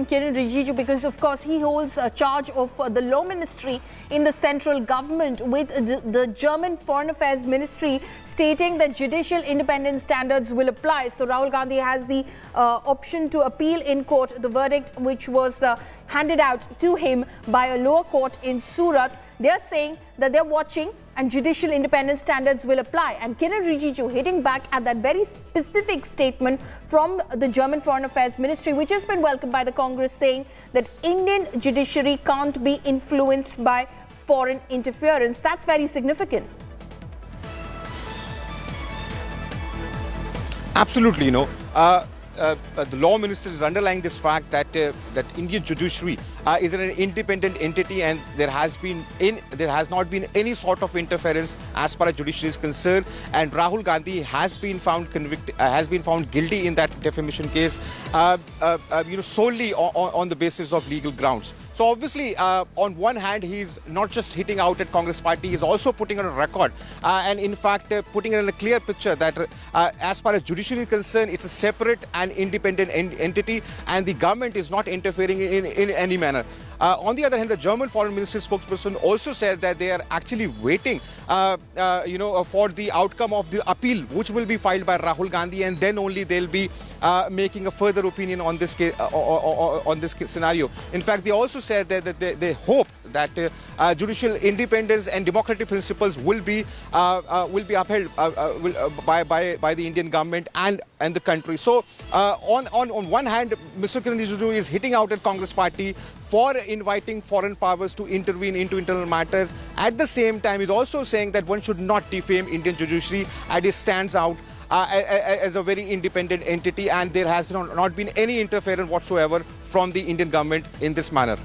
Kiran Rijiju, because of course he holds charge of the law ministry in the central government, with the German Foreign Affairs Ministry stating that judicial independence standards will apply. So Rahul Gandhi has the option to appeal in court the verdict which was handed out to him by a lower court in Surat. They are saying that they're watching and judicial independence standards will apply. And Kiran Rijiju hitting back at that very specific statement from the German Foreign Affairs Ministry, which has been welcomed by the Congress, saying that Indian judiciary can't be influenced by foreign interference. That's very significant. Absolutely, the law minister is underlying this fact that that Indian judiciary is an independent entity, and there has not been any sort of interference as far as judiciary is concerned. And Rahul Gandhi has been found guilty in that defamation case, solely on the basis of legal grounds. So obviously, on one hand, he's not just hitting out at Congress party, he's also putting on a record, and in fact putting it in a clear picture that as far as judiciary is concerned, it's a separate and independent entity, and the government is not interfering in any manner. On the other hand, the German Foreign Ministry spokesperson also said that they are actually waiting, for the outcome of the appeal, which will be filed by Rahul Gandhi, and then only they'll be making a further opinion on this case, on this scenario. In fact, they also said that they hope that judicial independence and democratic principles will be upheld by the Indian government and the country. So on one hand, Mr. Kiran Rijiju is hitting out at Congress party for inviting foreign powers to intervene into internal matters. At the same time, he's also saying that one should not defame Indian judiciary, and it stands out as a very independent entity, and there has not been any interference whatsoever from the Indian government in this manner.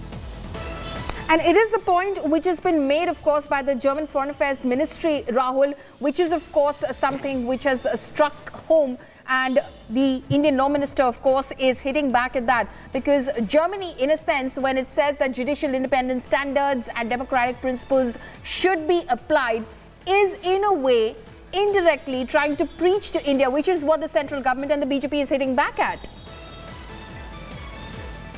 And it is a point which has been made, of course, by the German Foreign Affairs Ministry, Rahul, which is, of course, something which has struck home. And the Indian Law Minister, of course, is hitting back at that, because Germany, in a sense, when it says that judicial independence standards and democratic principles should be applied, is in a way indirectly trying to preach to India, which is what the central government and the BJP is hitting back at.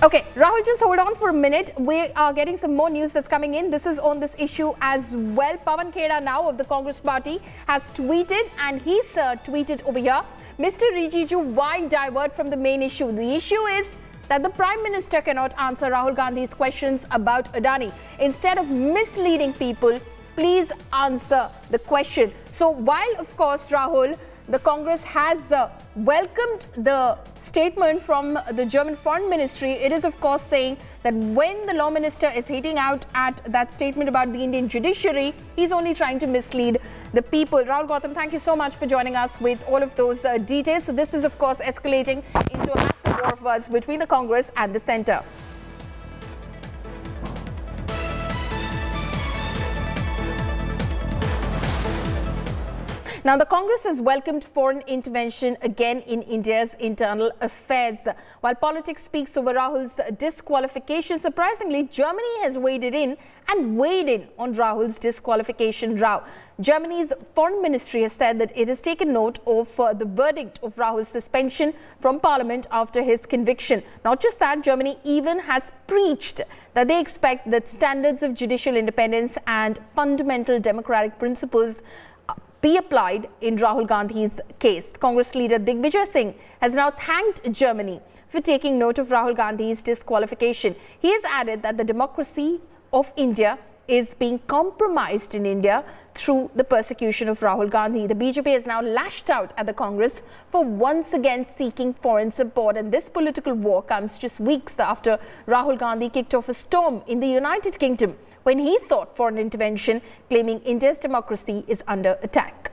Okay, Rahul, just hold on for a minute. We are getting some more news that's coming in. This is on this issue as well. Pawan Kheda now of the Congress party has tweeted, and he's tweeted over here, Mr. Rijiju, why divert from the main issue? The issue is that the Prime Minister cannot answer Rahul Gandhi's questions about Adani. Instead of misleading people, please answer the question. So while, of course, Rahul, the Congress has welcomed the statement from the German Foreign Ministry, it is, of course, saying that when the law minister is hitting out at that statement about the Indian judiciary, he's only trying to mislead the people. Rahul Gautam, thank you so much for joining us with all of those details. So this is, of course, escalating into a massive war of words between the Congress and the centre. Now, the Congress has welcomed foreign intervention again in India's internal affairs. While politics speaks over Rahul's disqualification, surprisingly, Germany has weighed in on Rahul's disqualification row. Germany's foreign ministry has said that it has taken note of the verdict of Rahul's suspension from parliament after his conviction. Not just that, Germany even has preached that they expect that standards of judicial independence and fundamental democratic principles be applied in Rahul Gandhi's case. Congress leader Digvijay Singh has now thanked Germany for taking note of Rahul Gandhi's disqualification. He has added that the democracy of India is being compromised in India through the persecution of Rahul Gandhi. The BJP has now lashed out at the Congress for once again seeking foreign support, and this political war comes just weeks after Rahul Gandhi kicked off a storm in the United Kingdom when he sought foreign intervention, claiming India's democracy is under attack.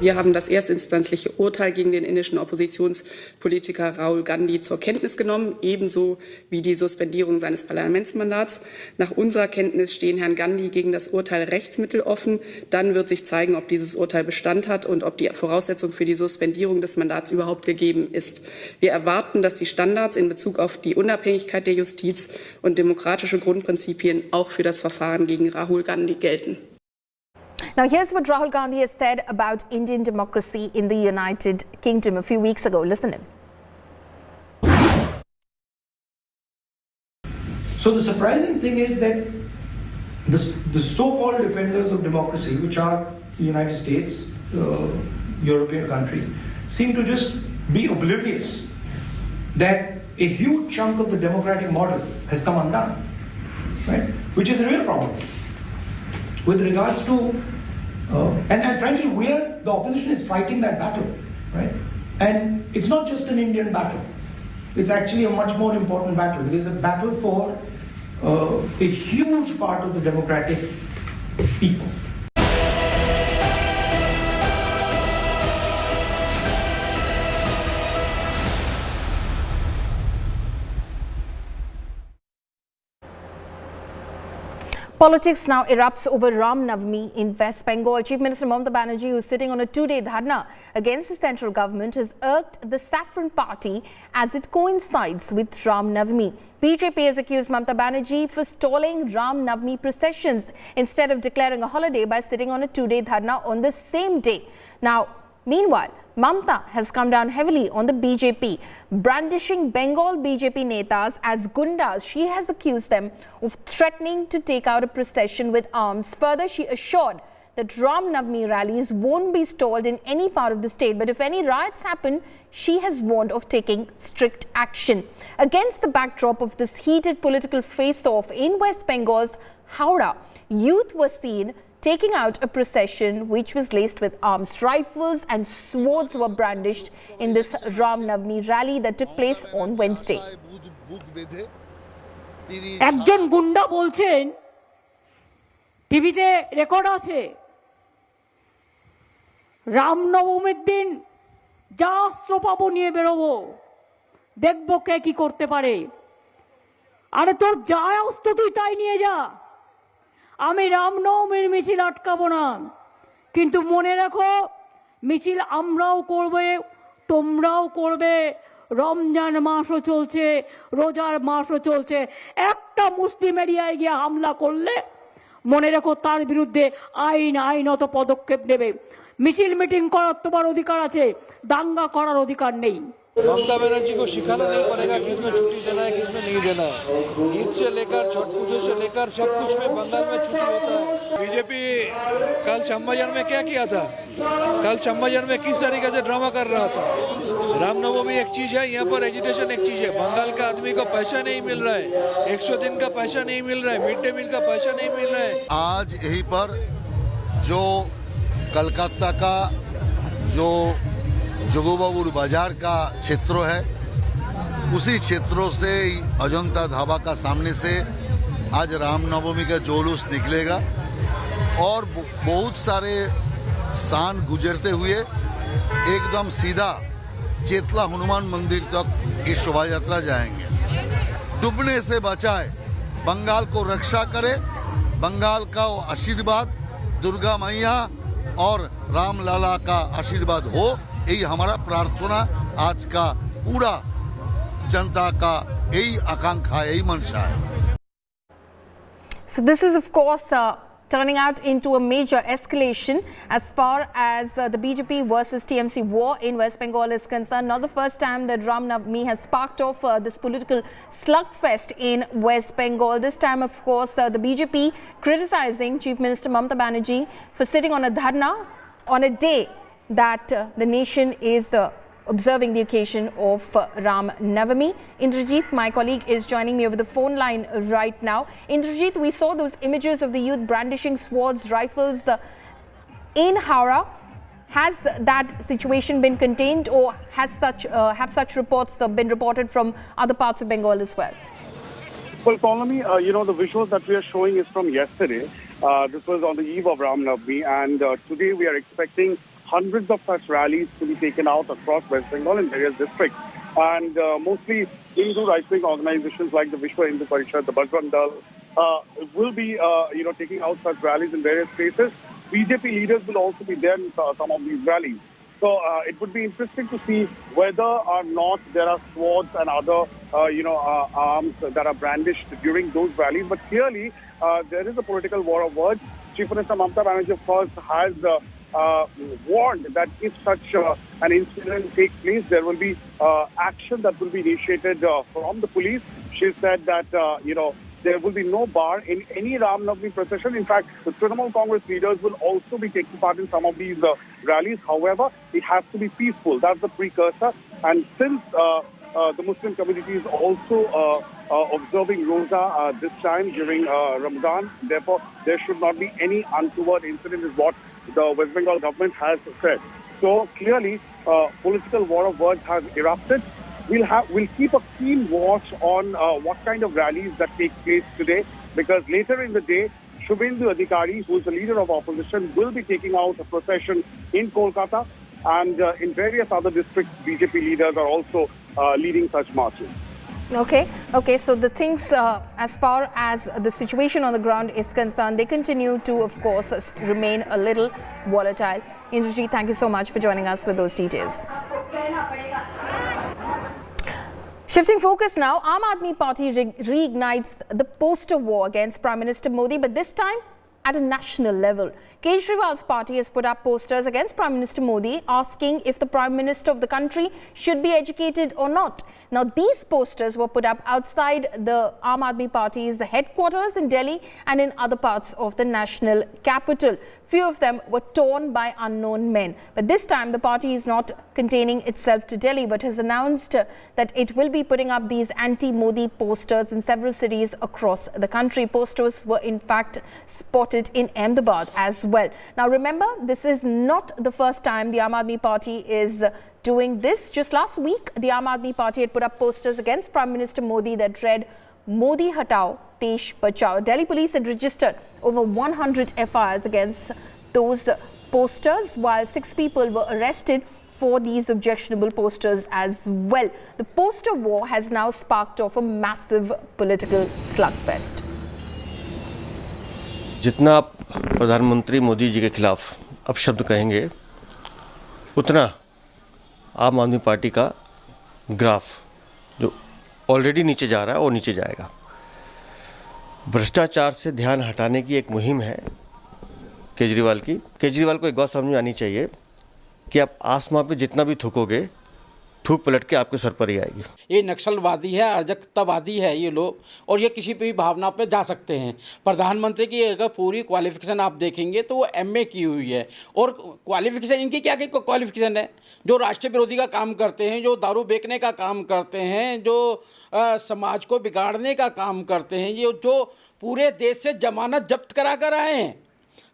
Wir haben das erstinstanzliche Urteil gegen den indischen Oppositionspolitiker Rahul Gandhi zur Kenntnis genommen, ebenso wie die Suspendierung seines Parlamentsmandats. Nach unserer Kenntnis stehen Herrn Gandhi gegen das Urteil Rechtsmittel offen. Dann wird sich zeigen, ob dieses Urteil Bestand hat und ob die Voraussetzung für die Suspendierung des Mandats überhaupt gegeben ist. Wir erwarten, dass die Standards in Bezug auf die Unabhängigkeit der Justiz und demokratische Grundprinzipien auch für das Verfahren gegen Rahul Gandhi gelten. Now, here's what Rahul Gandhi has said about Indian democracy in the United Kingdom a few weeks ago. Listen in. So the surprising thing is that the so-called defenders of democracy, which are the United States, European countries, seem to just be oblivious that a huge chunk of the democratic model has come undone, right? Which is a real problem with regards to, and frankly, the opposition is fighting that battle, right? And it's not just an Indian battle. It's actually a much more important battle. It is a battle for a huge part of the democratic people. Politics now erupts over Ram Navami in West Bengal. Chief Minister Mamata Banerjee, who is sitting on a two-day dharna against the central government, has irked the Saffron Party as it coincides with Ram Navami. BJP has accused Mamata Banerjee for stalling Ram Navami processions instead of declaring a holiday by sitting on a two-day dharna on the same day. Now, meanwhile, Mamata has come down heavily on the BJP, brandishing Bengal BJP netas as gundas. She has accused them of threatening to take out a procession with arms. Further, she assured that Ram Navami rallies won't be stalled in any part of the state. But if any riots happen, she has warned of taking strict action. Against the backdrop of this heated political face-off in West Bengal's Howrah, youth were seen taking out a procession which was laced with arms. Rifles and swords were brandished in this Ram Navami rally that took place on Wednesday. একজন গুন্ডা বলছেন টিভিতে record আছে রামনবমীর দিন যা অস্ত্র পাবো নিয়ে বেরোবো দেখবো কে কি করতে পারে আরে তোর যা অস্ত্র তুই তাই নিয়ে যা আমি রামনবমীর মিছিল আটকাবো না কিন্তু মনে রাখো মিছিল আমরাও করবে তোমরাও করবে রমজান মাসও চলছে রোজার মাসও চলছে একটা মুসলিম এরিয়ায় গিয়ে হামলা করলে মনে রাখো তার বিরুদ্ধে আইনত পদক্ষেপ নেবে মিছিল মিটিং করার তোমার অধিকার আছে দাঙ্গা করার অধিকার নেই ममता बनर्जी को सिखाना नहीं पड़ेगा किसमें छुट्टी देना है किसमें नहीं देना है ईद से लेकर छठ पूजा से लेकर सब कुछ में बंगाल में छुट्टी होता है बीजेपी कल छम्बाजन में क्या किया था कल छम्बाजन में किस तरीके से ड्रामा कर रहा था रामनवमी एक चीज है यहाँ पर एजुटेशन एक चीज है बंगाल का आदमी को पैसा नहीं मिल रहा है 100 दिन का पैसा नहीं मिल रहा है मिड डे मील का पैसा नहीं मिल रहा है आज यहीं पर जो कलकत्ता का जो जोगोबाबुर बाजार का क्षेत्र है उसी क्षेत्रों से अजंता ढाबा का सामने से आज रामनवमी का जुलूस निकलेगा और बहुत सारे स्थान गुजरते हुए एकदम सीधा चेतला हनुमान मंदिर तक ये शोभा यात्रा जाएंगे डूबने से बचाए बंगाल को रक्षा करे बंगाल का आशीर्वाद दुर्गा मैया और राम लाला का आशीर्वाद हो यही हमारा प्रार्थना आज का पूरा जनता का यही आकांक्षा यही मंशा है So this is of course turning out into a major escalation as far as the BJP versus TMC war in West Bengal is concerned. Not the first time that Ram Navami has sparked off this political slugfest in West Bengal. This time, of course, the BJP criticizing Chief Minister Mamata Banerjee for sitting on a dharna on a day that the nation is observing the occasion of Ram Navami. Indrajit, my colleague, is joining me over the phone line right now. Indrajit, we saw those images of the youth brandishing swords, rifles in Howrah. Has that situation been contained or have such reports been reported from other parts of Bengal as well? Well, Purnami, the visuals that we are showing is from yesterday. This was on the eve of Ram Navami, and today we are expecting hundreds of such rallies to be taken out across West Bengal in various districts. And mostly Hindu right-wing organizations like the Vishwa Hindu Parishad, the Bajrang Dal, will be, taking out such rallies in various places. BJP leaders will also be there in some of these rallies. So it would be interesting to see whether or not there are swords and other, arms that are brandished during those rallies. But clearly, there is a political war of words. Chief Minister Mamata Banerjee, of course, has warned that if such an incident takes place, there will be action that will be initiated from the police. She said that, there will be no bar in any Ram Navami procession. In fact, the Trinamool Congress leaders will also be taking part in some of these rallies. However, it has to be peaceful. That's the precursor. And since the Muslim community is also observing Roza this time during Ramadan, therefore, there should not be any untoward incident is what the West Bengal government has said. So clearly, political war of words has erupted. We'll keep a keen watch on what kind of rallies that take place today, because later in the day, Shubhendu Adhikari, who is the leader of opposition, will be taking out a procession in Kolkata, and in various other districts, BJP leaders are also leading such marches. Okay. So the things, as far as the situation on the ground is concerned, they continue to, of course, remain a little volatile. Indrajit, thank you so much for joining us with those details. Shifting focus now, Aam Aadmi Party reignites the poster war against Prime Minister Modi, but this time at a national level. Kejriwal's party has put up posters against Prime Minister Modi, asking if the Prime Minister of the country should be educated or not. Now, these posters were put up outside the Aam Aadmi Party's headquarters in Delhi and in other parts of the national capital. Few of them were torn by unknown men. But this time, the party is not containing itself to Delhi, but has announced that it will be putting up these anti-Modi posters in several cities across the country. Posters were in fact spotted in Ahmedabad as well. Now remember, this is not the first time the Aam Aadmi Party is doing this. Just last week, the Aam Aadmi Party had put up posters against Prime Minister Modi that read, "Modi Hatao, Desh Bachao." Delhi police had registered over 100 FIRs against those posters, while 6 people were arrested for these objectionable posters as well. The poster war has now sparked off a massive political slugfest. जितना आप प्रधानमंत्री मोदी जी के खिलाफ अपशब्द कहेंगे, उतना आम आदमी पार्टी का ग्राफ जो ऑलरेडी नीचे जा रहा है और नीचे जाएगा। भ्रष्टाचार से ध्यान हटाने की एक मुहिम है केजरीवाल की। केजरीवाल को एक बात समझ में आनी चाहिए कि आप आसमां पे जितना भी थूकोगे, थूक पलट के आपके सर पर ही आएगी। ये नक्सलवादी है, अराजकतावादी है ये लोग, और ये किसी भी भावना पे जा सकते हैं। प्रधानमंत्री की अगर पूरी क्वालिफिकेशन आप देखेंगे तो वो MA की हुई है, और क्वालिफिकेशन इनकी क्या क्वालिफिकेशन है? जो राष्ट्र विरोधी का काम करते हैं, जो दारू बेचने का काम करते हैं, जो समाज को बिगाड़ने का काम करते हैं, ये जो पूरे देश से जमानत जब्त करा कर आए हैं।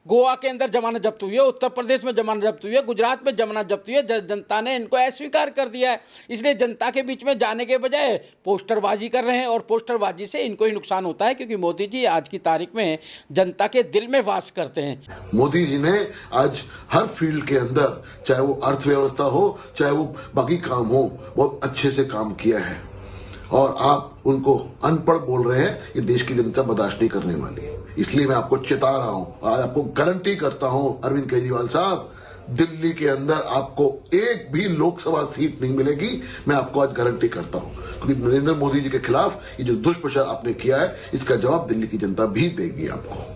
गोवा के अंदर जमानत जब्त हुई है, उत्तर प्रदेश में जमानत जब्त हुई है, गुजरात में जमानत जब्त हुई है। जनता ने इनको अस्वीकार कर दिया है, इसलिए जनता के बीच में जाने के बजाय पोस्टरबाजी कर रहे हैं, और पोस्टरबाजी से इनको ही नुकसान होता है, क्योंकि मोदी जी आज की तारीख में जनता के दिल में वास करते हैं। मोदी जी ने आज हर फील्ड के अंदर, चाहे वो अर्थव्यवस्था हो, चाहे वो बाकी काम हो, बहुत अच्छे से काम किया है, और आप उनको अनपढ़ बोल रहे हैं, ये देश की जनता बर्दाश्त नहीं करने वाली है। इसलिए मैं आपको चेता रहा हूं, और आज आपको गारंटी करता हूं अरविंद केजरीवाल साहब, दिल्ली के अंदर आपको एक भी लोकसभा सीट नहीं मिलेगी। मैं आपको आज गारंटी करता हूं, क्योंकि नरेंद्र मोदी जी के खिलाफ ये जो दुष्प्रचार आपने किया है, इसका जवाब दिल्ली की जनता भी देगी आपको।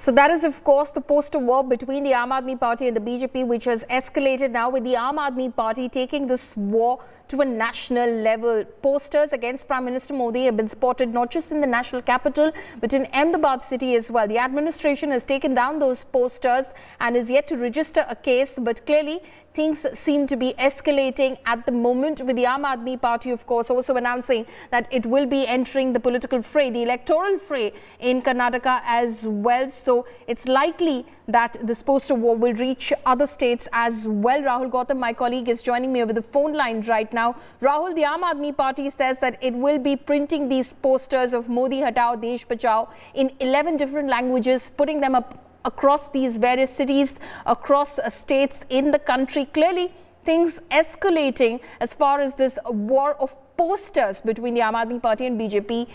So that is, of course, the poster war between the Aam Aadmi Party and the BJP, which has escalated now, with the Aam Aadmi Party taking this war to a national level. Posters against Prime Minister Modi have been spotted not just in the national capital, but in Ahmedabad city as well. The administration has taken down those posters and is yet to register a case, but clearly things seem to be escalating at the moment, with the Aam Aadmi Party, of course, also announcing that it will be entering the political fray, the electoral fray in Karnataka as well. So it's likely that this poster war will reach other states as well. Rahul Gautam, my colleague, is joining me over the phone line right now. Rahul, the Aam Aadmi Party says that it will be printing these posters of Modi Hatao, Desh Bachao in 11 different languages, putting them up across these various cities, across states in the country. Clearly, things escalating as far as this war of posters between the Aam Aadmi Party and BJP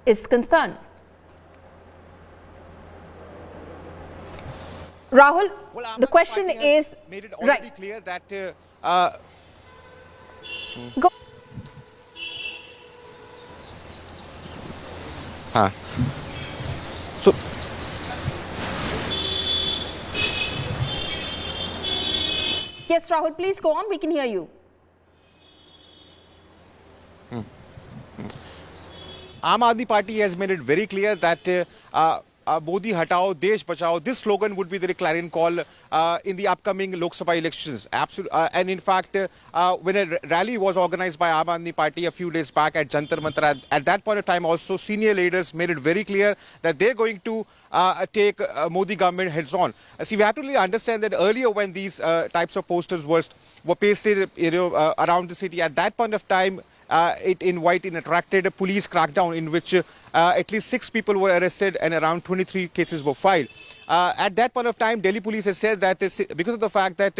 is concerned. Rahul, well, the question is, made it already clear that go. So Yes, Rahul, please go on. We can hear you. Aam Aadmi Party has made it very clear that Modi Hatao, Desh Bachao, this slogan would be the clarion call in the upcoming Lok Sabha elections. And in fact, when a rally was organized by Aam Aadmi Party a few days back at Jantar Mantar, at that point of time also senior leaders made it very clear that they're going to take Modi government heads on. See, we have to really understand that earlier when these types of posters were pasted around the city, at that point of time, it attracted a police crackdown in which at least 6 people were arrested and around 23 cases were filed. At that point of time, Delhi police has said that because of the fact that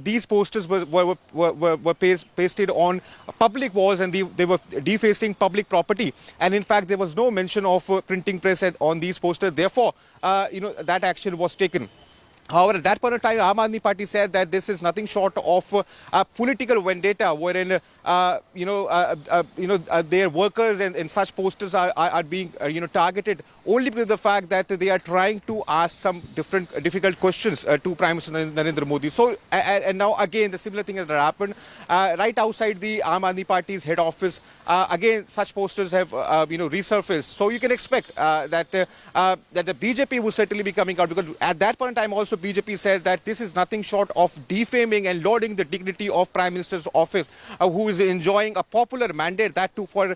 these posters were pasted on public walls and they were defacing public property, and in fact there was no mention of printing press on these posters. Therefore, that action was taken. However, at that point of time, Aam Aadmi Party said that this is nothing short of a political vendetta, wherein their workers and such posters are being targeted only because of the fact that they are trying to ask some difficult questions to Prime Minister Narendra Modi. So, and now again, the similar thing has happened right outside the Aam Aadmi Party's head office. Again, such posters have resurfaced. So you can expect that the BJP will certainly be coming out, because at that point in time also BJP said that this is nothing short of defaming and lauding the dignity of Prime Minister's office, who is enjoying a popular mandate, that too for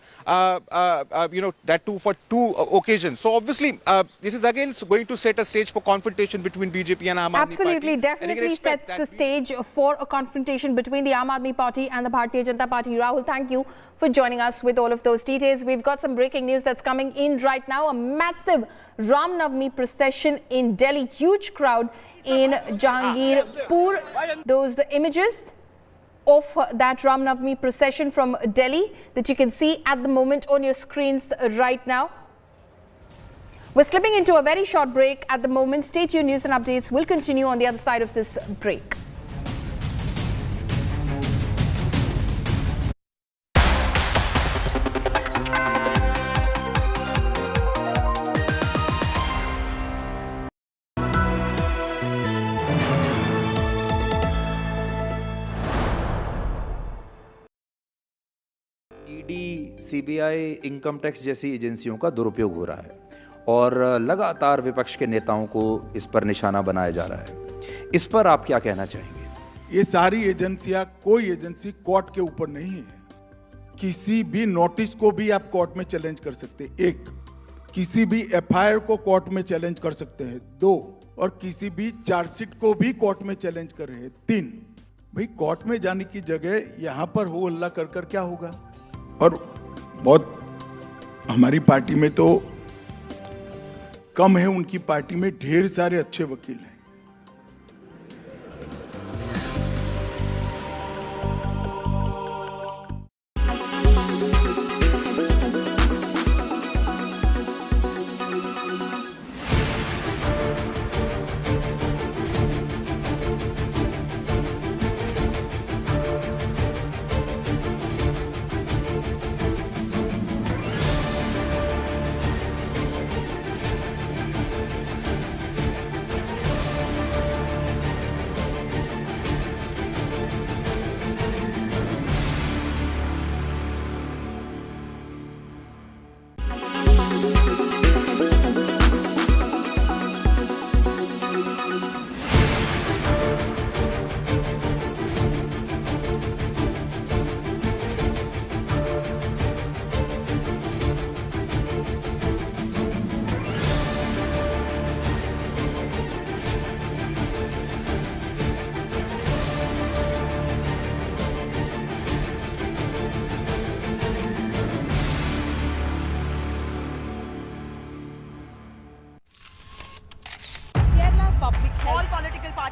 2 occasions. So obviously, this is again going to set a stage for confrontation between BJP and Aam Aadmi Party. Absolutely, definitely sets the stage for a confrontation between the Aam Aadmi Party and the Bharatiya Janata Party. Rahul, thank you for joining us with all of those details. We've got some breaking news that's coming in right now. A massive Ram Navami procession in Delhi. Huge crowd in Jahangirpur. Those images of that Ram Navami procession from Delhi that you can see at the moment on your screens right now. We're slipping into a very short break at the moment. Stay tuned, news and updates will continue on the other side of this break. ED, CBI, income tax जैसी एजेंसियों का दुरुपयोग हो रहा है और लगातार विपक्ष के नेताओं को इस पर निशाना बनाया जा रहा है। इस पर आप क्या कहना चाहेंगे? ये सारी एजेंसियां, कोई एजेंसी कोर्ट के ऊपर नहीं है। किसी भी नोटिस को भी आप कोर्ट में चैलेंज कर सकते हैं, 1, किसी भी एफआईआर को कोर्ट में चैलेंज कर सकते हैं, 2, और किसी भी चार्जशीट को भी कोर्ट में चैलेंज कर रहे हैं, 3। भाई, कोर्ट में जाने की जगह यहां पर हो हल्ला कर क्या होगा? और बहुत हमारी पार्टी में तो कम है, उनकी पार्टी में ढेर सारे अच्छे वकील हैं।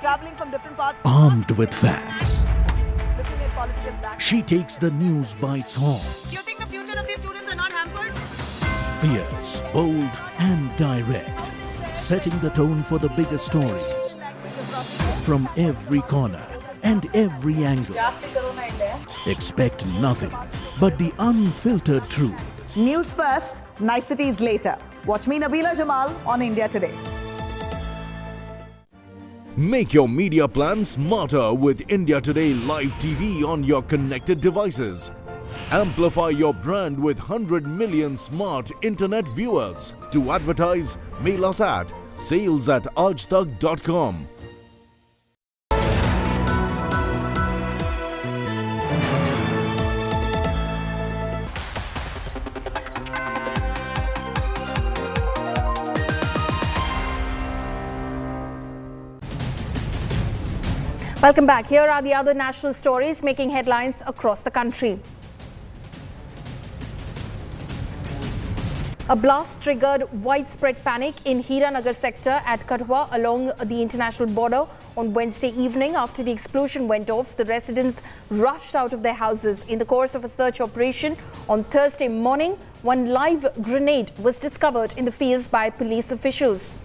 Traveling from different parts. Armed with facts, Looking at political background. she takes the news by its horns. Do you think the future of these students are not hampered? Fierce, bold, and direct, setting the tone for the biggest stories from every corner and every angle. Expect nothing but the unfiltered truth. News first, niceties later. Watch me, Nabila Jamal, on India Today. Make your media plan smarter with India Today Live TV on your connected devices. Amplify your brand with 100 million smart internet viewers. To advertise, mail us at sales@aajtak.com. Welcome back. Here are the other national stories making headlines across the country. A blast triggered widespread panic in Hiranagar sector at Kathua along the international border on Wednesday evening. After the explosion went off, the residents rushed out of their houses. In the course of a search operation on Thursday morning, one live grenade was discovered in the fields by police officials.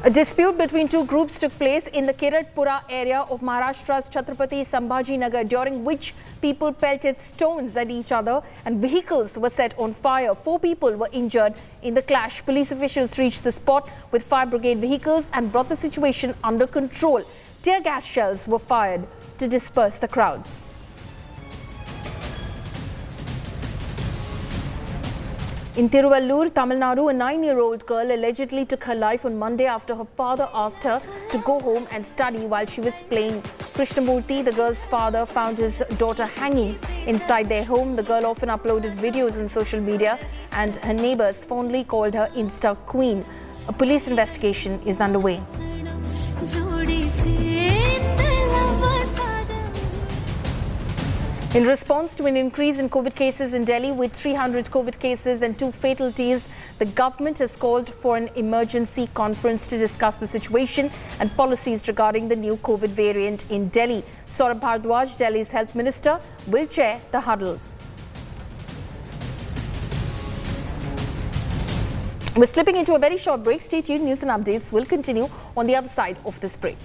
A dispute between two groups took place in the Kiratpura area of Maharashtra's Chhatrapati Sambhaji Nagar, during which people pelted stones at each other and vehicles were set on fire. 4 people were injured in the clash. Police officials reached the spot with fire brigade vehicles and brought the situation under control. Tear gas shells were fired to disperse the crowds. In Tiruvallur, Tamil Nadu, a 9-year-old girl allegedly took her life on Monday after her father asked her to go home and study while she was playing. Krishnamurthy, the girl's father, found his daughter hanging inside their home. The girl often uploaded videos on social media and her neighbors fondly called her Insta Queen. A police investigation is underway. In response to an increase in COVID cases in Delhi with 300 COVID cases and 2 fatalities, the government has called for an emergency conference to discuss the situation and policies regarding the new COVID variant in Delhi. Saurabh Bhardwaj, Delhi's health minister, will chair the huddle. We're slipping into a very short break. Stay tuned. News and updates will continue on the other side of this break.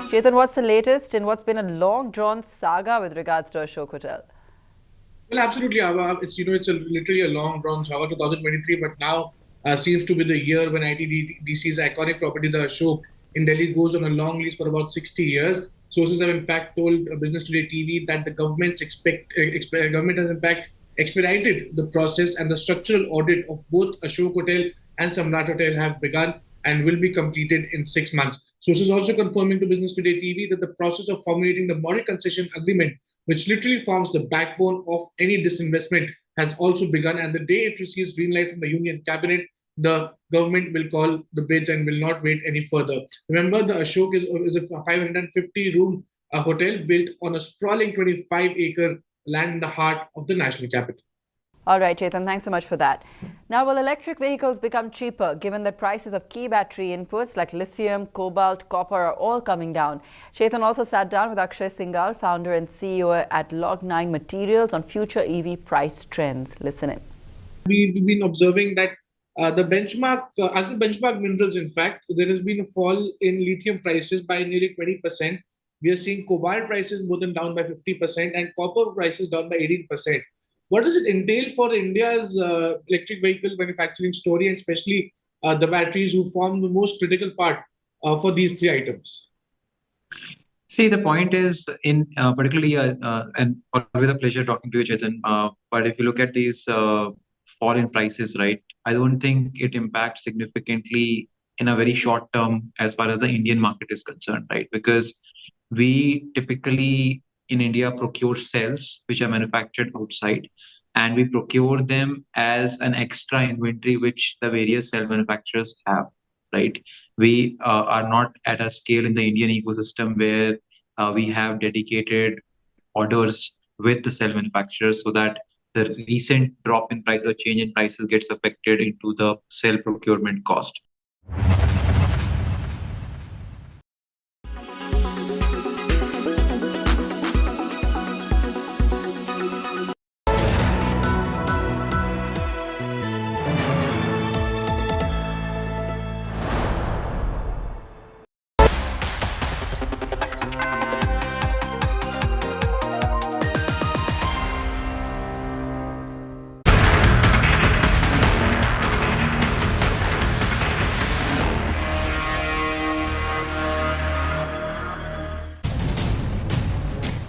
Chetan, what's the latest in what's been a long-drawn saga with regards to Ashok Hotel? Well, absolutely. It's literally a long-drawn saga, 2023, but now seems to be the year when ITDC's iconic property, the Ashok in Delhi, goes on a long lease for about 60 years. Sources have in fact told Business Today TV that the government has in fact expedited the process, and the structural audit of both Ashok Hotel and Samrat Hotel have begun and will be completed in 6 months. Sources also confirming to Business Today TV that the process of formulating the model concession agreement, which literally forms the backbone of any disinvestment, has also begun. And the day it receives green light from the Union Cabinet, the government will call the bids and will not wait any further. Remember, the Ashok is a 550-room hotel built on a sprawling 25-acre land in the heart of the national capital. All right, Chetan, thanks so much for that. Now, will electric vehicles become cheaper given that prices of key battery inputs like lithium, cobalt, copper are all coming down? Chetan also sat down with Akshay Singhal, founder and CEO at Log9 Materials, on future EV price trends. Listen in. We've been observing that as the benchmark minerals, in fact, there has been a fall in lithium prices by nearly 20%. We are seeing cobalt prices more than down by 50% and copper prices down by 18%. What does it entail for India's electric vehicle manufacturing story, and especially the batteries, who form the most critical part for these 3 items? See, the point is, in particularly, and always a pleasure talking to you, Chetan. But if you look at these fall in prices, right, I don't think it impacts significantly in a very short term as far as the Indian market is concerned, right? Because we typically in India procure cells which are manufactured outside, and we procure them as an extra inventory which the various cell manufacturers have, right? We are not at a scale in the Indian ecosystem where we have dedicated orders with the cell manufacturers so that the recent drop in price or change in prices gets affected into the cell procurement cost.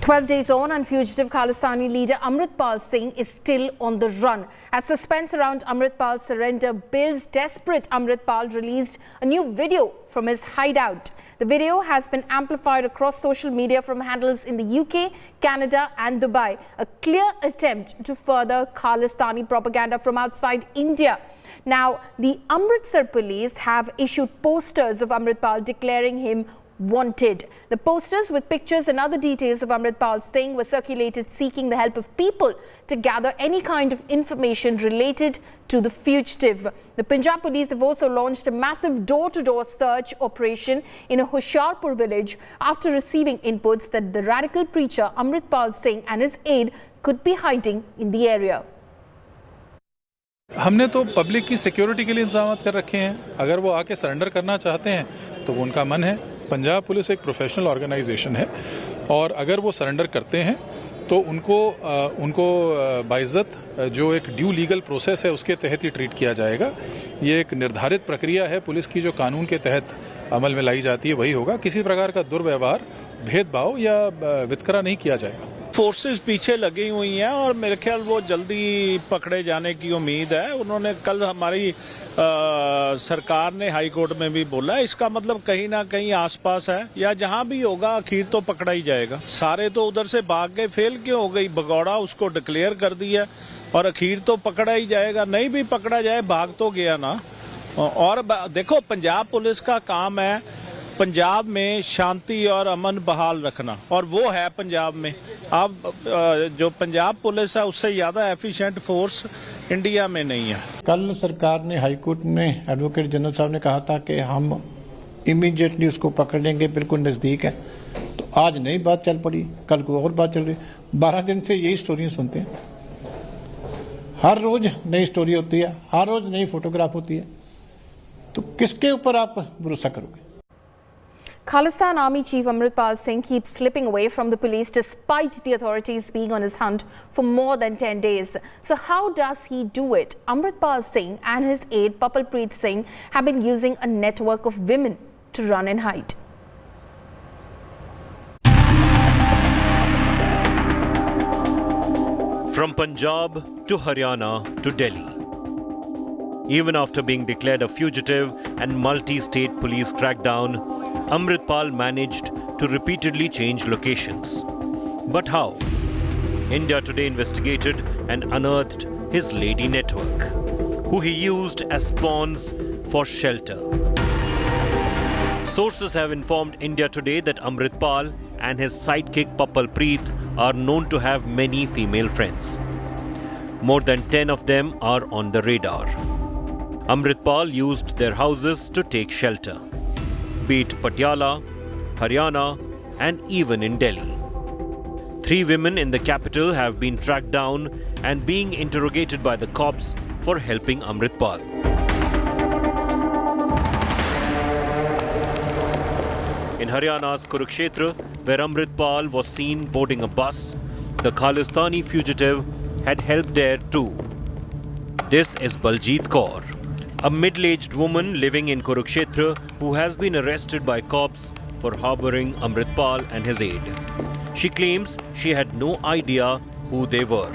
12 days on, and fugitive Khalistani leader Amritpal Singh is still on the run. As suspense around Amritpal's surrender builds, desperate Amritpal released a new video from his hideout. The video has been amplified across social media from handles in the UK, Canada and Dubai, a clear attempt to further Khalistani propaganda from outside India. Now, the Amritsar police have issued posters of Amritpal declaring him wanted. The posters with pictures and other details of Amritpal Singh were circulated seeking the help of people to gather any kind of information related to the fugitive. The Punjab police have also launched a massive door-to-door search operation in a Hoshiarpur village after receiving inputs that the radical preacher Amritpal Singh and his aide could be hiding in the area. हमने तो public की security के लिए इंतजाम कर रखे हैं। अगर वो आके सरेंडर करना चाहते हैं तो वो उनका मन है। पंजाब पुलिस एक प्रोफेशनल ऑर्गेनाइजेशन है और अगर वो सरेंडर करते हैं तो उनको बाइज्जत जो एक ड्यू लीगल प्रोसेस है उसके तहत ही ट्रीट किया जाएगा। ये एक निर्धारित प्रक्रिया है, पुलिस की जो कानून के तहत अमल में लाई जाती है वही होगा। किसी प्रकार का दुर्व्यवहार, भेदभाव या वितकरा नहीं किया जाएगा। फोर्सेस पीछे लगी हुई हैं और मेरे ख्याल वो जल्दी पकड़े जाने की उम्मीद है। उन्होंने कल हमारी सरकार ने हाई कोर्ट में भी बोला है, इसका मतलब कहीं ना कहीं आसपास है या जहां भी होगा आखिर तो पकड़ा ही जाएगा। सारे तो उधर से भाग गए, फेल क्यों हो गई? भगौड़ा उसको डिक्लेयर कर दिया और आखिर तो पकड़ा ही जाएगा। नहीं भी पकड़ा जाए, भाग तो गया ना। और देखो, पंजाब पुलिस का काम है पंजाब में शांति और अमन बहाल रखना, और वो है पंजाब में। अब जो पंजाब पुलिस है उससे ज़्यादा एफिशिएंट फोर्स इंडिया में नहीं है। कल सरकार ने, हाई कोर्ट में एडवोकेट जनरल साहब ने कहा था कि हम इमीडिएटली उसको पकड़ लेंगे, बिल्कुल नज़दीक है। तो आज नई बात चल पड़ी, कल कोई और बात चल रही। 12 दिन से यही स्टोरियाँ सुनते हैं, हर रोज नई स्टोरी होती है, हर रोज नई फोटोग्राफ होती है। तो किसके ऊपर आप भरोसा करोगे? Khalistan Army Chief Amritpal Singh keeps slipping away from the police despite the authorities being on his hunt for more than 10 days. So how does he do it? Amritpal Singh and his aide Papalpreet Singh have been using a network of women to run and hide. From Punjab to Haryana to Delhi. Even after being declared a fugitive and multi-state police crackdown, Amritpal managed to repeatedly change locations. But how? India Today investigated and unearthed his lady network, who he used as pawns for shelter. Sources have informed India Today that Amritpal and his sidekick Papalpreet are known to have many female friends. More than 10 of them are on the radar. Amritpal used their houses to take shelter, be it Patiala, Haryana, and even in Delhi. 3 women in the capital have been tracked down and being interrogated by the cops for helping Amritpal. In Haryana's Kurukshetra, where Amritpal was seen boarding a bus, the Khalistani fugitive had helped there too. This is Baljeet Kaur, a middle-aged woman living in Kurukshetra who has been arrested by cops for harboring Amritpal and his aide. She claims she had no idea who they were.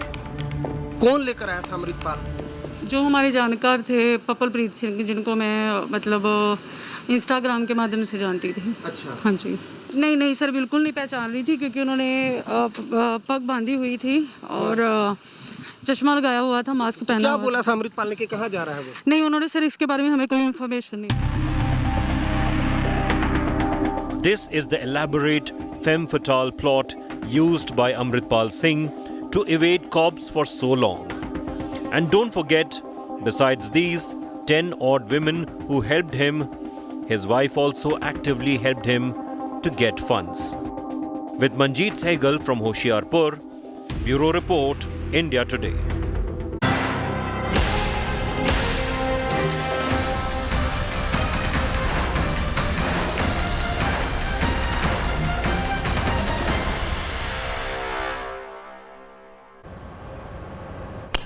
कौन लेकर आया था अमृतपाल? जो हमारे जानकार थे पपलप्रीत सिंह, जिनको मैं मतलब इंस्टाग्राम के माध्यम से जानती थी। अच्छा। हाँ जी। नहीं सर, बिल्कुल नहीं पहचान रही थी क्योंकि उन्होंने पग बांधी हुई थी और चश्मा लगाया हुआ था, मास्क पहना हुआ। क्या बोला था अमृतपाल ने कि कहाँ जा रहा है वो? नहीं, उन्होंने सर इसके बारे में हमें कोई इन्फॉर्मेशन नहीं। This is the elaborate femme fatale plot used by Amritpal Singh to evade cops for so long. And don't forget, besides these 10 odd women who helped him, his wife also actively helped him to get funds. With Manjeet Sehgal from Hoshiarpur, Bureau Report, India Today.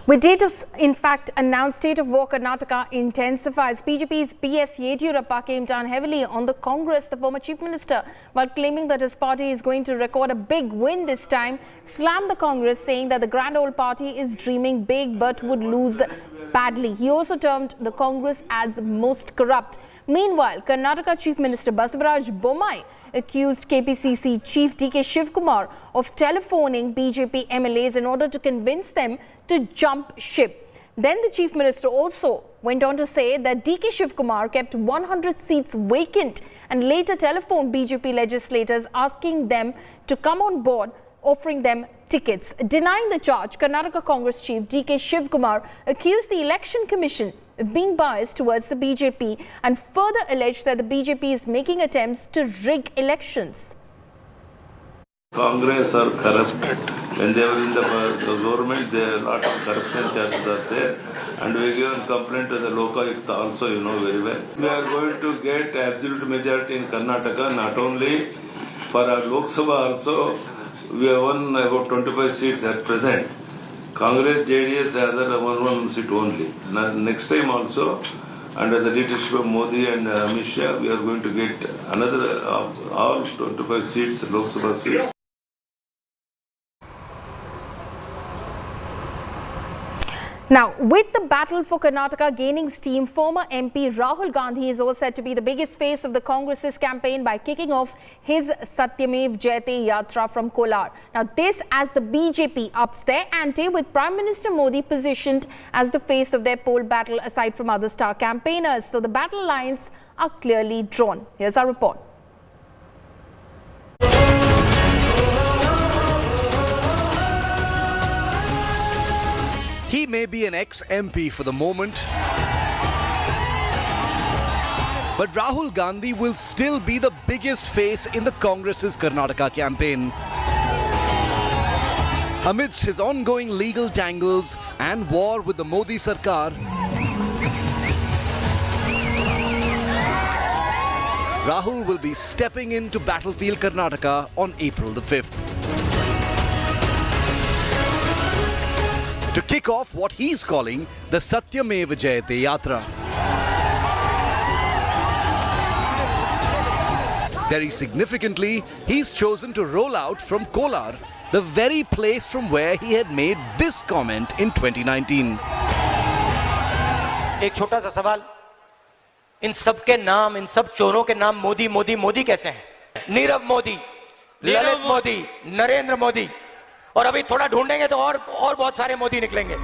With date of, in fact, announced state of war, Karnataka intensifies. BJP's PS Yediyurappa came down heavily on the Congress, the former chief minister, while claiming that his party is going to record a big win this time, slammed the Congress, saying that the grand old party is dreaming big but would lose badly. He also termed the Congress as most corrupt. Meanwhile, Karnataka Chief Minister Basavaraj Bommai accused KPCC Chief DK Shivkumar of telephoning BJP MLAs in order to convince them to jump ship. Then the Chief Minister also went on to say that DK Shivkumar kept 100 seats vacant and later telephoned BJP legislators asking them to come on board, offering them tickets. Denying the charge, Karnataka Congress Chief DK Shivkumar accused the Election Commission of being biased towards the BJP and further alleged that the BJP is making attempts to rig elections. Congress are corrupt. When they were in the government, there are a lot of corruption charges are there. And we give a complaint to the Lokayukta also, you know very well. We are going to get absolute majority in Karnataka, not only for our Lok Sabha also. We have won about 25 seats at present. Congress, JDS, other one seat only. Next time also, under the leadership of Modi and Amit Shah, we are going to get another all 25 seats, Lok Sabha seats. Now, with the battle for Karnataka gaining steam, former MP Rahul Gandhi is also said to be the biggest face of the Congress's campaign by kicking off his Satyamev Jayate Yatra from Kolar. Now, this as the BJP ups their ante with Prime Minister Modi positioned as the face of their poll battle aside from other star campaigners. So, the battle lines are clearly drawn. Here's our report. He may be an ex-MP for the moment, but Rahul Gandhi will still be the biggest face in the Congress's Karnataka campaign. Amidst his ongoing legal tangles and war with the Modi Sarkar, Rahul will be stepping into battlefield Karnataka on April the 5th. To kick off what he's calling the Satyamev Jayate Yatra. Very significantly, he's chosen to roll out from Kolar, the very place from where he had made this comment in 2019. एक छोटा सा सवाल, इन सब के नाम, इन सब चोरों के नाम मोदी मोदी मोदी कैसे हैं? नीरव मोदी, ललित मोदी, नरेंद्र मोदी, और अभी थोड़ा ढूंढेंगे तो और बहुत सारे मोदी निकलेंगे.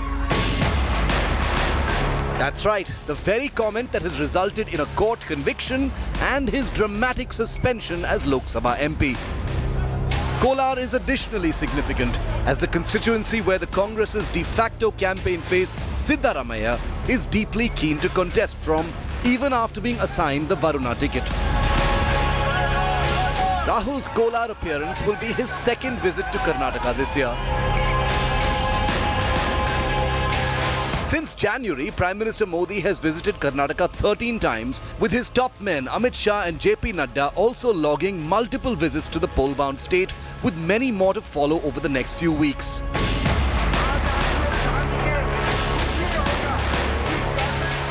That's right, the very comment that has resulted in a court conviction and his dramatic suspension as Lok Sabha MP. Kolar is additionally significant as the constituency where the Congress's de facto campaign face Siddaramaiah is deeply keen to contest from, even after being assigned the Varuna ticket. Rahul's Kolar appearance will be his second visit to Karnataka this year. Since January, Prime Minister Modi has visited Karnataka 13 times, with his top men Amit Shah and JP Nadda also logging multiple visits to the poll-bound state, with many more to follow over the next few weeks.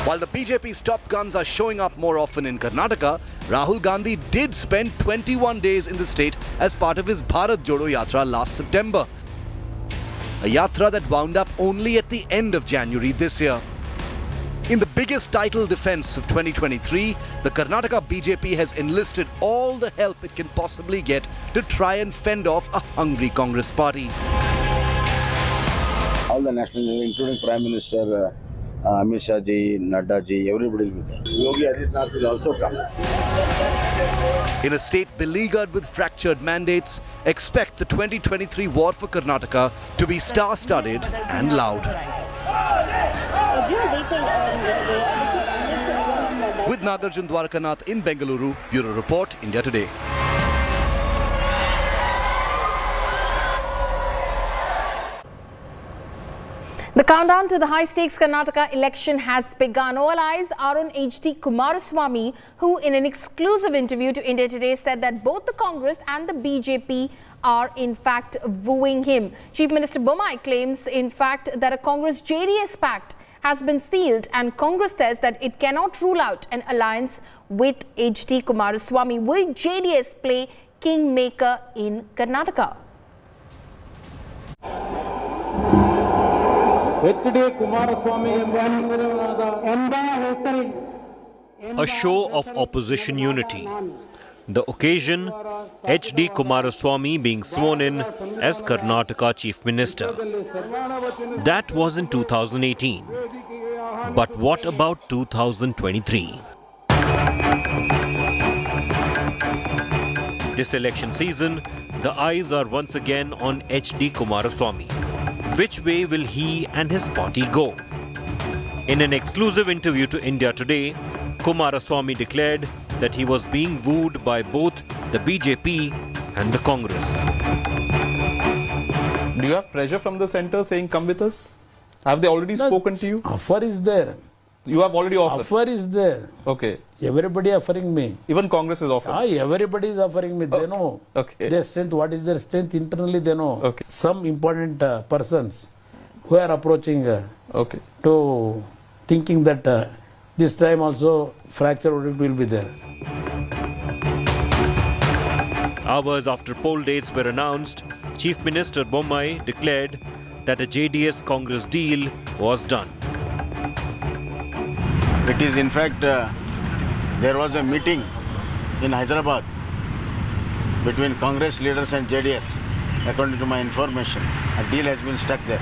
While the BJP's top guns are showing up more often in Karnataka, Rahul Gandhi did spend 21 days in the state as part of his Bharat Jodo Yatra last September. A yatra that wound up only at the end of January this year. In the biggest title defense of 2023, the Karnataka BJP has enlisted all the help it can possibly get to try and fend off a hungry Congress party. All the national, including Prime Minister Amit Shah ji, Nadda ji, everybody will be there. Yogi Adityanath will also come. In a state beleaguered with fractured mandates, expect the 2023 war for Karnataka to be star-studded and loud. With Nagarjun Dwarkanath in Bengaluru, Bureau Report, India Today. The countdown to the high-stakes Karnataka election has begun. All eyes are on HD Kumaraswamy, who in an exclusive interview to India Today said that both the Congress and the BJP are in fact wooing him. Chief Minister Bommai claims in fact that a Congress-JDS pact has been sealed, and Congress says that it cannot rule out an alliance with H.D. Kumaraswamy. Will JDS play kingmaker in Karnataka? A show of opposition unity. The occasion, H.D. Kumaraswamy being sworn in as Karnataka Chief Minister. That was in 2018. But what about 2023? This election season, the eyes are once again on H.D. Kumaraswamy. Which way will he and his party go? In an exclusive interview to India Today, Kumaraswamy declared that he was being wooed by both the BJP and the Congress. Do you have pressure from the centre saying come with us? Have they already spoken to you? Offer is there. You have already offered? Offer is there. Okay. Everybody offering me. Even Congress is offering? Everybody is offering me. They know. Okay. Their strength, what is their strength internally, they know. Okay. Some important persons who are approaching to thinking that this time also fracture will be there. Hours after poll dates were announced, Chief Minister Bommai declared that a JDS-Congress deal was done. It is in fact, there was a meeting in Hyderabad between Congress leaders and JDS. According to my information, a deal has been struck there.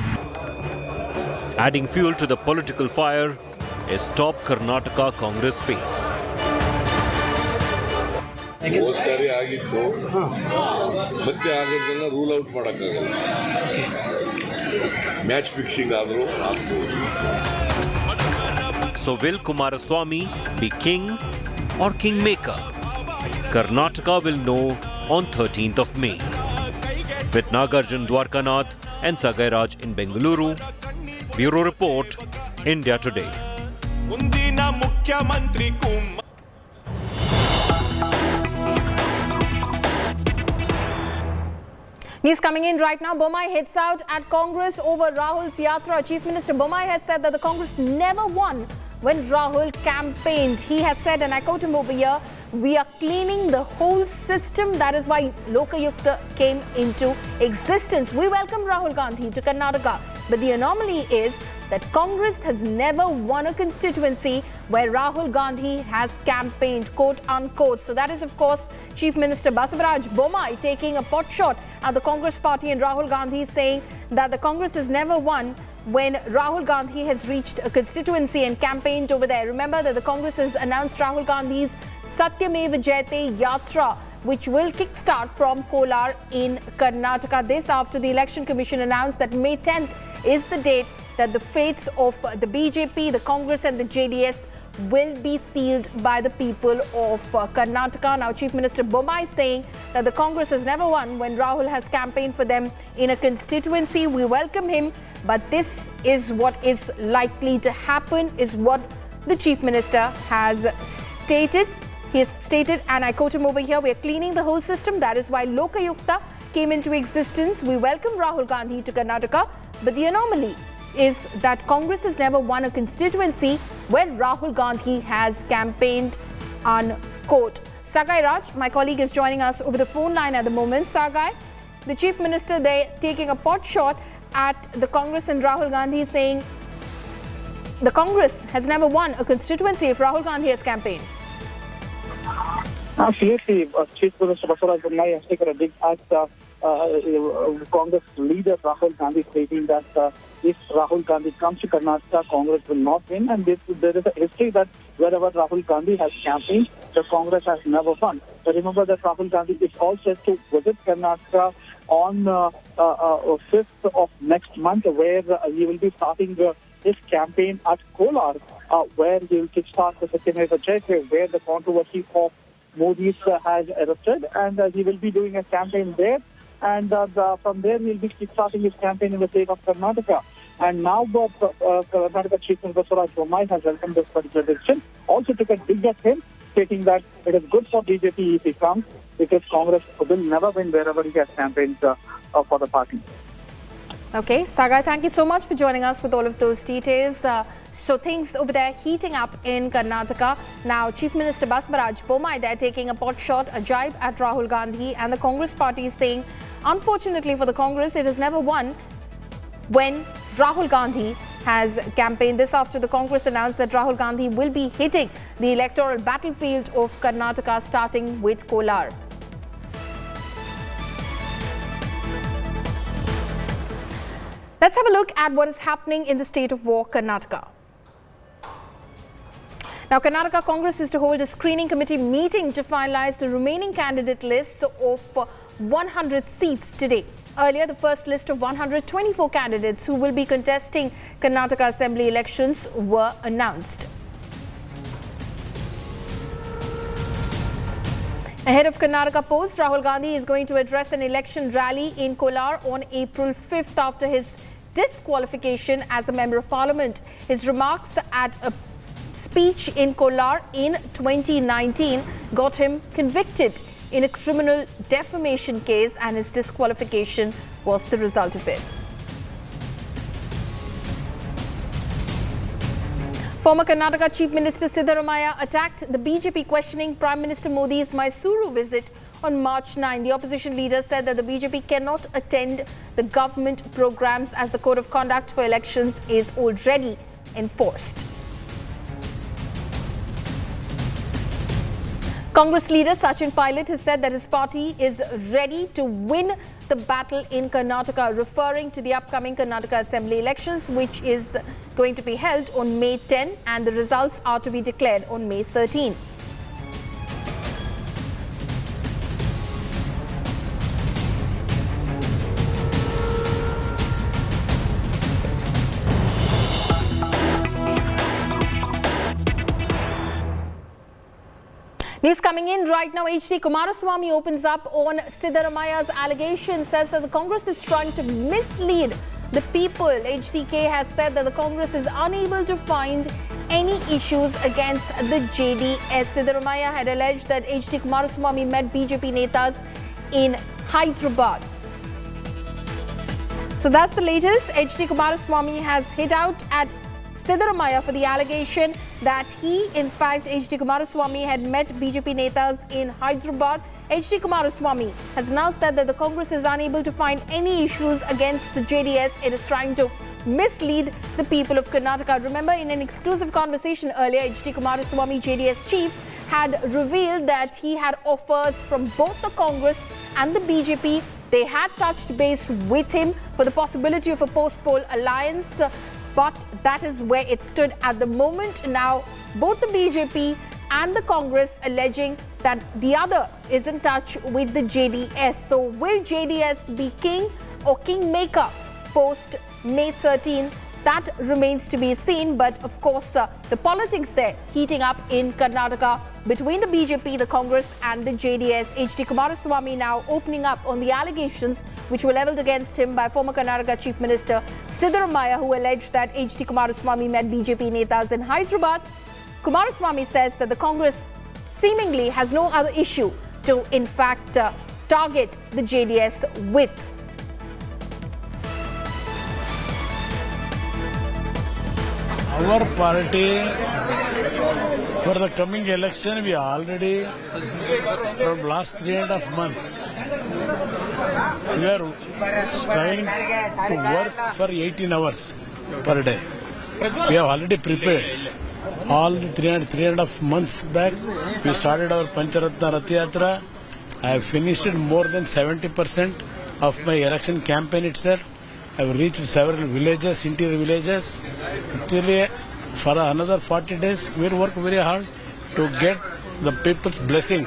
Adding fuel to the political fire is top Karnataka Congress face. ಹೋದ ಸಾರಿ ಆಗಿತ್ತು ಮತ್ತೆ ಆಗೋದನ್ನ rule out ಮಾಡೋಕ್ಕಾಗಲ್ಲ match fixing ಆದರೂ ಆಗ್ಬೋದು. So will Kumaraswamy be king or kingmaker? Karnataka will know on 13th of May. With Nagarjun Dwarkanath and Sagairaj in Bengaluru, Bureau Report, India Today. News coming in right now. Bommai hits out at Congress over Rahul's Yatra. Chief Minister Bommai has said that the Congress never won when Rahul campaigned. He has said, and I quote him over here, "We are cleaning the whole system. That is why Lokayukta came into existence." We welcome Rahul Gandhi to Karnataka. But the anomaly is that Congress has never won a constituency where Rahul Gandhi has campaigned, quote unquote. So that is, of course, Chief Minister Basavaraj Bommai taking a pot shot at the Congress party, and Rahul Gandhi saying that the Congress has never won when Rahul Gandhi has reached a constituency and campaigned over there. Remember that the Congress has announced Rahul Gandhi's Satyameva Jayate Yatra, which will kickstart from Kolar in Karnataka. This after the Election Commission announced that May 10th is the date that the fates of the BJP, the Congress and the JDS will be sealed by the people of Karnataka. Now, Chief Minister Bommai saying that the Congress has never won when Rahul has campaigned for them in a constituency. We welcome him, but this is what is likely to happen, is what the Chief Minister has stated. He has stated, and I quote him over here, "We are cleaning the whole system. That is why Lokayukta came into existence. We welcome Rahul Gandhi to Karnataka, but the anomaly is that Congress has never won a constituency where Rahul Gandhi has campaigned," unquote. Sagai Raj, my colleague, is joining us over the phone line at the moment. Sagai, the Chief Minister there taking a pot shot at the Congress and Rahul Gandhi, saying the Congress has never won a constituency if Rahul Gandhi has campaigned. Absolutely. Chief Minister Basavaraj Bommai has taken a big act. Congress leader Rahul Gandhi stating that if Rahul Gandhi comes to Karnataka, Congress will not win. And there is a history that wherever Rahul Gandhi has campaigned, the Congress has never won. But remember that Rahul Gandhi is all set to visit Karnataka on 5th of next month, where he will be starting his campaign at Kolar, where he will kickstart the Satyameva Jayate, where the controversy of Modi's has erupted, and he will be doing a campaign there. And from there, he will be kickstarting his campaign in the state of Karnataka. And now, Karnataka Chief Minister Basavaraj Bommai has welcomed this particular decision. Also took a dig at him, stating that it is good for BJP if he comes, because Congress will never win wherever he has campaigned for the party. Okay, Sagai, thank you so much for joining us with all of those details. So things over there heating up in Karnataka. Now, Chief Minister Basavaraj Bommai there taking a pot shot, a jibe at Rahul Gandhi, and the Congress party is saying, unfortunately for the Congress, it has never won when Rahul Gandhi has campaigned. This after the Congress announced that Rahul Gandhi will be hitting the electoral battlefield of Karnataka, starting with Kolar. Let's have a look at what is happening in the state of war, Karnataka. Now, Karnataka Congress is to hold a screening committee meeting to finalize the remaining candidate lists of 100 seats today. Earlier, the first list of 124 candidates who will be contesting Karnataka Assembly elections were announced. Ahead of Karnataka Post, Rahul Gandhi is going to address an election rally in Kolar on April 5th after his disqualification as a Member of Parliament. His remarks at a speech in Kolar in 2019 got him convicted in a criminal defamation case, and his disqualification was the result of it. Former Karnataka Chief Minister Siddaramaiah attacked the BJP questioning Prime Minister Modi's Mysuru visit on March 9. The opposition leader said that the BJP cannot attend the government programs as the Code of Conduct for elections is already enforced. Congress leader Sachin Pilot has said that his party is ready to win the battle in Karnataka, referring to the upcoming Karnataka Assembly elections, which is going to be held on May 10, and the results are to be declared on May 13. News coming in right now. H.D. Kumaraswamy opens up on Siddaramaiah's allegations, says that the Congress is trying to mislead the people. HDK has said that the Congress is unable to find any issues against the JDS. Siddaramaiah had alleged that H.D. Kumaraswamy met BJP netas in Hyderabad. So that's the latest. H.D. Kumaraswamy has hit out at Siddaramaiah for the allegation that he, in fact, H.D. Kumaraswamy had met BJP netas in Hyderabad. H.D. Kumaraswamy has now said that the Congress is unable to find any issues against the JDS. It is trying to mislead the people of Karnataka. Remember, in an exclusive conversation earlier, H.D. Kumaraswamy, JDS chief, had revealed that he had offers from both the Congress and the BJP. They had touched base with him for the possibility of a post-poll alliance. But that is where it stood at the moment. Now, both the BJP and the Congress alleging that the other is in touch with the JDS. So, will JDS be king or kingmaker post May 13? That remains to be seen. But of course, the politics there heating up in Karnataka between the BJP, the Congress and the JDS. H.D. Kumaraswamy now opening up on the allegations which were levelled against him by former Karnataka Chief Minister Siddaramaiah, who alleged that H.D. Kumaraswamy met BJP netas in Hyderabad. Kumaraswamy says that the Congress seemingly has no other issue to, in fact, target the JDS with. Our party, for the coming election, we are already, from last 3.5 months, we are striving to work for 18 hours per day. We have already prepared. All the 3.5 months back, we started our Pancharatna Rath Yatra. I have finished more than 70% of my election campaign itself. I have reached several villages, interior villages. Actually, for another 40 days, we will work very hard to get the people's blessing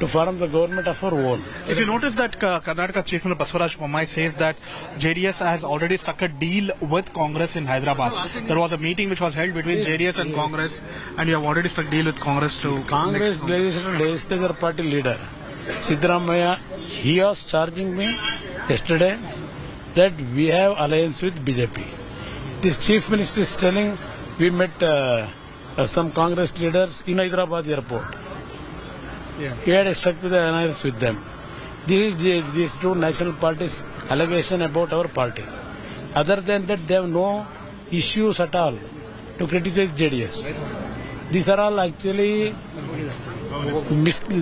to form the government of our own. If you notice that Karnataka Chief Minister Basavaraj Bommai says that JDS has already struck a deal with Congress in Hyderabad. There was a meeting which was held between JDS and Congress, and you have already struck a deal with Congress to... Congress legislature party leader, Siddaramaiah, he was charging me yesterday that we have alliance with BJP. This Chief Minister is telling we met some Congress leaders in Hyderabad airport. He had struck with the alliance with them. This is these two national parties' allegation about our party. Other than that, they have no issues at all to criticize JDS. These are all actually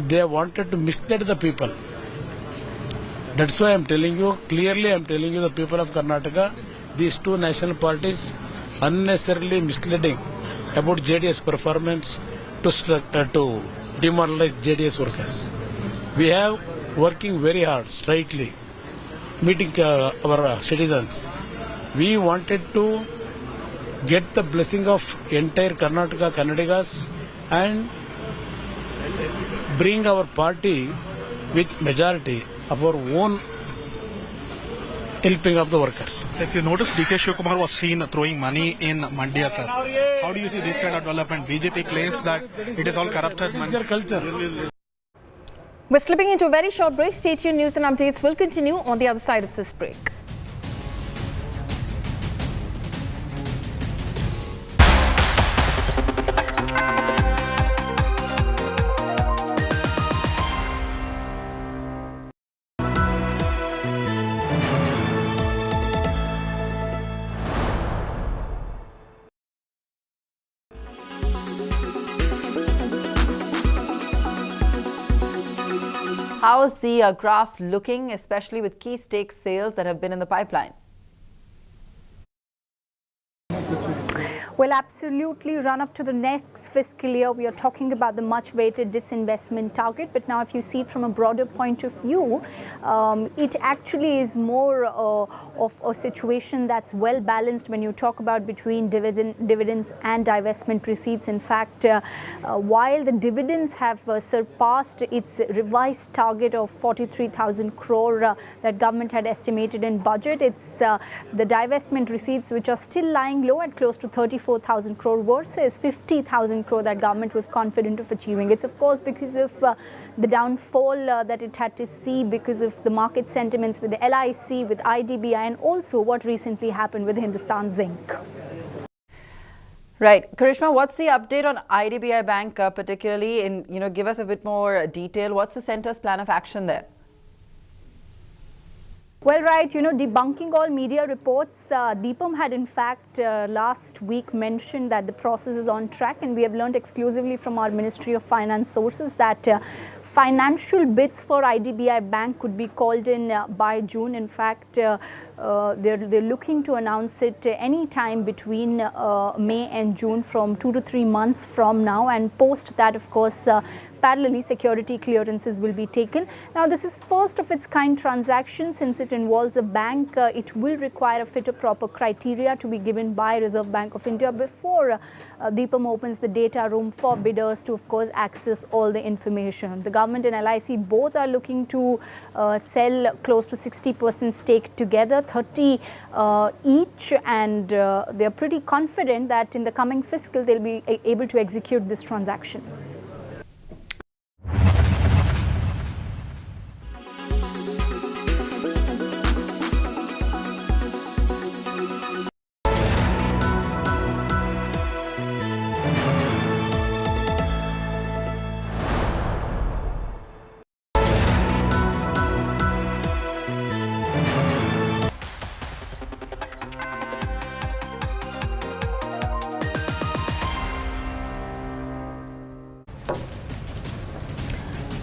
they wanted to mislead the people. That's why I'm telling you, clearly I'm telling you, the people of Karnataka, these two national parties unnecessarily misleading about JDS performance to demoralize JDS workers. We have working very hard, straightly, meeting our citizens. We wanted to get the blessing of entire Karnataka Kannadigas and bring our party with majority of our own helping of the workers. If you notice, DK Shivakumar was seen throwing money in Mandya, sir. How do you see this kind of development? BJP claims that it is all corrupted money. Their culture. We're slipping into a very short break. Stay tuned. News and updates will continue on the other side of this break. How's the graph looking, especially with key stake sales that have been in the pipeline? Well, absolutely. Run up to the next fiscal year, we are talking about the much-awaited disinvestment target. But now, if you see it from a broader point of view, it actually is more of a situation that's well balanced when you talk about between dividends and divestment receipts. In fact, while the dividends have surpassed its revised target of 43,000 crore that government had estimated in budget, it's the divestment receipts which are still lying low at close to 34,000 crore versus 50,000 crore that government was confident of achieving. It's of course because of the downfall that it had to see because of the market sentiments with the LIC, with IDBI, and also what recently happened with Hindustan Zinc. Right. Karishma, what's the update on IDBI Bank particularly? Give us a bit more detail. What's the centre's plan of action there? Well, right, debunking all media reports, Deepam had in fact last week mentioned that the process is on track, and we have learned exclusively from our Ministry of Finance sources that financial bids for IDBI Bank could be called in by June. In fact, they're looking to announce it any time between May and June, from 2 to 3 months from now, and post that, of course, parallelly security clearances will be taken. Now, this is first of its kind transaction. Since it involves a bank, it will require a fit or proper criteria to be given by Reserve Bank of India before Deepam opens the data room for bidders to, of course, access all the information. The government and LIC both are looking to sell close to 60% stake together, 30 each, and they're pretty confident that in the coming fiscal they'll be able to execute this transaction.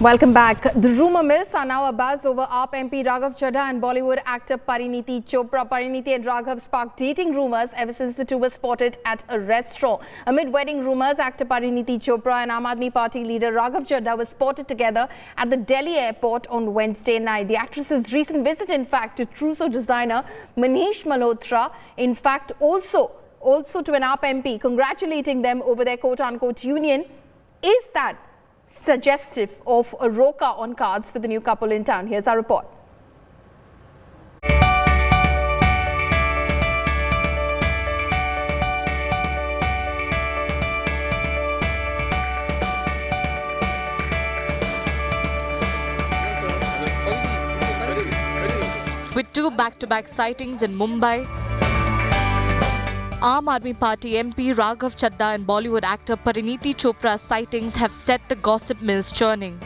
Welcome back. The rumour mills are now abuzz over AAP MP Raghav Chadha and Bollywood actor Pariniti Chopra. Pariniti and Raghav sparked dating rumours ever since the two were spotted at a restaurant. Amid wedding rumours, actor Pariniti Chopra and Aam Aadmi Party leader Raghav Chadha were spotted together at the Delhi airport on Wednesday night. The actress's recent visit, in fact, to trousseau designer Manish Malhotra, in fact, also to an AAP MP, congratulating them over their quote-unquote union. Is that suggestive of a roka on cards for the new couple in town? Here's our report. With two back-to-back sightings in Mumbai, Aam Aadmi Party MP Raghav Chadha and Bollywood actor Pariniti Chopra's sightings have set the gossip mills churning.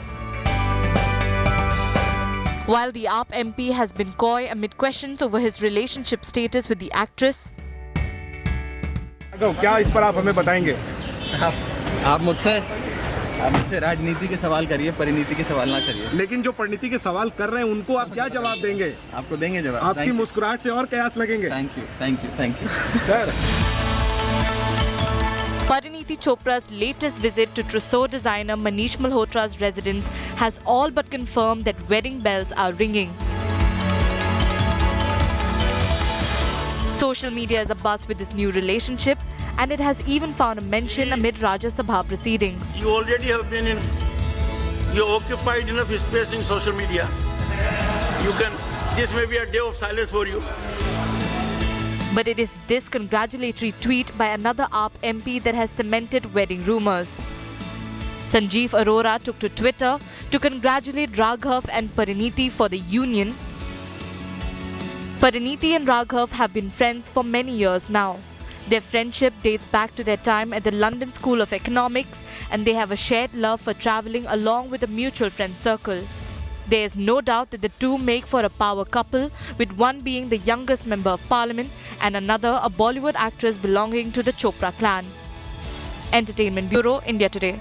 While the AAP MP has been coy amid questions over his relationship status with the actress, क्या इस पर आप हमें बताएंगे? आप मुझसे राजनीति के सवाल करिए, परिनीति के सवाल ना करिए। लेकिन जो परिनीति के सवाल कर रहे हैं उनको आप क्या जवाब देंगे? आपको देंगे जवाब। आपकी मुस्कुराहट से और कयास लगेंगे। Thank you sir. Pariniti Chopra's latest visit to trousseau designer Manish Malhotra's residence has all but confirmed that wedding bells are ringing. Social media is abuzz with this new relationship, and it has even found a mention amid Rajya Sabha proceedings. You already have been in, you occupied enough space in social media. This may be a day of silence for you. But it is this congratulatory tweet by another AAP MP that has cemented wedding rumours. Sanjeev Arora took to Twitter to congratulate Raghav and Pariniti for the union. Pariniti and Raghav have been friends for many years now. Their friendship dates back to their time at the London School of Economics, and they have a shared love for travelling along with a mutual friend circle. There is no doubt that the two make for a power couple, with one being the youngest member of parliament and another a Bollywood actress belonging to the Chopra clan. Entertainment Bureau, India Today.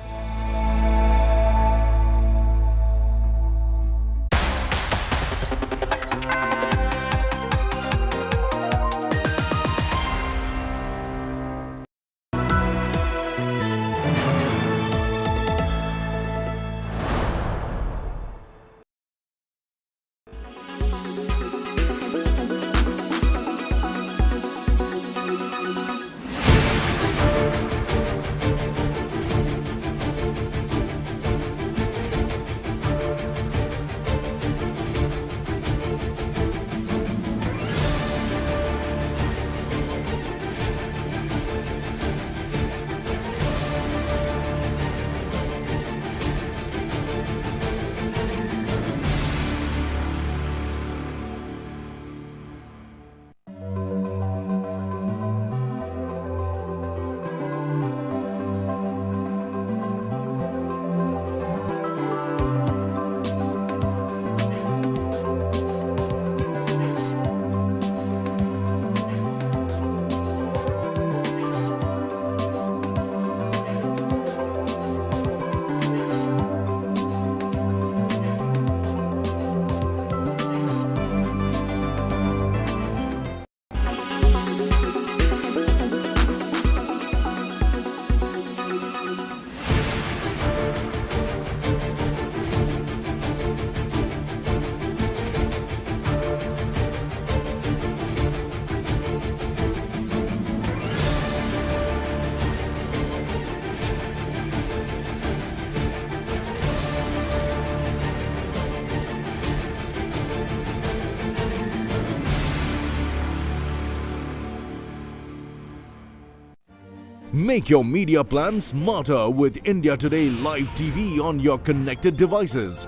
Make your media plan smarter with India Today Live TV on your connected devices.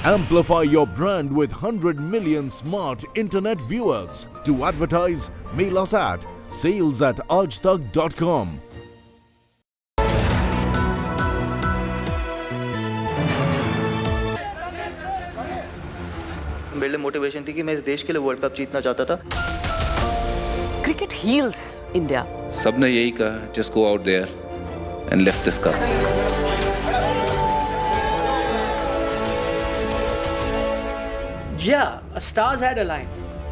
Amplify your brand with 100 million smart internet viewers. To advertise, mail us at sales@aajtak.com. मेरे लिए motivation थी कि मैं इस देश के लिए world cup जीतना चाहता था. Cricket heals India. सबने यही कहा, just go out there and lift this cup. Yeah, stars had aligned.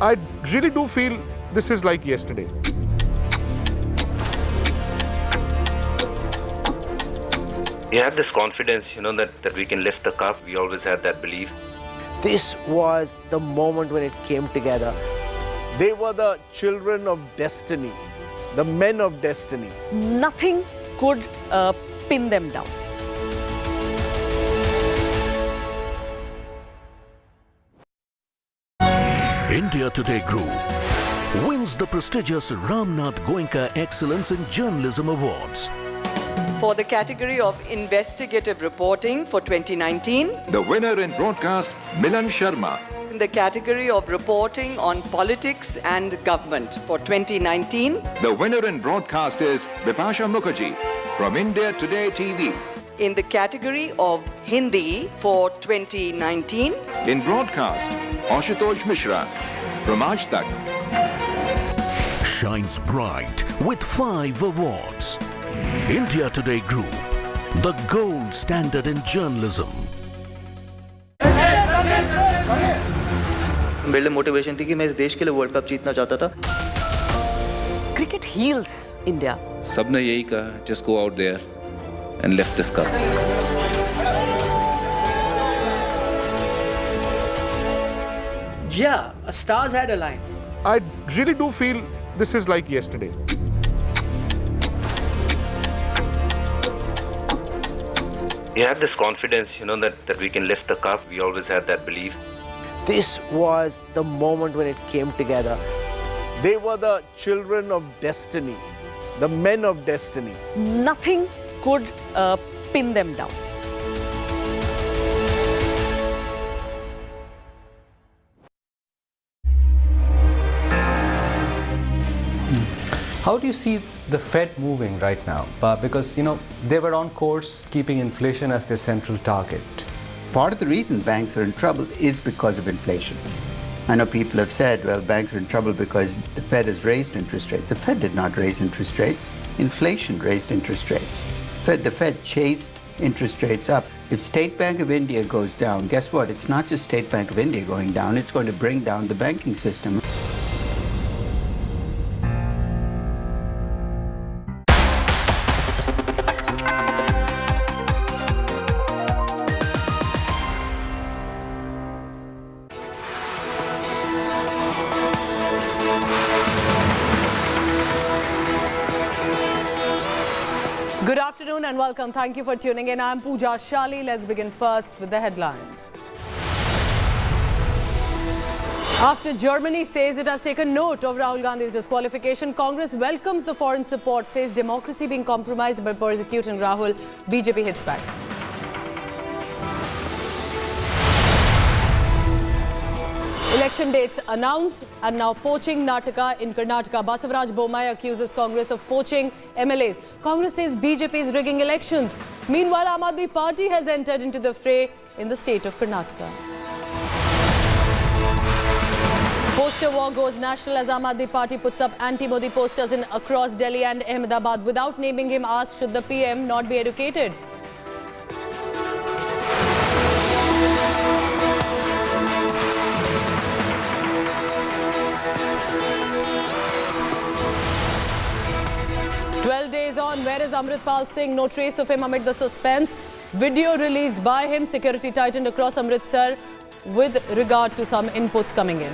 I really do feel this is like yesterday. We have this confidence, that we can lift the cup. We always had that belief. This was the moment when it came together. They were the children of destiny, the men of destiny. Nothing could pin them down. India Today Group wins the prestigious Ramnath Goenka Excellence in Journalism Awards. For the category of investigative reporting for 2019. The winner in broadcast, Milan Sharma. In the category of reporting on politics and government for 2019. The winner in broadcast is Bipasha Mukherjee from India Today TV. in the category of Hindi for 2019. In broadcast, Ashutosh Mishra from Aaj Tak. Shines bright with 5 awards. India Today Group, the gold standard in journalism. मेरे लिए motivation थी कि मैं इस देश के लिए world cup जीतना चाहता था. Cricket heals India. सबने यही कहा, just go out there and lift this cup. Yeah, stars had aligned. I really do feel this is like yesterday. We have this confidence, that we can lift the cup. We always had that belief. This was the moment when it came together. They were the children of destiny, the men of destiny. Nothing could pin them down. How do you see the Fed moving right now? Because, they were on course keeping inflation as their central target. Part of the reason banks are in trouble is because of inflation. I know people have said, well, banks are in trouble because the Fed has raised interest rates. The Fed did not raise interest rates. Inflation raised interest rates. The Fed chased interest rates up. If State Bank of India goes down, guess what? It's not just State Bank of India going down, it's going to bring down the banking system. Good afternoon and welcome. Thank you for tuning in. I'm Pooja Shali. Let's begin first with the headlines. After Germany says it has taken note of Rahul Gandhi's disqualification, Congress welcomes the foreign support, says democracy being compromised by persecuting Rahul. BJP hits back. Election dates announced and now poaching Nataka in Karnataka. Basavaraj Bommai accuses Congress of poaching MLAs. Congress says BJP is rigging elections. Meanwhile, Aam Aadmi Party has entered into the fray in the state of Karnataka. Poster war goes national as Aam Aadmi Party puts up anti-Modi posters in across Delhi and Ahmedabad. Without naming him, asked should the PM not be educated. Days on, where is Amritpal Singh? No trace of him amid the suspense. Video released by him. Security tightened across Amritsar with regard to some inputs coming in.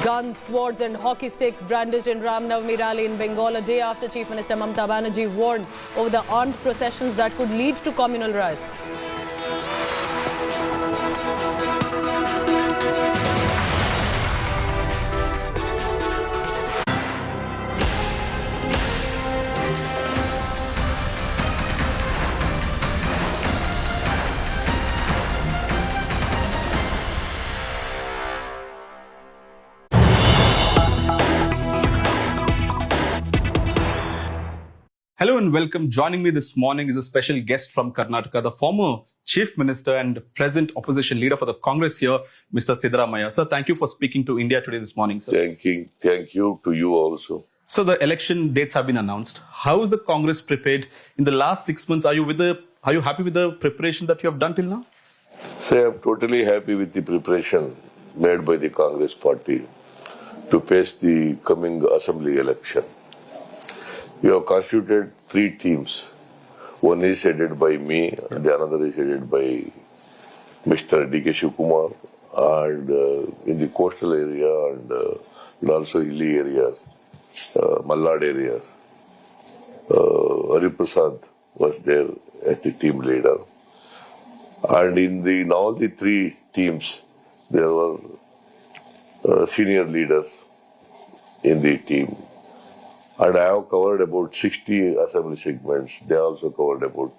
Guns, swords and hockey sticks brandished in Ram Navami rally in Bengal a day after Chief Minister Mamata Banerjee warned over the armed processions that could lead to communal riots. Hello and welcome. Joining me this morning is a special guest from Karnataka, the former Chief Minister and present opposition leader for the Congress here, Mr. Siddaramaiah. Sir, thank you for speaking to India Today this morning, sir. Thank you to you also. So the election dates have been announced. How is the Congress prepared in the last 6 months? Are you happy with the preparation that you have done till now? Say I'm totally happy with the preparation made by the Congress party to face the coming assembly election. We have constituted 3 teams. One is headed by me, and the another is headed by Mr. D.K. Shivkumar, and in the coastal area and also hilly areas, Mallad areas. Hariprasad was there as the team leader. And in all the 3 teams, there were senior leaders in the team. And I have covered about 60 assembly segments. They also covered about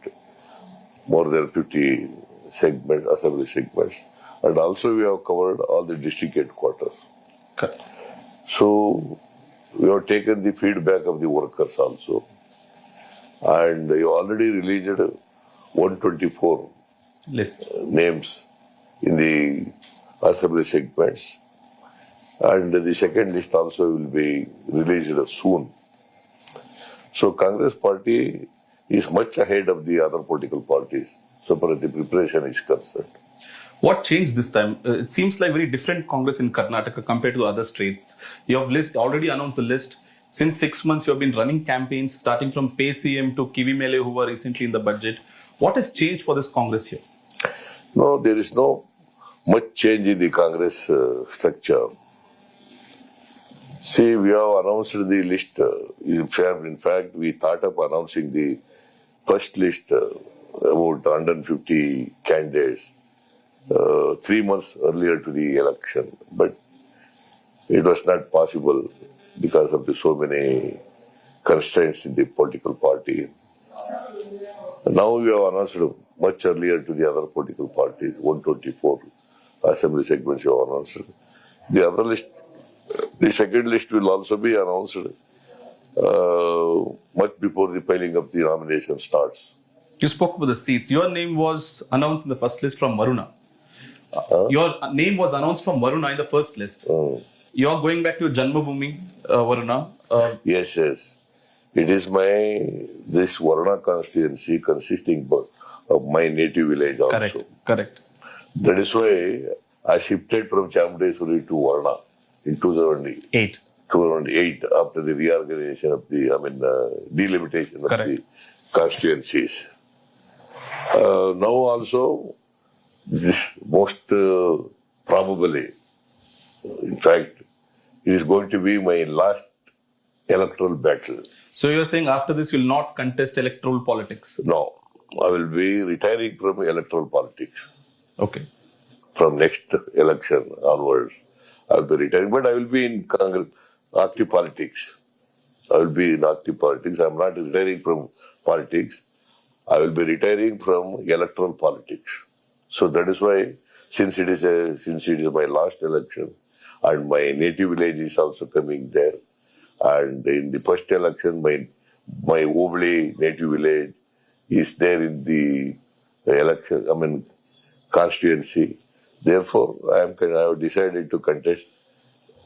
more than 50 assembly segments. And also we have covered all the district headquarters. Okay. So we have taken the feedback of the workers also. And you already released 124 names in the assembly segments. And the second list also will be released soon. So Congress party is much ahead of the other political parties, so far as the preparation is concerned. What changed this time? It seems like very different Congress in Karnataka compared to other states. You have already announced the list. Since 6 months, you have been running campaigns, starting from Pay CM to Kivimele, who were recently in the budget. What has changed for this Congress here? No, there is no much change in the Congress structure. See, we have announced the list. In fact, we thought of announcing the first list about 150 candidates 3 months earlier to the election. But it was not possible because of so many constraints in the political party. Now we have announced much earlier to the other political parties, 124 assembly segments you have announced. The other list, the second list will also be announced much before the filing of the nomination starts. You spoke about the seats. Your name was announced in the first list from Varuna. Your name was announced from Varuna in the first list. You are going back to Janmabhoomi, Varuna. Yes. It is this Varuna constituency consisting of my native village also. Correct. That is why I shifted from Chamdesuri to Varuna in 2008. 2008, after the reorganization of delimitation of the constituencies. Now also, this most probably, in fact, it is going to be my last electoral battle. So you are saying after this you will not contest electoral politics? No, I will be retiring from electoral politics. Okay. From next election onwards, I will be retiring, but I will be in active politics. I will be in active politics. I am not retiring from politics. I will be retiring from electoral politics. So that is why, since it is my last election, and my native village is also coming there, and in the first election, my Hubli native village is there in the election, constituency. Therefore, I have decided to contest,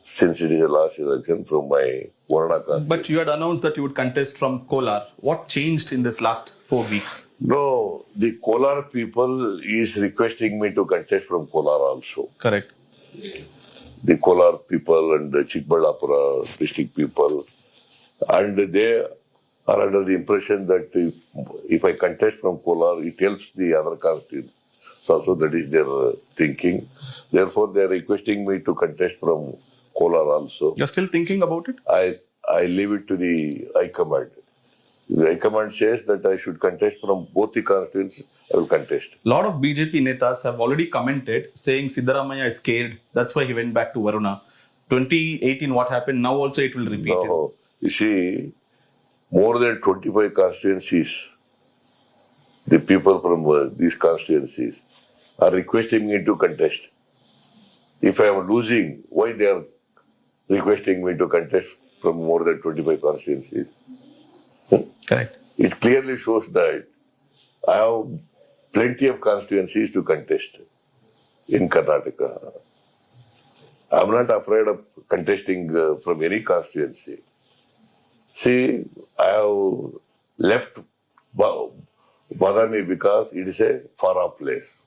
since it is the last election, from my Varuna constituency. But you had announced that you would contest from Kolar. What changed in this last 4 weeks? No, the Kolar people is requesting me to contest from Kolar also. Correct. The Kolar people and the Chikballapura district people, and they are under the impression that if I contest from Kolar, it helps the other constituencies. So that is their thinking. Therefore, they are requesting me to contest from Kolar also. You're still thinking about it? I leave it to the High Command. If the High Command says that I should contest from both the constituencies, I will contest. A lot of BJP netas have already commented saying Siddaramaiah is scared. That's why he went back to Varuna. 2018, what happened? Now also it will repeat. No, you see, more than 25 constituencies, the people from these constituencies are requesting me to contest. If I am losing, why they are requesting me to contest from more than 25 constituencies? Correct. It clearly shows that I have plenty of constituencies to contest in Karnataka. I am not afraid of contesting from any constituency. See, I have left Badami because it is a far-off place.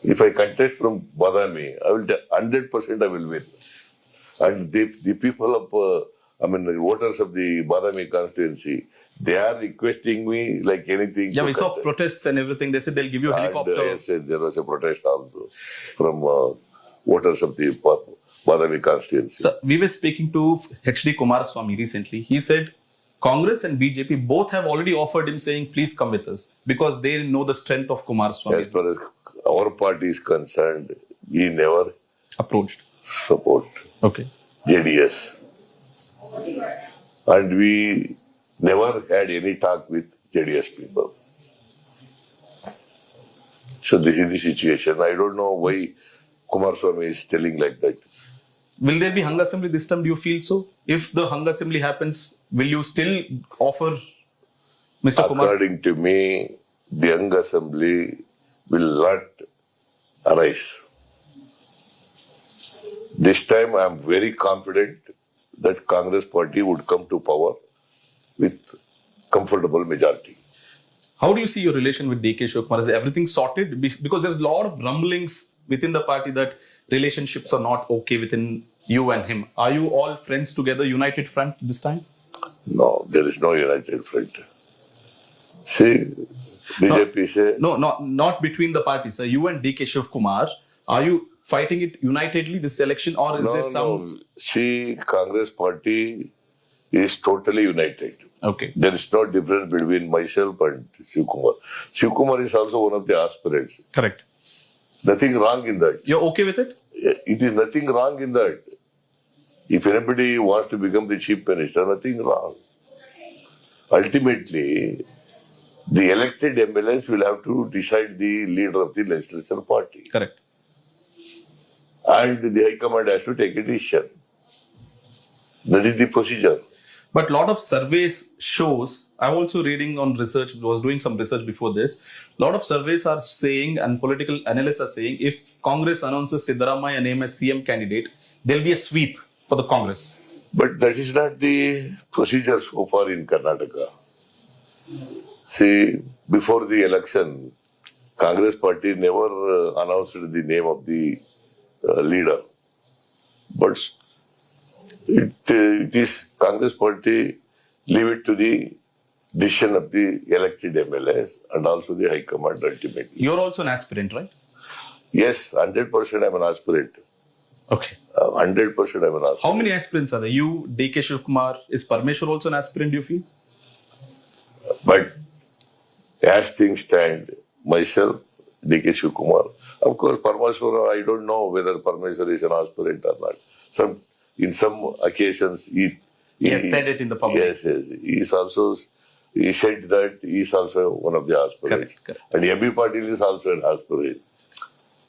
If I contest from Badami, 100% I will win. And the people of, the voters of the Badami constituency, they are requesting me like anything. Yeah, we saw protests and everything. They said they'll give you helicopters. Yes, there was a protest also from voters of the Badami constituency. So we were speaking to H.D. Kumaraswamy recently. He said Congress and BJP both have already offered him saying, please come with us, because they know the strength of Kumaraswamy. As far as our party is concerned, we never approached support Okay. JDS. And we never had any talk with JDS people. So this is the situation. I don't know why Kumaraswamy is telling like that. Will there be hung assembly this time? Do you feel so? If the hung assembly happens, will you still offer Mr. Kumar? According to me, the young assembly will not arise. This time I am very confident that Congress party would come to power with comfortable majority. How do you see your relation with DK Shivakumar? Is everything sorted? Because there's a lot of rumblings within the party that relationships are not okay within you and him. Are you all friends together, united front this time? No, there is no united front. See, BJP say... No, not between the parties. Sir. You and DK Shivakumar, are you fighting it unitedly, this election, or is there some... No, see, Congress party is totally united. Okay. There is no difference between myself and Shivakumar. Shivakumar is also one of the aspirants. Correct. Nothing wrong in that. You're okay with it? It is nothing wrong in that. If anybody wants to become the chief minister, nothing wrong. Ultimately, the elected MLAs will have to decide the leader of the legislature party. Correct. And the High Command has to take a decision. That is the procedure. But a lot of surveys shows, I'm also reading on research, was doing some research before this, a lot of surveys are saying and political analysts are saying if Congress announces Siddaramaiah name as CM candidate, there'll be a sweep for the Congress. But that is not the procedure so far in Karnataka. See, before the election, Congress party never announced the name of the leader. But it is Congress party leave it to the decision of the elected MLAs and also the High Command ultimately. You're also an aspirant, right? Yes, 100% I'm an aspirant. Okay. 100% I'm an aspirant. How many aspirants are there? You, DK Shivakumar, is Parmeshwar also an aspirant, do you feel? But as things stand, myself, DK Shivakumar, of course, Parmeshwar, I don't know whether Parmeshwar is an aspirant or not. In some occasions, he has said it in the public. Yes. He said that he is also one of the aspirants. Correct. And MP Patil is also an aspirant.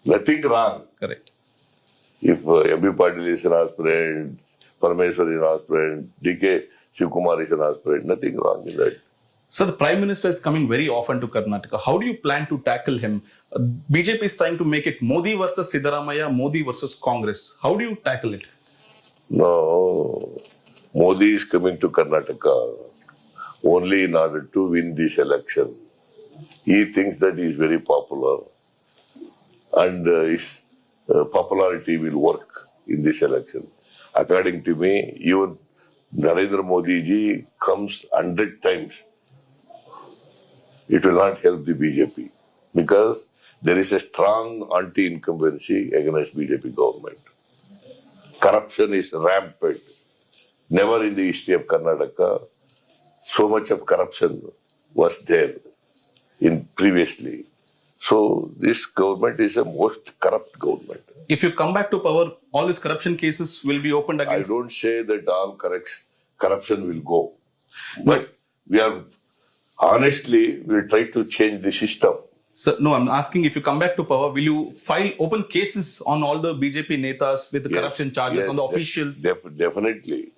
Nothing wrong. Correct. If MP Patil is an aspirant, Parmeshwar is an aspirant, DK Shivakumar is an aspirant, nothing wrong in that. So the Prime Minister is coming very often to Karnataka. How do you plan to tackle him? BJP is trying to make it Modi versus Siddaramaiah, Modi versus Congress. How do you tackle it? No, Modi is coming to Karnataka only in order to win this election. He thinks that he is very popular and his popularity will work in this election. According to me, even Narendra Modi ji comes 100 times. It will not help the BJP because there is a strong anti-incumbency against BJP government. Corruption is rampant. Never in the history of Karnataka so much of corruption was there in previously. So this government is a most corrupt government. If you come back to power, all these corruption cases will be opened against... I don't say that all corruption will go. But we are honestly, we'll try to change the system. So, no, I'm asking if you come back to power, will you file open cases on all the BJP netas with the corruption charges on the officials? Definitely.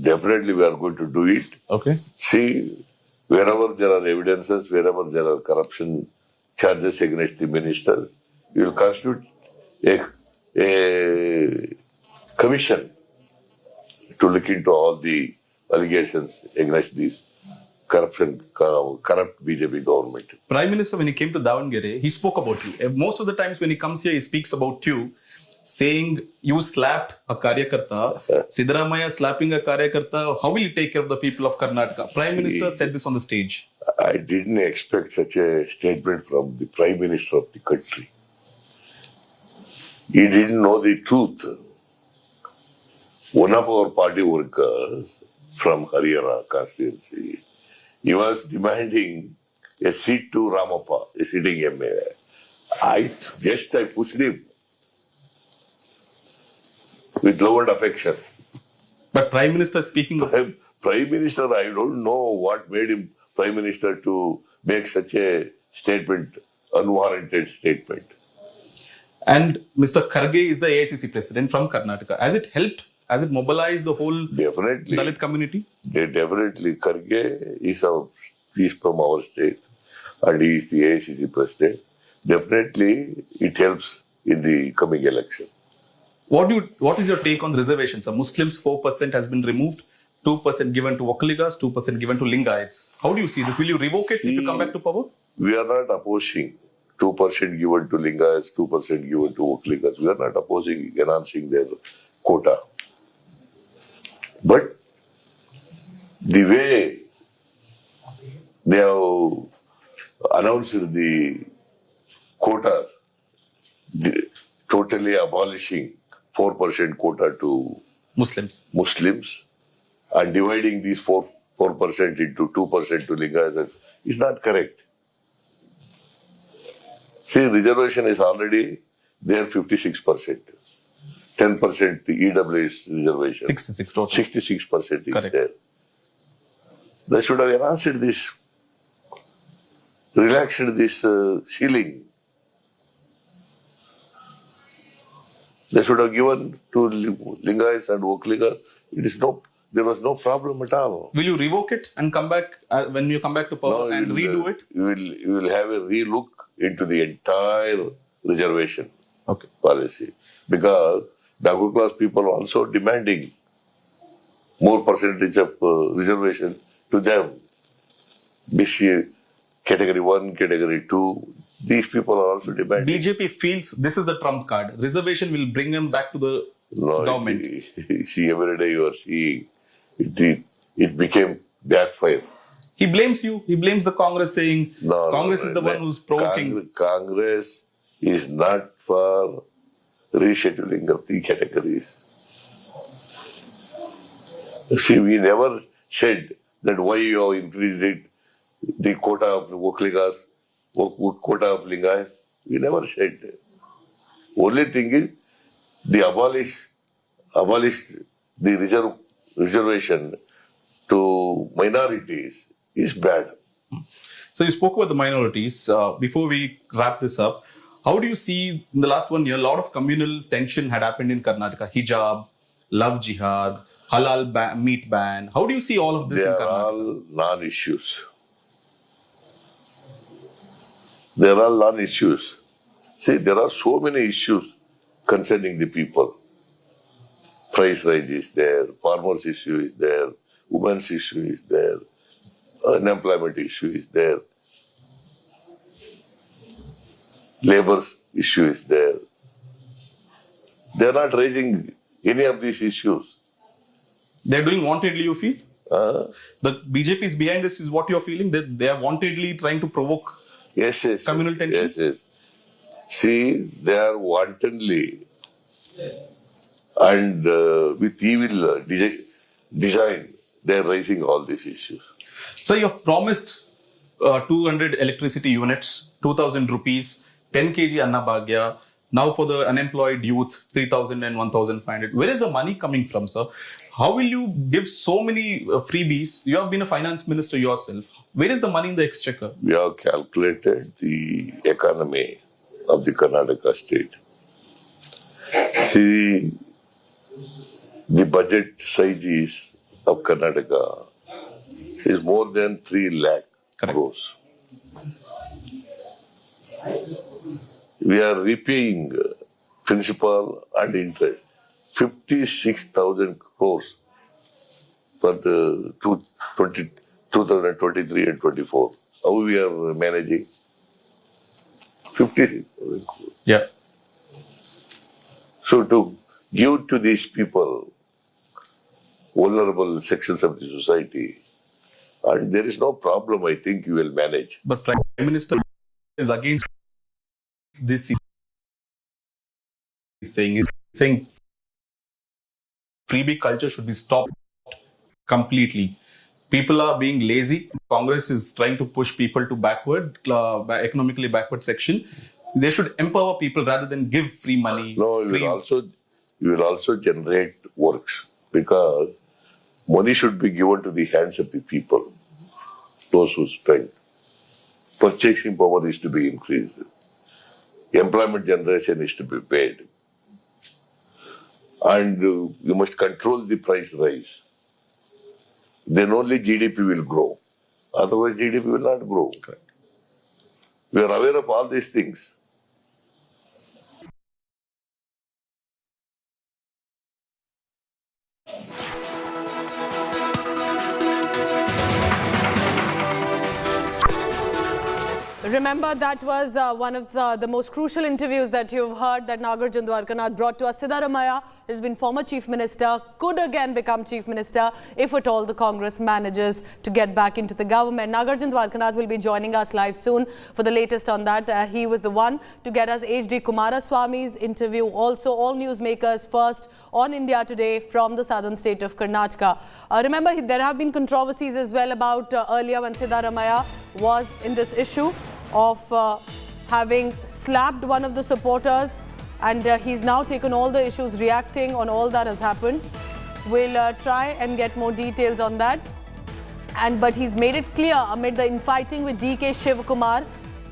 Definitely we are going to do it. Okay. See, wherever there are evidences, wherever there are corruption charges against the ministers, we will constitute a commission to look into all the allegations against these corrupt BJP government. Prime Minister, when he came to Davangere, he spoke about you. Most of the times when he comes here, he speaks about you, saying you slapped a Karyakarta, Siddaramaiah slapping a Karyakarta. How will you take care of the people of Karnataka? Prime Minister said this on the stage. I didn't expect such a statement from the Prime Minister of the country. He didn't know the truth. One of our party workers from Haryana constituency, he was demanding a seat to Ramappa, a sitting MA. I pushed him with love and affection. But Prime Minister speaking... Prime Minister, I don't know what made him Prime Minister to make such a statement, unwarranted statement. And Mr. Kharge is the AICC president from Karnataka. Has it helped? Has it mobilized the whole Dalit community? Definitely. Kharge is from our state and he is the AICC president. Definitely, it helps in the coming election. What is your take on reservations? Muslims 4% has been removed, 2% given to Vakaligas, 2% given to Lingayats. How do you see this? Will you revoke it if you come back to power? We are not opposing 2% given to Lingayats, 2% given to Vakaligas. We are not opposing enhancing their quota. But the way they have announced the quotas, totally abolishing 4% quota to Muslims and dividing these 4% into 2% to Lingayats is not correct. See, reservation is already there 56%. 10% the EWS reservation. 66 total. 66% is there. They should have enhanced this, relaxed this ceiling. They should have given to Lingayats and Vakaligas. There was no problem at all. Will you revoke it and come back when you come back to power and redo it? You will have a relook into the entire reservation policy because backward class people are also demanding more percentage of reservation to them. BC category 1, category 2. These people are also demanding. BJP feels this is the trump card. Reservation will bring them back to the government. See, every day you are seeing it became backfire. He blames you. He blames the Congress, saying Congress is the one who's provoking. Congress is not for rescheduling of the categories. See, we never said that why you have increased it, the quota of Vakaligas, quota of Lingayats. We never said that. Only thing is, the abolish the reservation to minorities is bad. So you spoke about the minorities. Before we wrap this up, how do you see in the last 1 year, a lot of communal tension had happened in Karnataka? Hijab, love jihad, halal meat ban. How do you see all of this in Karnataka? They are all non-issues. They are all non-issues. See, there are so many issues concerning the people. Price rise is there, farmers' issue is there, women's issue is there, unemployment issue is there, labor's issue is there. They are not raising any of these issues. They are doing wantedly, you feel? The BJP is behind this is what you are feeling? They are wantedly trying to provoke communal tension? Yes. See, they are wantonly and with evil design, they are raising all these issues. So you have promised 200 electricity units, 2,000 rupees, 10 kg Anna Bhagya. Now for the unemployed youth, 3,000 and 1,500. Where is the money coming from, sir? How will you give so many freebies? You have been a finance minister yourself. Where is the money in the exchequer? We have calculated the economy of the Karnataka state. See, the budget size of Karnataka is more than 3 lakh crores. We are repaying principal and interest 56,000 crores for the 2023 and 24. How we are managing? 56,000 crores. Yeah. So to give to these people, vulnerable sections of the society, and there is no problem, I think you will manage. But Prime Minister is against this. He's saying freebie culture should be stopped completely. People are being lazy. Congress is trying to push people to economically backward section. They should empower people rather than give free money. No, you will also generate works because money should be given to the hands of the people, those who spend. Purchasing power is to be increased. employment generation is to be paid. And you must control the price rise. Then only GDP will grow. Otherwise, GDP will not grow. Correct. We are aware of all these things. Remember, that was one of the most crucial interviews that you've heard that Nagarjun Dwarkanath brought to us. Siddaramaiah has been former Chief Minister, could again become Chief Minister if at all the Congress manages to get back into the government. Nagarjun Dwarkanath will be joining us live soon for the latest on that. He was the one to get us H.D. Kumaraswamy's interview. Also, all newsmakers first on India Today from the southern state of Karnataka. Remember, there have been controversies as well about earlier when Siddaramaiah was in this issue of having slapped one of the supporters, and he's now taken all the issues reacting on all that has happened. We'll try and get more details on that. But he's made it clear amid the infighting with DK Shivakumar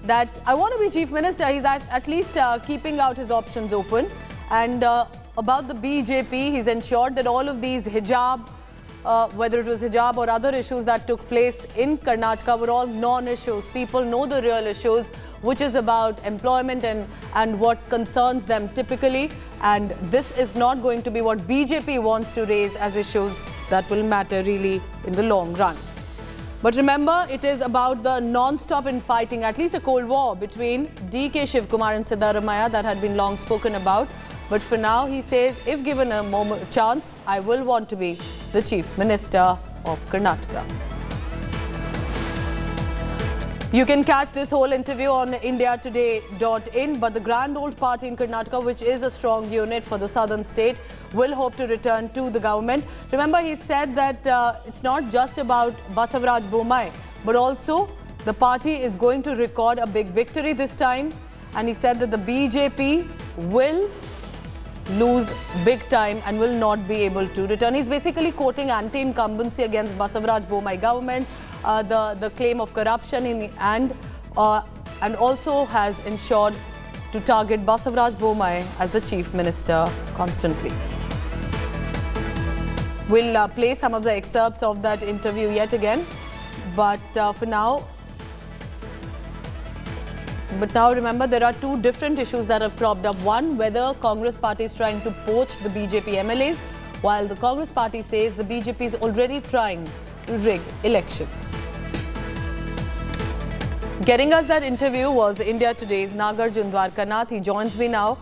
that I want to be Chief Minister. He's at least keeping out his options open. And about the BJP, he's ensured that all of these hijab, whether it was hijab or other issues that took place in Karnataka, were all non-issues. People know the real issues, which is about employment and what concerns them typically. And this is not going to be what BJP wants to raise as issues that will matter really in the long run. But remember, it is about the non-stop infighting, at least a cold war between DK Shivakumar and Siddaramaiah that had been long spoken about. But for now, he says, if given a chance, I will want to be the Chief Minister of Karnataka. You can catch this whole interview on indiatoday.in. But the Grand Old Party in Karnataka, which is a strong unit for the southern state, will hope to return to the government. Remember, he said that it's not just about Basavaraj Bommai, but also the party is going to record a big victory this time. And he said that the BJP will lose big time and will not be able to return. He's basically quoting anti-incumbency against Basavaraj Bommai government, the claim of corruption and also has ensured to target Basavaraj Bommai as the Chief Minister constantly. We'll play some of the excerpts of that interview yet again, but for now. But now remember, there are two different issues that have cropped up. One, whether Congress party is trying to poach the BJP MLAs, while the Congress party says the BJP is already trying to rig elections. Getting us that interview was India Today's Nagarjun Dwarkanath. He joins me now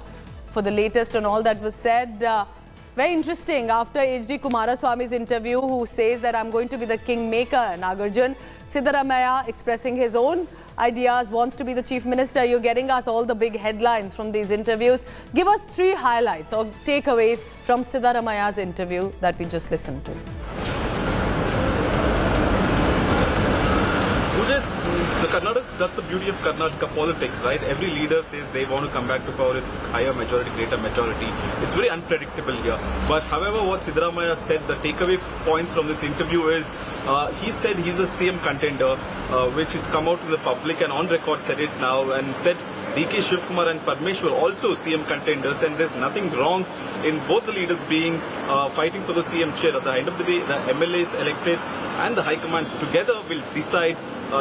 for the latest on all that was said. Very interesting, after H.D. Kumaraswamy's interview, who says that I'm going to be the kingmaker, Nagarjun, Siddaramaiah expressing his own ideas, wants to be the Chief Minister. You're getting us all the big headlines from these interviews. Give us three highlights or takeaways from Siddaramaiah's interview that we just listened to. That's the beauty of Karnataka politics, right? Every leader says they want to come back to power with higher majority, greater majority. It's very unpredictable here. But however, what Siddaramaiah said, the takeaway points from this interview is, he said he's a CM contender, which has come out to the public and on record said it now, and said DK Shivakumar and Parmeshwar also CM contenders, and there's nothing wrong in both the leaders being fighting for the CM chair. At the end of the day, the MLAs elected and the High Command together will decide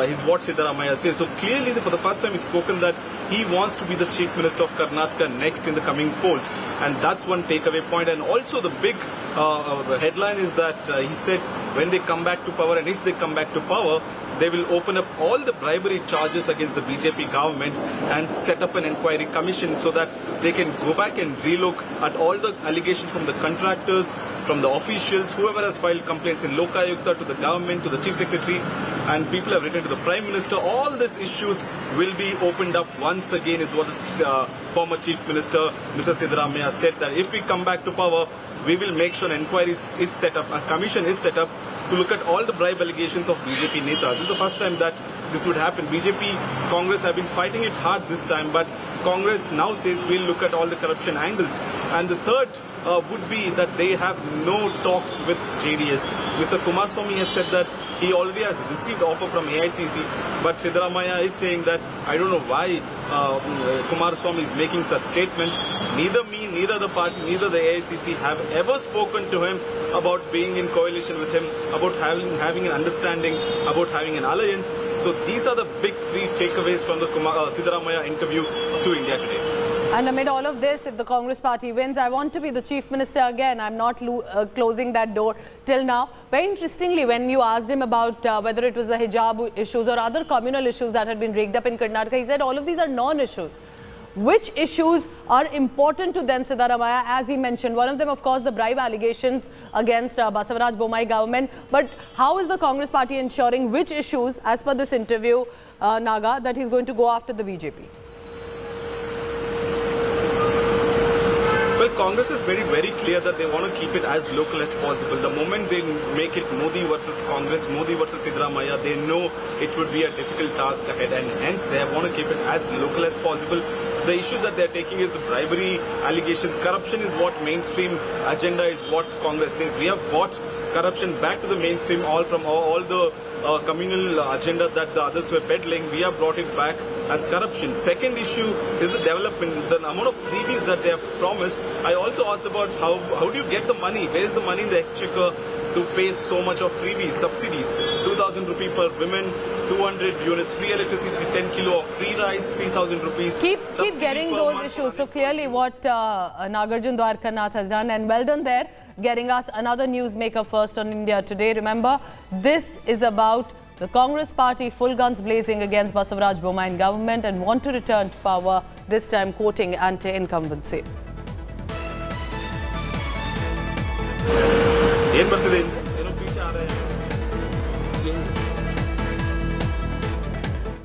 is what Siddaramaiah says. So clearly, for the first time, he's spoken that he wants to be the Chief Minister of Karnataka next in the coming polls. And that's one takeaway point. And also the big headline is that he said when they come back to power, and if they come back to power, they will open up all the bribery charges against the BJP government and set up an inquiry commission so that they can go back and relook at all the allegations from the contractors, from the officials, whoever has filed complaints in Lokayukta, to the government, to the Chief Secretary, and people have written to the Prime Minister. All these issues will be opened up once again, is what former Chief Minister Mr. Siddaramaiah said, that if we come back to power, we will make sure an inquiry is set up, a commission is set up to look at all the bribe allegations of BJP netas. This is the first time that this would happen. BJP, Congress have been fighting it hard this time, but Congress now says we'll look at all the corruption angles. And the third would be that they have no talks with JDS. Mr. Kumaraswamy had said that he already has received offer from AICC, but Siddaramaiah is saying that I don't know why Kumaraswamy is making such statements. Neither me, neither the party, neither the AICC have ever spoken to him about being in coalition with him, about having an understanding, about having an alliance. So these are the big three takeaways from the Siddaramaiah interview to India Today. And amid all of this, if the Congress party wins, I want to be the chief minister again. I'm not closing that door till now. Very interestingly, when you asked him about whether it was the hijab issues or other communal issues that had been rigged up in Karnataka, he said all of these are non-issues. Which issues are important to then Siddaramaiah? As he mentioned, one of them, of course, the bribe allegations against Basavaraj Bommai government. But how is the Congress party ensuring which issues, as per this interview, Naga, that he's going to go after the BJP? Well, Congress has made it very clear that they want to keep it as local as possible. The moment they make it Modi versus Congress, Modi versus Siddaramaiah, they know it would be a difficult task ahead, and hence they want to keep it as local as possible. The issue that they're taking is the bribery allegations. Corruption is what mainstream agenda is, what Congress says. We have brought corruption back to the mainstream, all from all the communal agenda that the others were peddling. We have brought it back as corruption. Second issue is the development, the amount of freebies that they have promised. I also asked about how do you get the money? Where is the money in the exchequer to pay so much of freebies, subsidies? 2,000 rupee per women, 200 units, free electricity, 10 kilo of free rice, 3,000 rupees. Keep getting those issues. So clearly what Nagarjun Dwarkanath has done, and well done there, getting us another newsmaker first on India Today. Remember, this is about the Congress party full guns blazing against Basavaraj Bommai government and want to return to power, this time quoting anti-incumbency.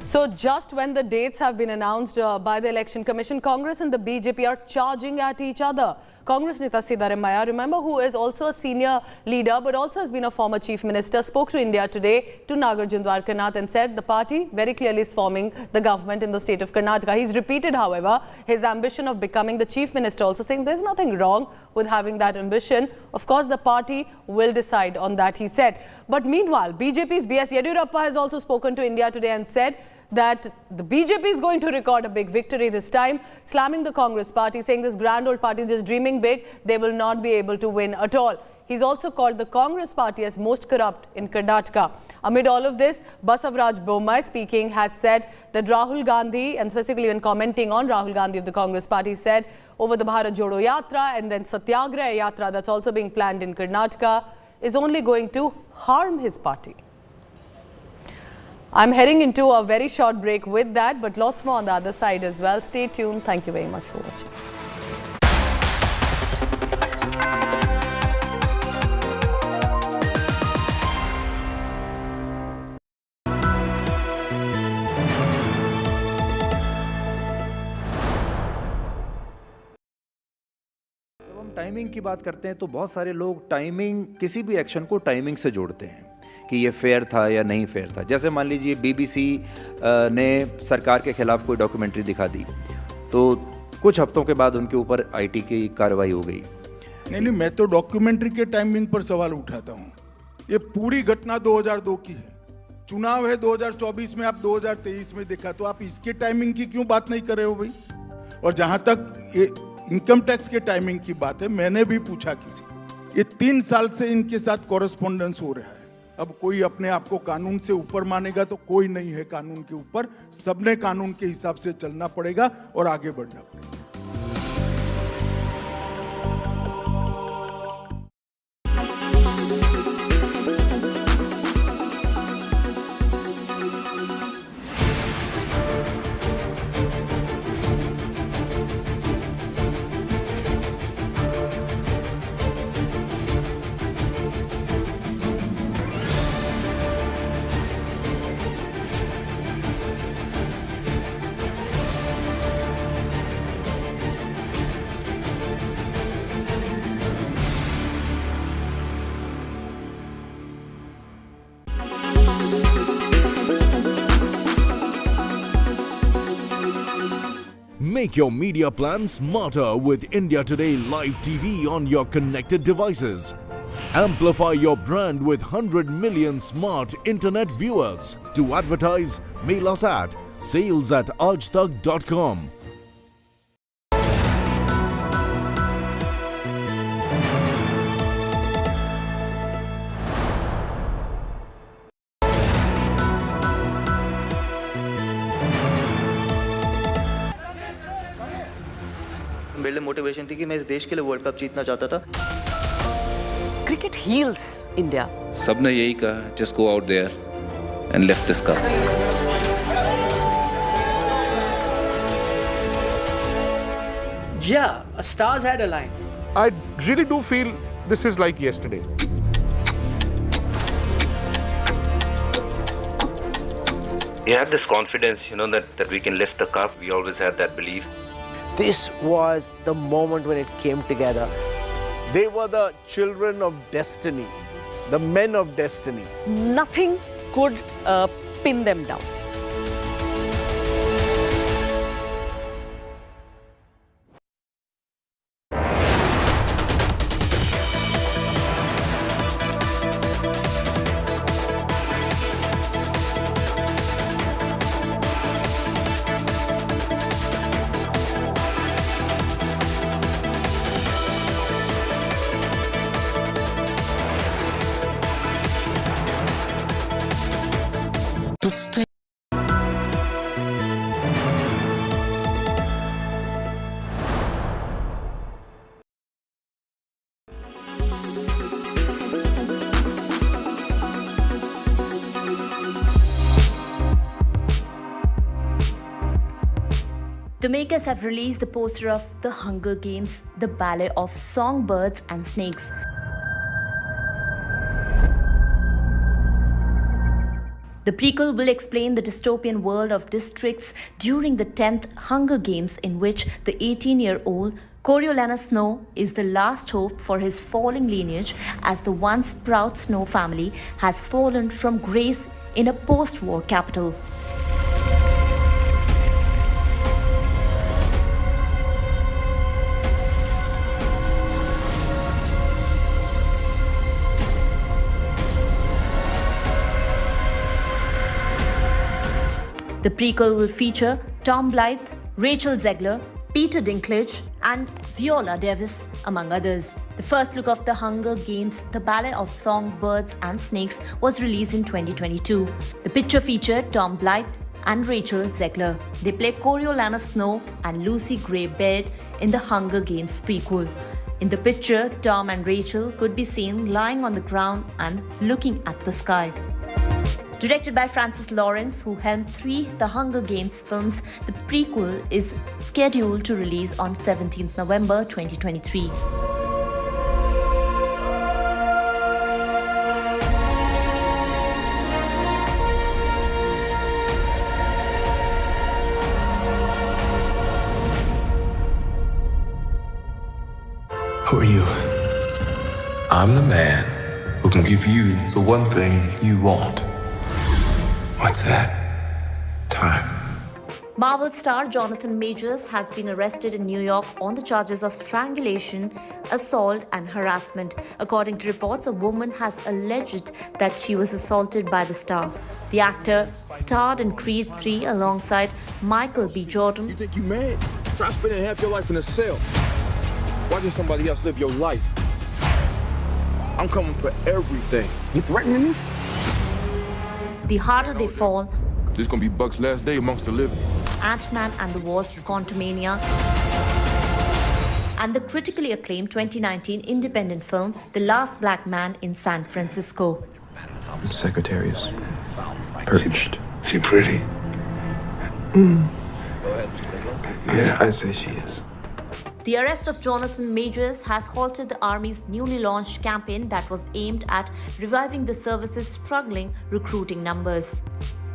So just when the dates have been announced by the Election Commission, Congress and the BJP are charging at each other. Congress Neta Siddaramaiah, remember, who is also a senior leader but also has been a former chief minister, spoke to India Today to Nagarjun Dwarkanath and said the party very clearly is forming the government in the state of Karnataka. He's repeated, however, his ambition of becoming the chief minister, also saying there's nothing wrong with having that ambition. Of course, the party will decide on that, he said. But meanwhile, BJP's B.S. Yediyurappa has also spoken to India Today and said that the BJP is going to record a big victory this time, slamming the Congress party, saying this grand old party is just dreaming big, they will not be able to win at all. He's also called the Congress party as most corrupt in Karnataka. Amid all of this, Basavaraj Bommai speaking has said that Rahul Gandhi, and specifically when commenting on Rahul Gandhi of the Congress party, said over the Bharat Jodo Yatra and then Satyagraha Yatra that's also being planned in Karnataka is only going to harm his party. I'm heading into a very short break with that, but lots more on the other side as well. Stay tuned. Thank you very much for watching. जब हम timing की बात करते हैं तो बहुत सारे लोग टाइमिंग, किसी भी एक्शन को टाइमिंग से जोड़ते हैं कि ये फेयर था या नहीं फेयर था। जैसे मान लीजिए बीबीसी ने सरकार के खिलाफ कोई डॉक्यूमेंट्री दिखा दी तो कुछ हफ्तों के बाद उनके ऊपर आईटी की कार्रवाई हो गई। नहीं, मैं तो डॉक्यूमेंट्री के टाइमिंग पर सवाल उठाता हूँ। ये पूरी घटना 2002 की है, चुनाव है 2024 में, आप 2023 में देखा, तो आप इसके टाइमिंग की क्यों बात नहीं कर रहे हो भाई? और जहां तक ये इनकम टैक्स के टाइमिंग की बात है, मैंने भी पूछा किसी को, ये 3 साल से इनके साथ कॉरेस्पॉन्डेंस हो रहा है। अब कोई अपने आप को कानून से ऊपर मानेगा तो कोई नहीं है कानून के ऊपर, सबने कानून के हिसाब से चलना पड़ेगा और आगे बढ़ना पड़ेगा। Make your media plan smarter with India Today Live TV on your connected devices. Amplify your brand with 100 million smart internet viewers. To advertise, mail us at sales@aajtak.com. मेरे लिए मोटिवेशन थी कि मैं इस देश के लिए वर्ल्ड कप जीतना चाहता था. Cricket heals India. सबने यही कहा, just go out there and lift this cup. Yeah, stars had aligned. I really do feel this is like yesterday. We have this confidence, that we can lift the cup. We always had that belief. This was the moment when it came together. They were the children of destiny, the men of destiny. Nothing could pin them down. The makers have released the poster of The Hunger Games, the ballet of songbirds and snakes. The prequel will explain the dystopian world of districts during the 10th Hunger Games, in which the 18-year-old Coriolanus Snow is the last hope for his falling lineage, as the once proud Snow family has fallen from grace in a post-war capital. The prequel will feature Tom Blythe, Rachel Zegler, Peter Dinklage, and Viola Davis, among others. The first look of The Hunger Games, the ballet of songbirds and snakes, was released in 2022. The picture featured Tom Blythe and Rachel Zegler. They play Coriolanus Snow and Lucy Gray Baird in The Hunger Games prequel. In the picture, Tom and Rachel could be seen lying on the ground and looking at the sky. Directed by Francis Lawrence, who helmed 3 The Hunger Games films, the prequel is scheduled to release on 17th November 2023. Who are you? I'm the man who can give you the one thing you want. What's that? Time. Marvel star Jonathan Majors has been arrested in New York on the charges of strangulation, assault, and harassment. According to reports, a woman has alleged that she was assaulted by the star. The actor starred in Creed 3 alongside Michael B. Jordan. You think you mad? Try spending half your life in a cell. Watching somebody else live your life. I'm coming for everything. You threatening me? The Harder They Fall, This gonna be Buck's last day amongst the living. Ant-Man and the Wasp: Quantumania, and the critically acclaimed 2019 independent film The Last Black Man in San Francisco. Secretaries. Perched. She pretty? Yeah, I say she is. The arrest of Jonathan Majors has halted the Army's newly launched campaign that was aimed at reviving the service's struggling recruiting numbers.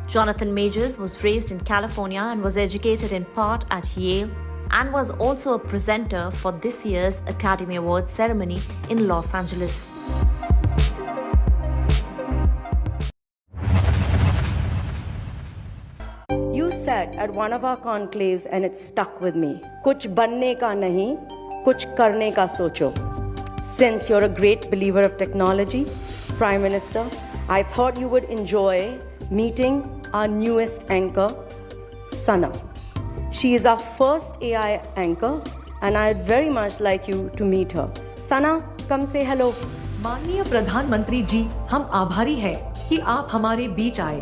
Jonathan Majors was raised in California and was educated in part at Yale, and was also a presenter for this year's Academy Awards ceremony in Los Angeles. You said at one of our conclaves and it stuck with me. Kuch banne ka nahi, kuch karne ka socho. Since you're a great believer of technology, Prime Minister, I thought you would enjoy meeting our newest anchor, Sana. She is our first AI anchor and I'd very much like you to meet her. Sana, come say hello. माननीय प्रधानमंत्री जी, हम आभारी हैं कि आप हमारे बीच आए।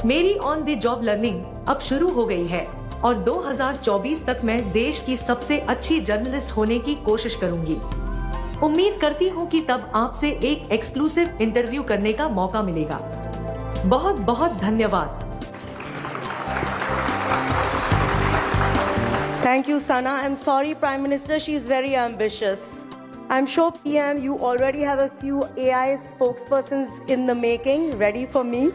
मेरी ऑन द जॉब लर्निंग अब शुरू हो गई है और 2024 तक मैं देश की सबसे अच्छी जर्नलिस्ट होने की कोशिश करूंगी। उम्मीद करती हूं कि तब आपसे एक एक्सक्लूसिव इंटरव्यू करने का मौका मिलेगा। बहुत बहुत धन्यवाद। Thank you, Sana. I'm sorry, Prime Minister, she's very ambitious. I'm sure, PM, you already have a few AI spokespersons in the making, ready for me.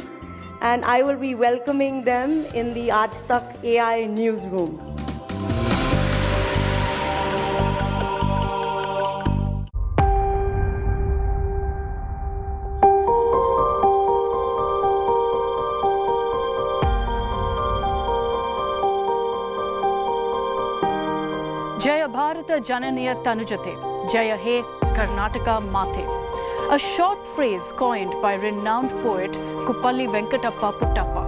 And I will be welcoming them in the Aaj Tak AI newsroom. Jaya Bharata Jananiya Tanujate, Jaya He Karnataka Mate. A short phrase coined by renowned poet Kuppalli Venkatappa Puttappa.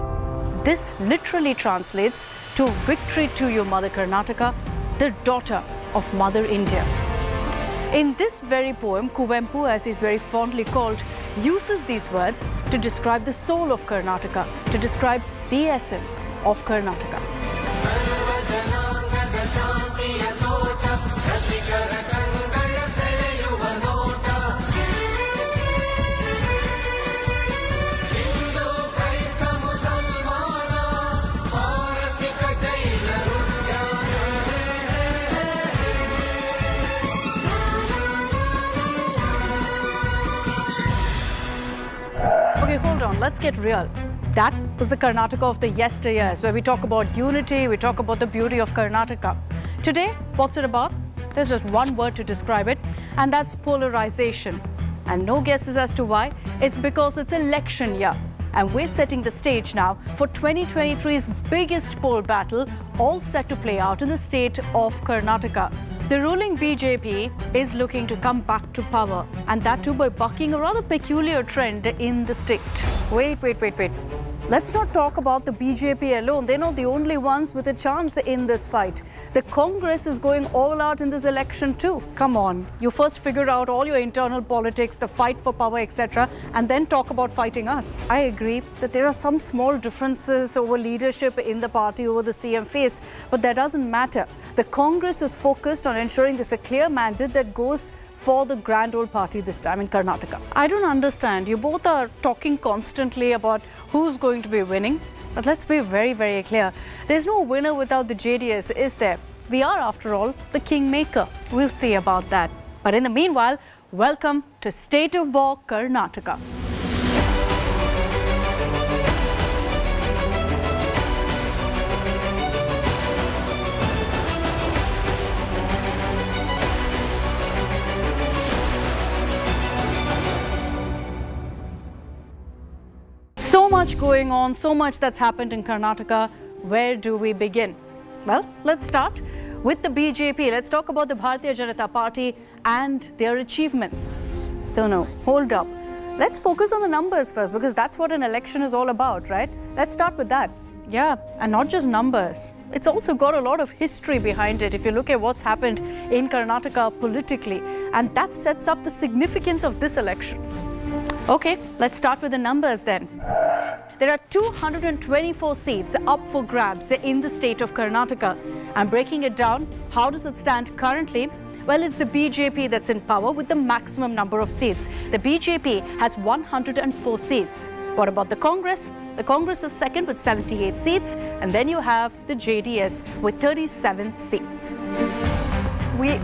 This literally translates to victory to you, Mother Karnataka, the daughter of Mother India. In this very poem, Kuvempu, as he's very fondly called, uses these words to describe the soul of Karnataka, to describe the essence of Karnataka. Okay, hold on, let's get real. That was the Karnataka of the yesteryears, where we talk about unity, we talk about the beauty of Karnataka. Today, what's it about? There's just one word to describe it, and that's polarization. And no guesses as to why. It's because it's election year. And we're setting the stage now for 2023's biggest poll battle, all set to play out in the state of Karnataka. The ruling BJP is looking to come back to power, and that too by bucking a rather peculiar trend in the state. Wait. Let's not talk about the BJP alone. They're not the only ones with a chance in this fight. The Congress is going all out in this election too. Come on, you first figure out all your internal politics, the fight for power, etc., and then talk about fighting us. I agree that there are some small differences over leadership in the party over the CM face, but that doesn't matter. The Congress is focused on ensuring there's a clear mandate that goes for the grand old party this time in Karnataka. I don't understand. You both are talking constantly about who's going to be winning. But let's be very, very clear. There's no winner without the JDS, is there? We are, after all, the kingmaker. We'll see about that. But in the meanwhile, welcome to State of War, Karnataka. So much going on, so much that's happened in Karnataka. Where do we begin? Well, let's start with the BJP. Let's talk about the Bharatiya Janata Party and their achievements. No, hold up. Let's focus on the numbers first, because that's what an election is all about, right? Let's start with that. Yeah, and not just numbers. It's also got a lot of history behind it if you look at what's happened in Karnataka politically. And that sets up the significance of this election. Okay, let's start with the numbers then. There are 224 seats up for grabs in the state of Karnataka. And breaking it down, how does it stand currently? Well, it's the BJP that's in power with the maximum number of seats. The BJP has 104 seats. What about the Congress? The Congress is second with 78 seats. And then you have the JDS with 37 seats.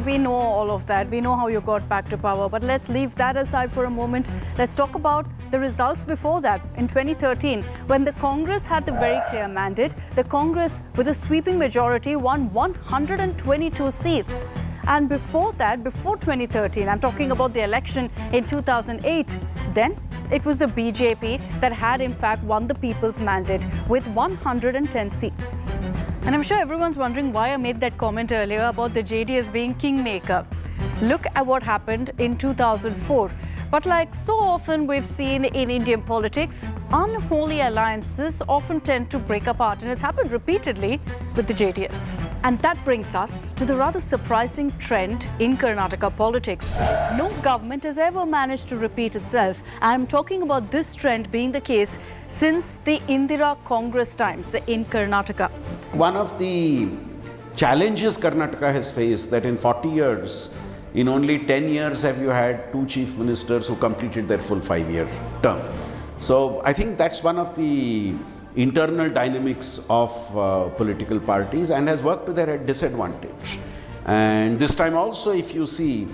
We know all of that. We know how you got back to power. But let's leave that aside for a moment. Let's talk about the results before that. In 2013, when the Congress had the very clear mandate, the Congress, with a sweeping majority, won 122 seats. And before that, before 2013, I'm talking about the election in 2008, then it was the BJP that had in fact won the people's mandate with 110 seats. And I'm sure everyone's wondering why I made that comment earlier about the JDS being kingmaker. Look at what happened in 2004. But like so often we've seen in Indian politics, unholy alliances often tend to break apart, and it's happened repeatedly with the JDS. And that brings us to the rather surprising trend in Karnataka politics. No government has ever managed to repeat itself, and I'm talking about this trend being the case since the Indira Congress times in Karnataka. One of the challenges Karnataka has faced that in 40 years, in only 10 years have you had 2 chief ministers who completed their full 5-year term. So I think that's one of the internal dynamics of political parties and has worked to their disadvantage. And this time also, if you see,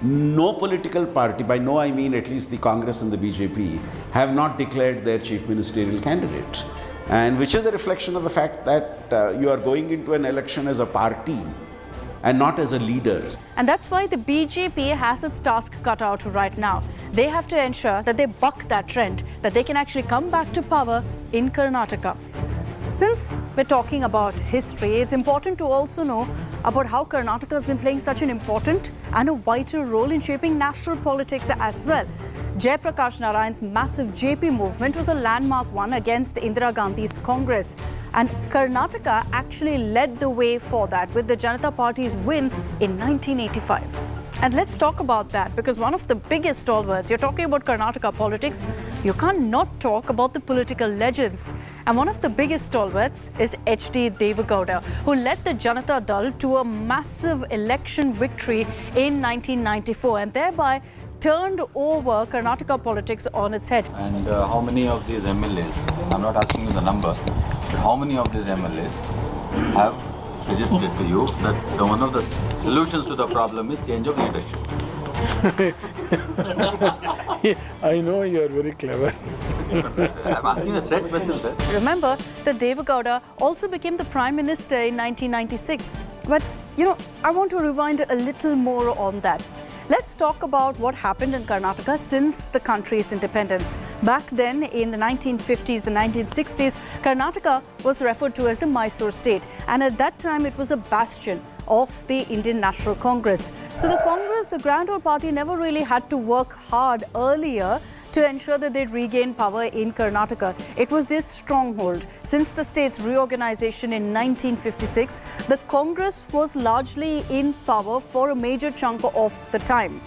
no political party, by no I mean at least the Congress and the BJP, have not declared their chief ministerial candidate. And which is a reflection of the fact that you are going into an election as a party and not as a leader. And that's why the BJP has its task cut out right now. They have to ensure that they buck that trend, that they can actually come back to power in Karnataka. Since we're talking about history, it's important to also know about how Karnataka has been playing such an important and a vital role in shaping national politics as well. Jayaprakash Narayan's massive JP movement was a landmark one against Indira Gandhi's Congress. And Karnataka actually led the way for that with the Janata Party's win in 1985. And let's talk about that, because one of the biggest stalwarts, you're talking about Karnataka politics, you can't not talk about the political legends. And one of the biggest stalwarts is H.D. Devegowda, who led the Janata Dal to a massive election victory in 1994 and thereby turned over Karnataka politics on its head. And how many of these MLAs, I'm not asking you the number, but how many of these MLAs have suggested to you that one of the solutions to the problem is change of leadership? I know you are very clever. I'm asking a straight question, sir. Remember that Devegowda also became the Prime Minister in 1996. But, I want to rewind a little more on that. Let's talk about what happened in Karnataka since the country's independence. Back then, in the 1950s, the 1960s, Karnataka was referred to as the Mysore state. And at that time, it was a bastion of the Indian National Congress. So the Congress, the Grand Old Party, never really had to work hard earlier to ensure that they'd regain power in Karnataka. It was this stronghold. Since the state's reorganization in 1956, the Congress was largely in power for a major chunk of the time.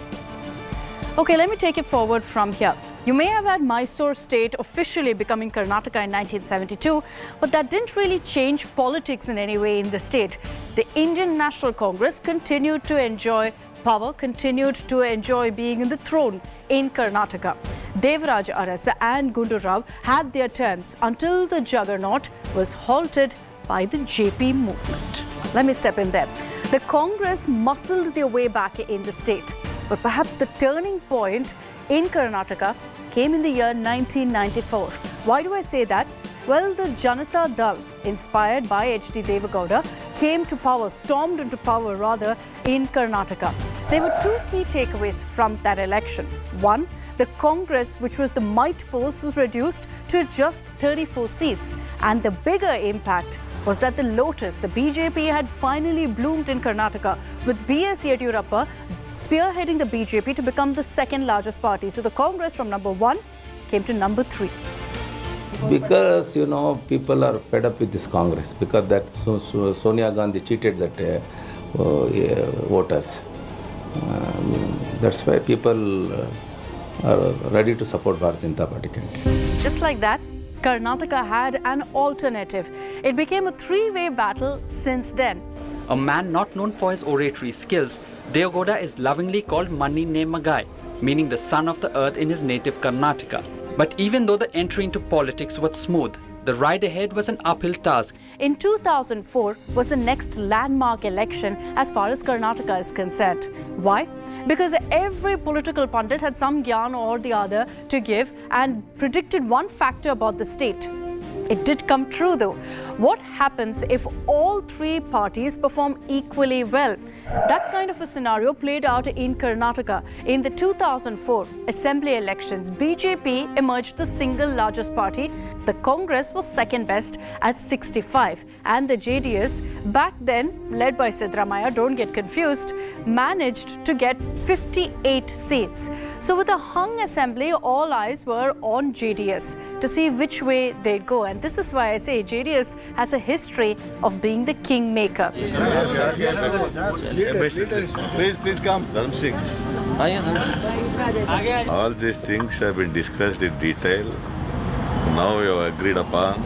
Okay, let me take it forward from here. You may have had Mysore state officially becoming Karnataka in 1972, but that didn't really change politics in any way in the state. The Indian National Congress continued to enjoy power, continued to enjoy being in the throne in Karnataka. Devaraj Arasa and Gundu Rao had their terms until the juggernaut was halted by the JP movement. Let me step in there. The Congress muscled their way back in the state, but perhaps the turning point in Karnataka came in the year 1994. Why do I say that? Well, the Janata Dal, inspired by H.D. Devegowda, came to power, stormed into power rather, in Karnataka. There were 2 key takeaways from that election. One, the Congress, which was the might force, was reduced to just 34 seats. And the bigger impact was that the Lotus, the BJP, had finally bloomed in Karnataka, with B.S. Yediyurappa spearheading the BJP to become the second largest party. So the Congress from number 1 came to number 3. Because, people are fed up with this Congress, because that Sonia Gandhi cheated that voters. That's why people are ready to support Bharatiya Janata Party candidate. Just like that, Karnataka had an alternative. It became a 3-way battle since then. A man not known for his oratory skills, Devegowda is lovingly called Mani Ne Magai, meaning the son of the earth in his native Karnataka. But even though the entry into politics was smooth, the ride ahead was an uphill task. In 2004 was the next landmark election as far as Karnataka is concerned. Why? Because every political pundit had some gyan or the other to give and predicted one factor about the state. It did come true though. What happens if all 3 parties perform equally well? That kind of a scenario played out in Karnataka. In the 2004 assembly elections, BJP emerged the single largest party. The Congress was second best at 65. And the JDS, back then led by Siddaramaiah, don't get confused, managed to get 58 seats. So with a hung assembly, all eyes were on JDS to see which way they'd go. And this is why I say JDS has a history of being the kingmaker. Please come. Dharam Singh. All these things have been discussed in detail. Now we have agreed upon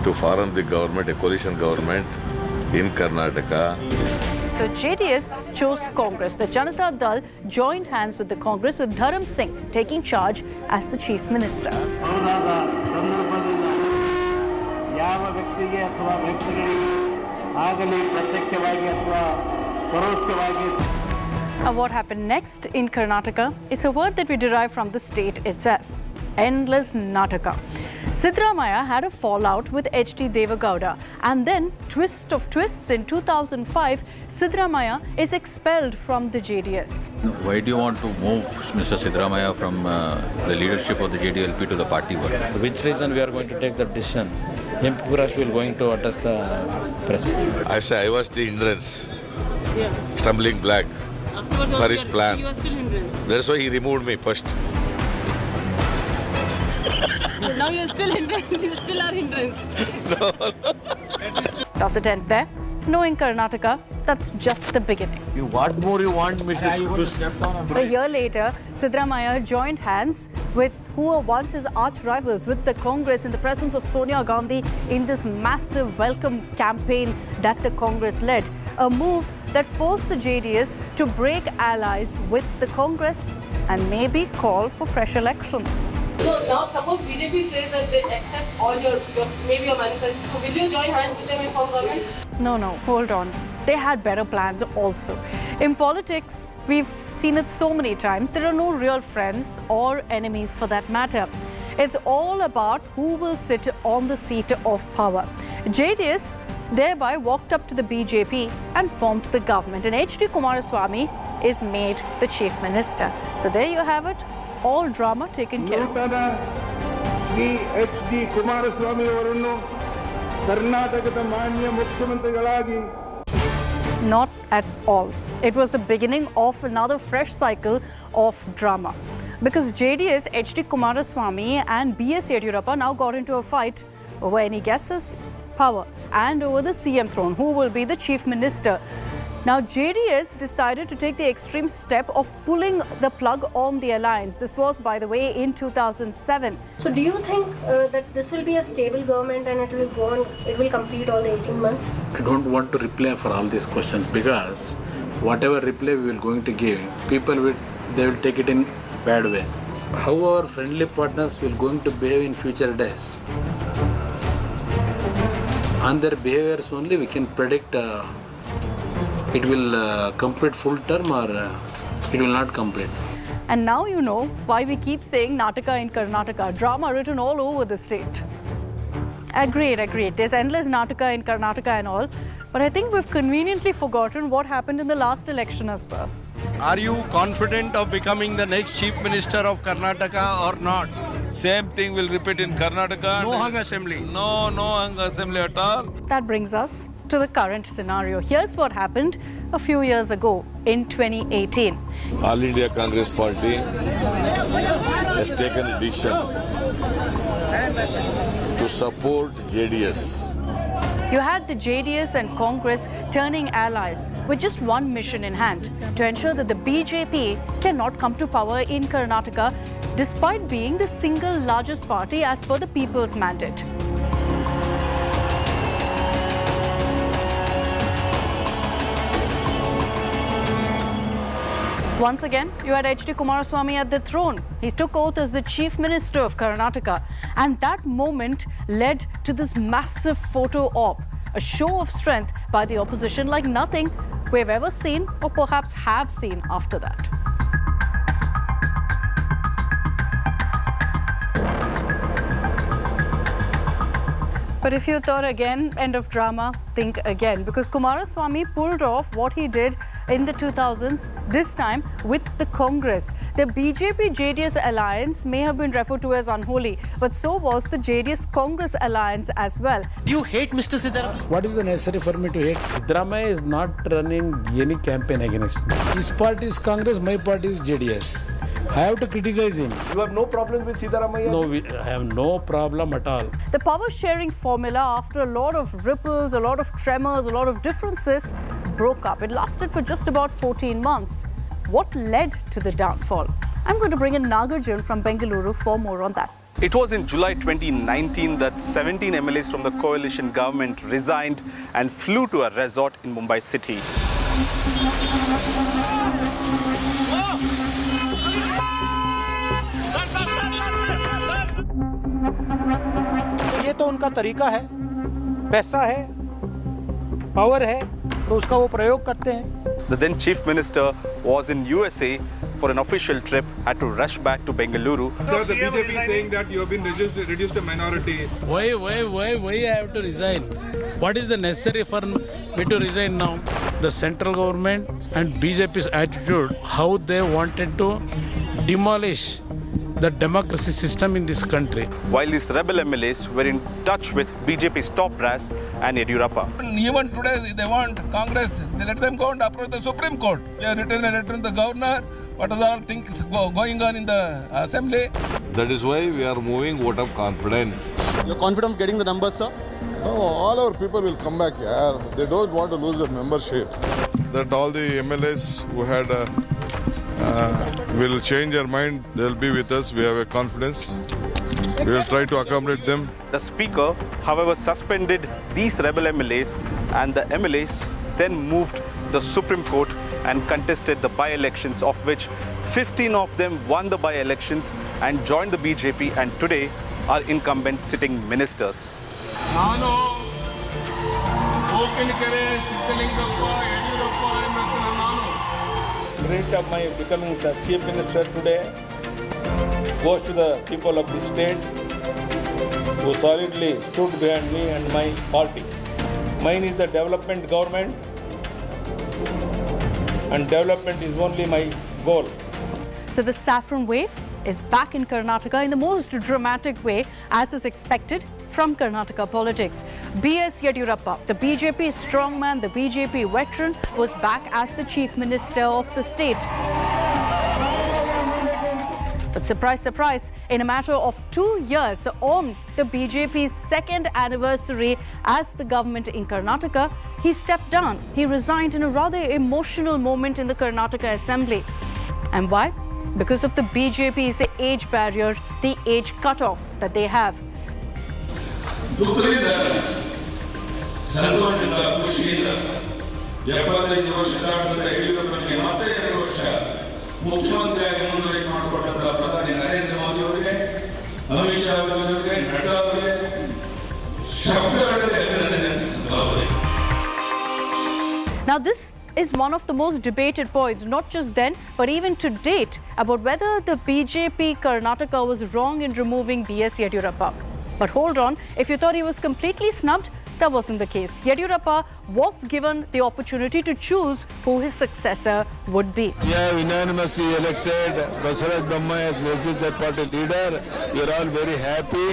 to form the government, a coalition government in Karnataka. So JDS chose Congress. The Janata Dal joined hands with the Congress, with Dharam Singh taking charge as the chief minister. And what happened next in Karnataka is a word that we derive from the state itself. Endless Nataka. Siddaramaiah had a fallout with H.D. Devagowda, and then, twist of twists, in 2005, Siddaramaiah is expelled from the JDS. Why do you want to move Mr. Siddaramaiah from the leadership of the JDLP to the party work? For which reason we are going to take that decision? Impurash will going to address the press. I say I was the hindrance, stumbling block for his plan. That's why he removed me first. Now you're still hindrance. You still are hindrance. Does it end there? No, in Karnataka, that's just the beginning. What more you want me to A year later, Siddaramaiah joined hands with who were once his arch rivals with the Congress in the presence of Sonia Gandhi in this massive welcome campaign that the Congress led. A move that forced the JDS to break allies with the Congress and maybe call for fresh elections. So now suppose BJP says that they accept all your maybe your manifesto. So will you join hands with them in form government? No, hold on. They had better plans also. In politics, we've seen it so many times. There are no real friends or enemies for that matter. It's all about who will sit on the seat of power. JDS thereby walked up to the BJP and formed the government. And H.D. Kumaraswamy is made the chief minister. So there you have it. All drama taken care of. H.D. Kumaraswamy ಅವರನ್ನು ಕರ್ನಾಟಕದ ಮಾನ್ಯ ಮುಖ್ಯಮಂತ್ರಿಗಳಾಗಿ. Not at all. It was the beginning of another fresh cycle of drama. Because JDS, H.D. Kumaraswamy and B.S. Yediyurappa now got into a fight over any guesses? Power. And over the CM throne, who will be the chief minister. Now, JDS decided to take the extreme step of pulling the plug on the alliance. This was, by the way, in 2007. So do you think that this will be a stable government and it will go on, it will complete all the 18 months? I don't want to reply for all these questions because whatever reply we will going to give, people will take it in bad way. How our friendly partners will going to behave in future days. On their behaviors only we can predict it will complete full term or it will not complete. And now you know why we keep saying Nataka in Karnataka. Drama written all over the state. Agreed. There's endless Nataka in Karnataka and all. But I think we've conveniently forgotten what happened in the last election as well. Are you confident of becoming the next chief minister of Karnataka or not? Same thing will repeat in Karnataka. No hung assembly. No hung assembly at all. That brings us to the current scenario. Here's what happened a few years ago in 2018. All India Congress Party has taken a decision to support JDS. You had the JDS and Congress turning allies with just one mission in hand, to ensure that the BJP cannot come to power in Karnataka despite being the single largest party as per the people's mandate. Once again, you had H.D. Kumaraswamy at the throne. He took oath as the chief minister of Karnataka. And that moment led to this massive photo op, a show of strength by the opposition like nothing we've ever seen or perhaps have seen after that. But if you thought again, end of drama, think again. Because Kumaraswamy pulled off what he did in the 2000s, this time with the Congress. The BJP-JDS alliance may have been referred to as unholy, but so was the JDS-Congress alliance as well. Do you hate Mr. Siddaramaiah? What is the necessary for me to hate? Siddaramaiah is not running any campaign against me. His party is Congress, my party is JDS. I have to criticize him. You have no problem with Siddaramaiah? No, I have no problem at all. The power-sharing formula, after a lot of ripples, a lot of tremors, a lot of differences, broke up. It lasted for just about 14 months. What led to the downfall? I'm going to bring in Nagarjun from Bengaluru for more on that. It was in July 2019 that 17 MLAs from the coalition government resigned and flew to a resort in Mumbai city. ये तो उनका तरीका है, पैसा है, power है, तो उसका वो प्रयोग करते हैं. The then chief minister was in USA for an official trip, had to rush back to Bengaluru. Sir, the BJP is saying that you have been reduced to minority. Why I have to resign? What is the necessary for me to resign now? The central government and BJP's attitude, how they wanted to demolish the democracy system in this country. While these rebel MLAs were in touch with BJP's top brass and Yediyurappa. Even today, they want Congress, they let them go and approach the Supreme Court. They have written a letter to the governor. What is all things going on in the assembly? That is why we are moving vote of confidence. You're confident of getting the numbers, sir? No, all our people will come back here. They don't want to lose their membership. That all the MLAs who had will change their mind. They'll be with us. We have a confidence. We will try to accommodate them. The speaker, however, suspended these rebel MLAs, and the MLAs then moved the Supreme Court and contested the by-elections, of which 15 of them won the by-elections and joined the BJP, and today are incumbent sitting ministers. Credit of my becoming the chief minister today goes to the people of the state who solidly stood behind me and my party. Mine is the development government, and development is only my goal. So the saffron wave is back in Karnataka in the most dramatic way, as is expected from Karnataka politics. B.S. Yediyurappa, the BJP strongman, the BJP veteran, was back as the chief minister of the state. But surprise, surprise, in a matter of 2 years, on the BJP's second anniversary as the government in Karnataka, he stepped down. He resigned in a rather emotional moment in the Karnataka Assembly. And why? Because of the BJP's age barrier, the age cutoff that they have. ಮುಖ್ಯಮಂತ್ರಿಯಾಗಿ ಮುಂದುವರಿಕೆ ಮಾಡಿಕೊಟ್ಟಂತ ಪ್ರಧಾನಿ ನರೇಂದ್ರ ಮೋದಿ ಅವರಿಗೆ, ಅಮಿತ್ ಶಾ ಅವರಿಗೆ, ನಡ್ಡಾ ಅವರಿಗೆ ಶಬ್ದಗಳಲ್ಲಿ ಅಭಿನಂದನೆ ಸಲ್ಲಿಸುತ್ತೇವೆ. Now this is one of the most debated points, not just then, but even to date, about whether the BJP Karnataka was wrong in removing B.S. Yediyurappa. But hold on, if you thought he was completely snubbed, that wasn't the case. Yediyurappa was given the opportunity to choose who his successor would be. We have unanimously elected Basuraj Bommai as legislative party leader. We are all very happy.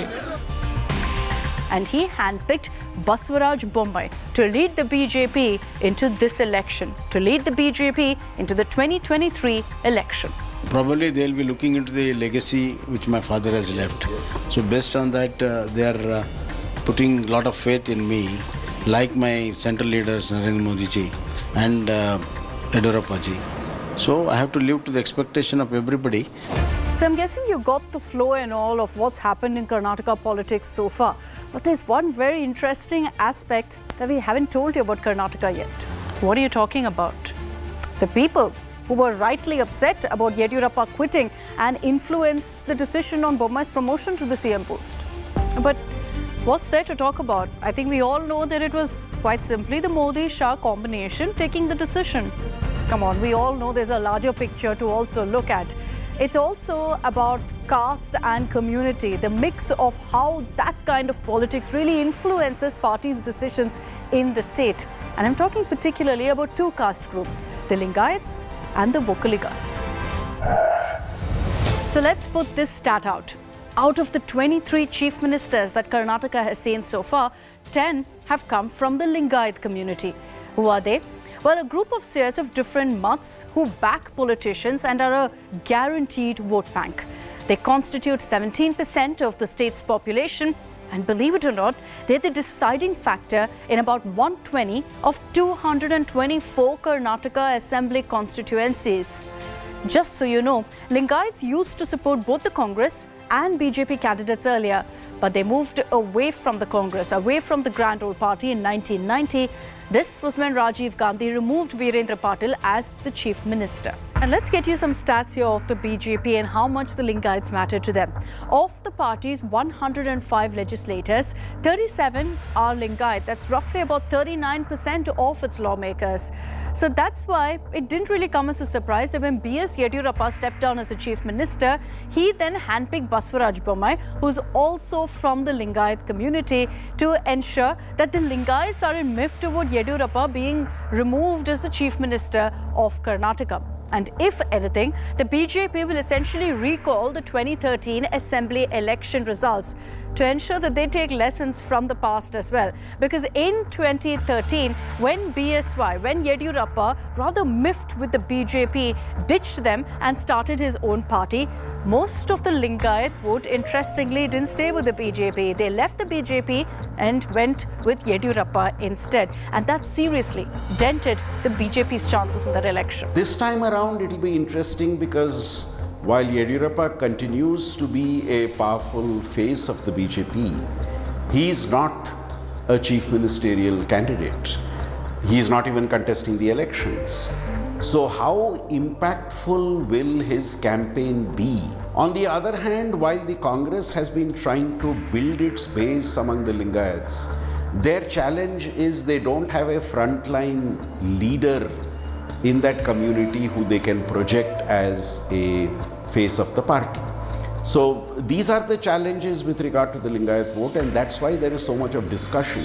And he handpicked Basuraj Bommai to lead the BJP into this election, to lead the BJP into the 2023 election. Probably they'll be looking into the legacy which my father has left. So based on that, they are putting a lot of faith in me, like my central leaders Narendra Modi ji and Yediyurappa ji. So I have to live to the expectation of everybody. So I'm guessing you got the flow and all of what's happened in Karnataka politics so far. But there's one very interesting aspect that we haven't told you about Karnataka yet. What are you talking about? The people who were rightly upset about Yediyurappa quitting and influenced the decision on Bommai's promotion to the CM post. But what's there to talk about? I think we all know that it was quite simply the Modi-Shah combination taking the decision. Come on, we all know there's a larger picture to also look at. it's also about caste and community, the mix of how that kind of politics really influences parties' decisions in the state. And I'm talking particularly about two caste groups, the Lingayats and the Vokkaligas. So let's put this stat out. Out of the 23 chief ministers that Karnataka has seen so far, 10 have come from the Lingayat community. Who are they? Well, a group of seers of different maths who back politicians and are a guaranteed vote bank. They constitute 17% of the state's population, and believe it or not, they're the deciding factor in about 120 of 224 Karnataka Assembly constituencies. Just so you know, Lingayats used to support both the Congress and BJP candidates earlier, but they moved away from the Congress, away from the Grand Old Party in 1990. This was when Rajiv Gandhi removed Virendra Patil as the chief minister. And let's get you some stats here of the BJP and how much the Lingayats matter to them. Of the party's 105 legislators, 37 are Lingayat. That's roughly about 39% of its lawmakers. So that's why it didn't really come as a surprise that when B.S. Yediyurappa stepped down as the chief minister, he then handpicked Basavaraj Bommai, who's also from the Lingayat community, to ensure that the Lingayats aren't miffed about Yediyurappa being removed as the chief minister of Karnataka. And if anything, the BJP will essentially recall the 2013 assembly election results to ensure that they take lessons from the past as well. Because in 2013, when Yediyurappa, rather miffed with the BJP, ditched them and started his own party, most of the Lingayat vote, interestingly, didn't stay with the BJP. They left the BJP and went with Yediyurappa instead. And that seriously dented the BJP's chances in that election. This time around, it will be interesting because while Yediyurappa continues to be a powerful face of the BJP, he is not a chief ministerial candidate. He is not even contesting the elections. So how impactful will his campaign be? On the other hand, while the Congress has been trying to build its base among the Lingayats, their challenge is they don't have a frontline leader in that community who they can project as a face of the party. So these are the challenges with regard to the Lingayat vote, and that's why there is so much of discussion.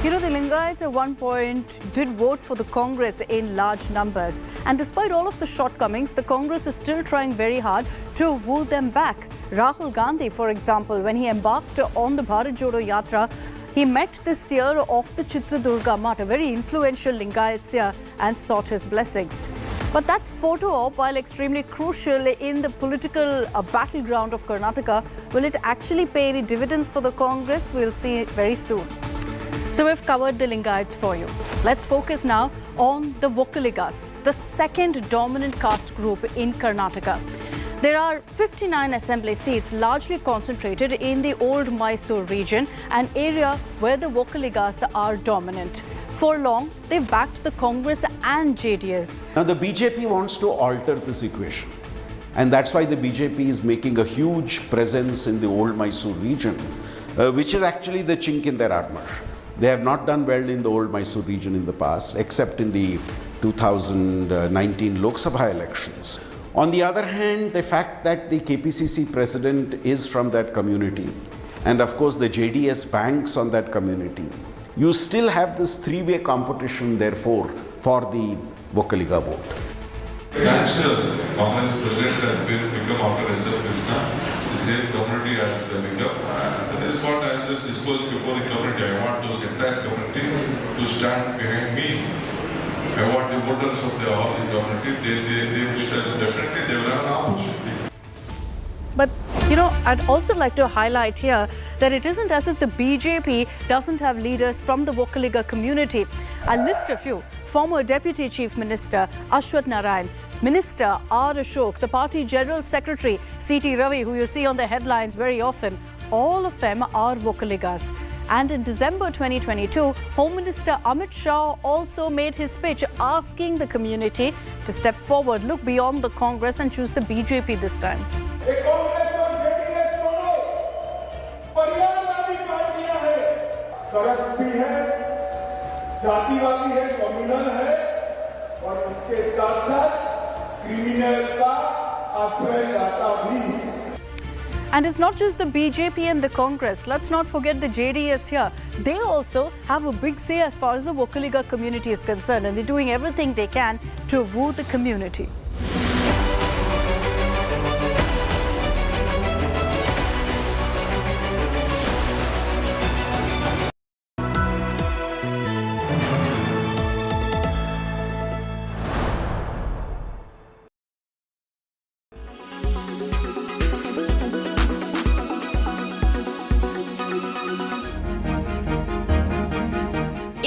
You know, the Lingayats at one point did vote for the Congress in large numbers. And despite all of the shortcomings, the Congress is still trying very hard to woo them back. Rahul Gandhi, for example, when he embarked on the Bharat Jodo Yatra, he met the seer of the Chitradurga Math, a very influential Lingayat seer, and sought his blessings. But that photo op, while extremely crucial in the political battleground of Karnataka, will it actually pay any dividends for the Congress? We'll see very soon. So we've covered the Lingayats for you. Let's focus now on the Vokkaligas, the second dominant caste group in Karnataka. There are 59 assembly seats largely concentrated in the old Mysore region, an area where the Vokkaligas are dominant. For long, they've backed the Congress and JDS. Now the BJP wants to alter this equation. And that's why the BJP is making a huge presence in the old Mysore region, which is actually the chink in their armor. They have not done well in the old Mysore region in the past, except in the 2019 Lok Sabha elections. On the other hand, the fact that the KPCC president is from that community, and of course the JDS banks on that community, you still have this three-way competition, therefore, for the Vokkaliga vote. Natural Congress president has been become after SF Krishna, the same community as the victim. That is what I have just disclosed before the community. I want those entire community to stand behind me. I want the voters of all the community, they will definitely they will have an opportunity. But, you know, I'd also like to highlight here that it isn't as if the BJP doesn't have leaders from the Vokkaliga community. I'll list a few. Former Deputy Chief Minister Ashwath Narayan, Minister R. Ashok, the party General Secretary C.T. Ravi, who you see on the headlines very often, all of them are Vokkaligas. And in December 2022, Home Minister Amit Shah also made his speech asking the community to step forward, look beyond the Congress and choose the BJP this time. सड़क भी है, जातिवादी है, communal है और इसके साथ साथ क्रिमिनल का आश्रयदाता भी। And it's not just the BJP and the Congress. Let's not forget the JDS here. They also have a big say as far as the Vokaliga community is concerned, and they're doing everything they can to woo the community.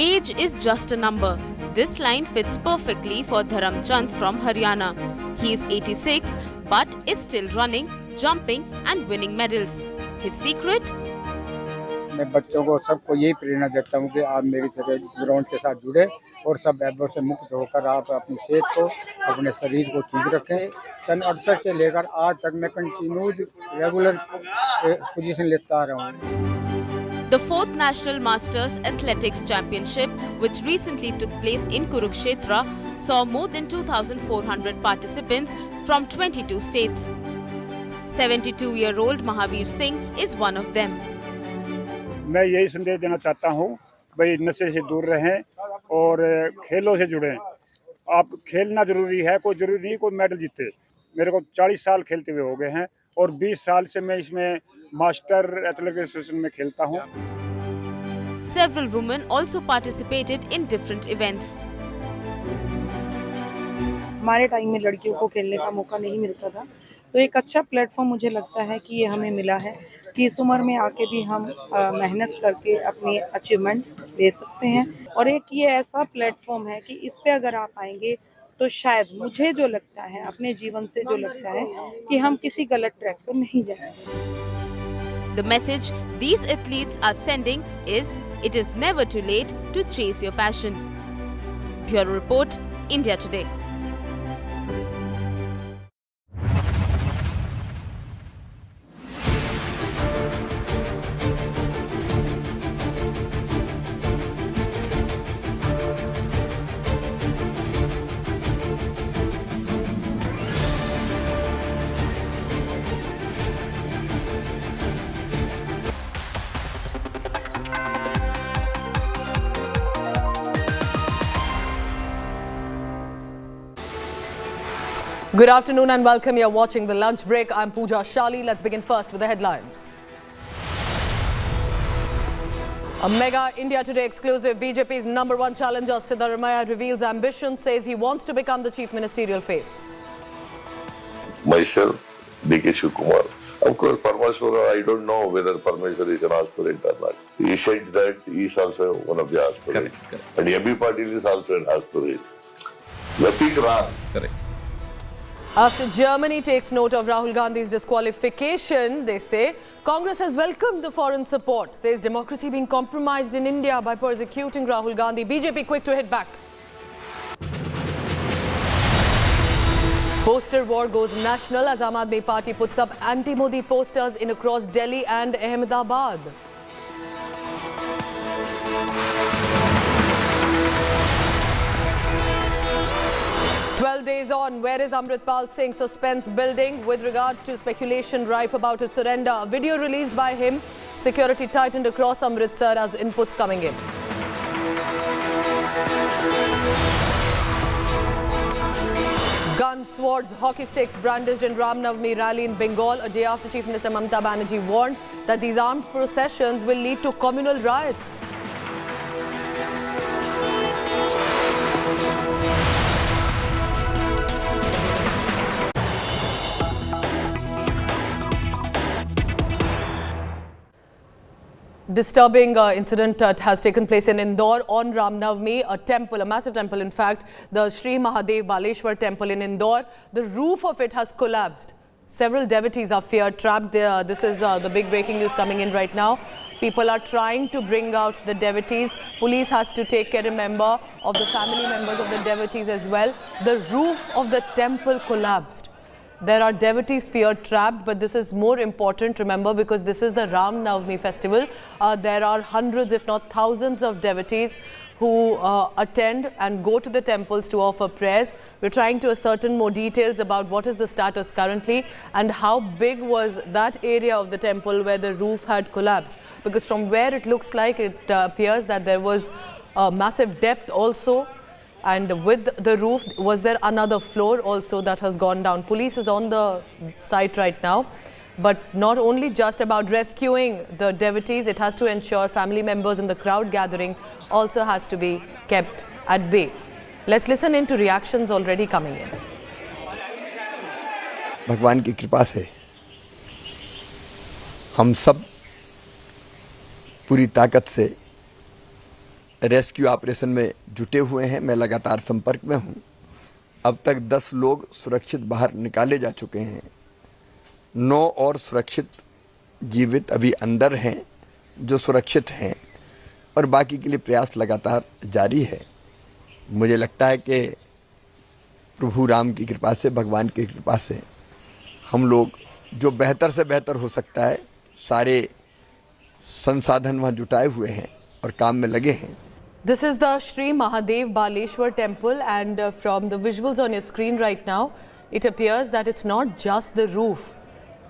Age is just a number. This line fits perfectly for Dharamchand from Haryana. He is 86 but is still running, jumping and winning medals. His secret? मैं बच्चों को सबको यही प्रेरणा देता हूँ कि आप मेरी तरह ग्राउंड के साथ जुड़े और सब वैभव से मुक्त होकर आप अपनी सेहत को, अपने शरीर को ठीक रखें। सन 68 से लेकर आज तक मैं कंटिन्यूड रेगुलर पोजीशन लेता आ रहा हूँ। The 4th National Masters Athletics Championship, which recently took place in Kurukshetra, saw more than 2,400 participants from 22 states. 72-year-old Mahavir Singh is one of them. मैं यही संदेश देना चाहता हूँ, भाई नशे से दूर रहें और खेलों से जुड़ें। आप खेलना जरूरी है, कोई जरूरी नहीं कोई मेडल जीते। मेरे को 40 साल खेलते हुए हो गए हैं और 20 साल से मैं इसमें मास्टर एथलेटिक्स एसोसिएशन में खेलता हूँ। Several women also participated in different events. हमारे टाइम में लड़कियों को खेलने का मौका नहीं मिलता था, तो एक अच्छा प्लेटफॉर्म मुझे लगता है कि ये हमें मिला है कि इस उम्र में आके भी हम मेहनत करके अपनी अचीवमेंट दे सकते हैं। और एक ये ऐसा प्लेटफॉर्म है कि इस पे अगर आप आएंगे तो शायद मुझे जो लगता है, अपने जीवन से जो लगता है कि हम किसी गलत ट्रैक पर नहीं जाएंगे। The message these athletes are sending is, it is never too late to chase your passion. Bureau Report, India Today. Good afternoon and welcome. You're watching The Lunch Break. I'm Pooja Shali. Let's begin first with the headlines. A mega India Today exclusive. BJP's #1 challenger Siddaramaiah reveals ambition, says he wants to become the chief ministerial face. Myself, D.K. Shivkumar. Of course, Parmeshwar, I don't know whether Parmeshwar is an aspirant or not. He said that he is also one of the aspirants. Correct. And M.B. Patil is also an aspirant. Nothing wrong. Correct. After Germany takes note of Rahul Gandhi's disqualification, they say Congress has welcomed the foreign support, says democracy being compromised in India by persecuting Rahul Gandhi. BJP quick to hit back. Poster war goes national as Aam Aadmi Party puts up anti-Modi posters in across Delhi and Ahmedabad. Days on, where is Amritpal Singh? Suspense building with regard to speculation rife about his surrender. A video released by him, security tightened across Amritsar as inputs coming in. Guns, swords, hockey sticks brandished in Ram Navami rally in Bengal a day after Chief Minister Mamata Banerjee warned that these armed processions will lead to communal riots. Disturbing incident has taken place in Indore on Ram Navami, a temple, a massive temple in fact, the Sri Mahadev Baleshwar temple in Indore. The roof of it has collapsed. Several devotees are feared trapped there. This is the big breaking news coming in right now. People are trying to bring out the devotees. Police has to take care, remember, of the family members of the devotees as well. The roof of the temple collapsed. there are devotees feared trapped, but this is more important, remember, because this is the Ram Navami festival. There are hundreds, if not thousands of devotees who attend and go to the temples to offer prayers. We're trying to ascertain more details about what is the status currently and how big was that area of the temple where the roof had collapsed. Because from where it looks like, it appears that there was a massive depth also. And with the roof, was there another floor also that has gone down? Police is on the site right now. But not only just about rescuing the devotees, it has to ensure family members in the crowd gathering also has to be kept at bay. Let's listen into reactions already coming in. भगवान की कृपा से हम सब पूरी ताकत से rescue operation में जुटे हुए हैं। मैं लगातार संपर्क में हूं। अब तक 10 लोग सुरक्षित बाहर निकाले जा चुके हैं। 9 और सुरक्षित जीवित अभी अंदर हैं जो सुरक्षित हैं और बाकी के लिए प्रयास लगातार जारी है। मुझे लगता है कि प्रभु राम की कृपा से, भगवान की कृपा से हम लोग जो बेहतर से बेहतर हो सकता है, सारे संसाधन वहाँ जुटाए हुए हैं और काम में लगे हैं। This is the Sri Mahadev Baleshwar temple, and from the visuals on your screen right now, it appears that it's not just the roof,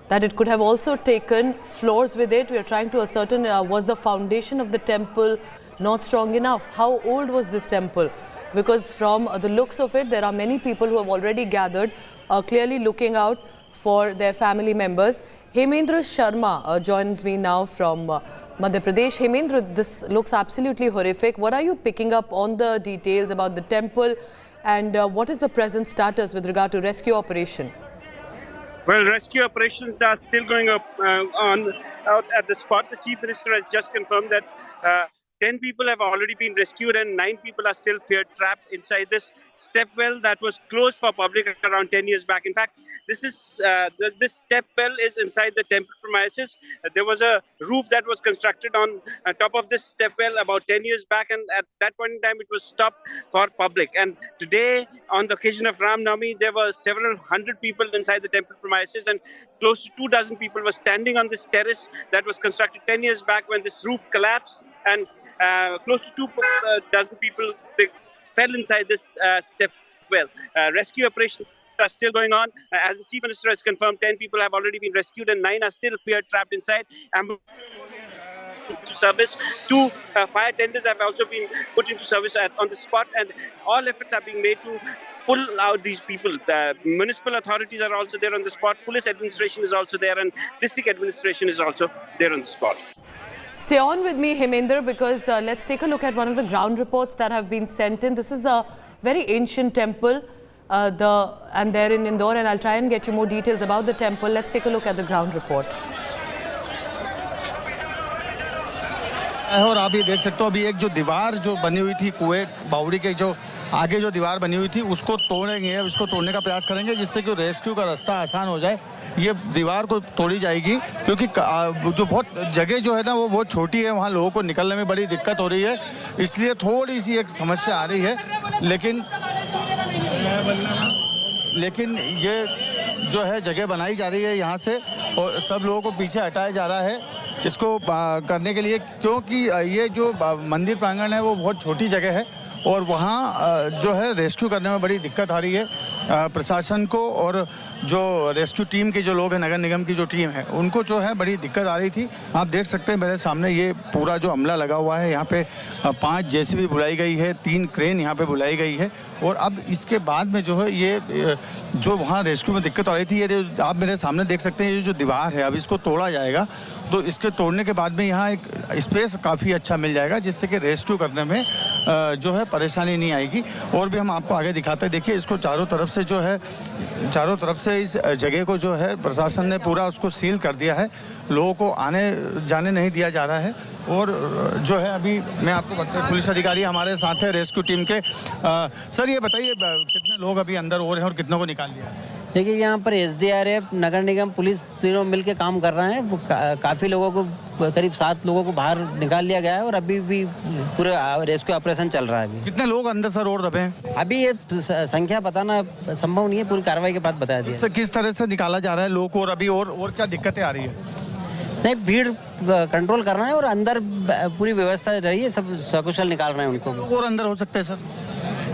that it could have also taken floors with it. We are trying to ascertain, was the foundation of the temple not strong enough? How old was this temple? Because from the looks of it, there are many people who have already gathered, clearly looking out for their family members. Hemendra Sharma joins me now from Madhya Pradesh. Hemendra, this looks absolutely horrific. What are you picking up on the details about the temple, and what is the present status with regard to rescue operation? Well, rescue operations are still going on out at the spot. The Chief Minister has just confirmed that 10 people have already been rescued and 9 people are still feared trapped inside this step well that was closed for public around 10 years back. In fact, this step well is inside the temple premises. There was a roof that was constructed on top of this step well about 10 years back, and at that point in time it was stopped for public. And today, on the occasion of Ram Navami, there were several hundred people inside the temple premises, and close to 24 people were standing on this terrace that was constructed 10 years back when this roof collapsed, and close to 24 people fell inside this step well. Rescue operations are still going on. As the Chief Minister has confirmed, 10 people have already been rescued and 9 are still feared trapped inside. To service. 2 fire tenders have also been put into service on the spot, and all efforts are being made to pull out these people. The municipal authorities are also there on the spot. Police administration is also there, and district administration is also there on the spot. Stay on with me, Hemendra, because let's take a look at one of the ground reports that have been sent in. This is a very ancient temple, and they're in Indore, and I'll try and get you more details about the temple. Let's take a look at the ground report. और आप ये देख सकते हो, अभी एक जो दीवार जो बनी हुई थी कुएं बावड़ी के जो आगे जो दीवार बनी हुई थी उसको तोड़ेंगे, उसको तोड़ने का प्रयास करेंगे जिससे कि रेस्क्यू का रास्ता आसान हो जाए। ये दीवार को तोड़ी जाएगी क्योंकि जो बहुत जगह जो है ना वो बहुत छोटी है, वहाँ लोगों को निकलने में बड़ी दिक्कत हो रही है, इसलिए थोड़ी सी एक समस्या आ रही है। लेकिन ये जो है जगह बनाई जा रही है यहाँ से, और सब लोगों को पीछे हटाया जा रहा है इसको करने के लिए, क्योंकि ये जो मंदिर प्रांगण है वो बहुत छोटी जगह है और वहाँ जो है रेस्क्यू करने में बड़ी दिक्कत आ रही है प्रशासन को, और जो रेस्क्यू टीम के जो लोग हैं, नगर निगम की जो टीम है, उनको जो है बड़ी दिक्कत आ रही थी। आप देख सकते हैं मेरे सामने ये पूरा जो अमला लगा हुआ है, यहाँ पे 5 जेसीबी बुलाई गई है, 3 क्रेन यहाँ पे बुलाई गई है, और अब इसके बाद में जो है ये जो वहाँ रेस्क्यू में दिक्कत आ रही थी, ये आप मेरे सामने देख सकते हैं ये जो दीवार है अब इसको तोड़ा जाएगा, तो इसके तोड़ने के बाद में यहाँ एक स्पेस काफ़ी अच्छा मिल जाएगा जिससे कि रेस्क्यू करने में जो है परेशानी नहीं आएगी। और भी हम आपको आगे दिखाते हैं, देखिए इसको चारों तरफ से जो है, चारों तरफ से इस जगह को जो है प्रशासन ने पूरा उसको सील कर दिया है, लोगों को आने जाने नहीं दिया जा रहा है। और जो है अभी मैं आपको बताऊं, पुलिस अधिकारी हमारे साथ है रेस्क्यू टीम के। सर ये बताइए कितने लोग अभी अंदर हो रहे हैं और कितनों को निकाल लिया? देखिए यहाँ पर SDRF, नगर निगम, पुलिस तीनों मिलकर काम कर रहे हैं। काफ़ी लोगों को, करीब 7 लोगों को बाहर निकाल लिया गया है और अभी भी पूरा रेस्क्यू ऑपरेशन चल रहा है। अभी कितने लोग अंदर सर और दबे हैं? अभी ये संख्या बताना संभव नहीं है, पूरी कार्रवाई के बाद बताया दिया। किस तरह से निकाला जा रहा है लोग और अभी और क्या दिक्कतें आ रही है? नहीं, भीड़ कंट्रोल करना है और अंदर पूरी व्यवस्था रही है, सब सकुशल निकाल रहे हैं उनको। लोग और अंदर हो सकते हैं सर?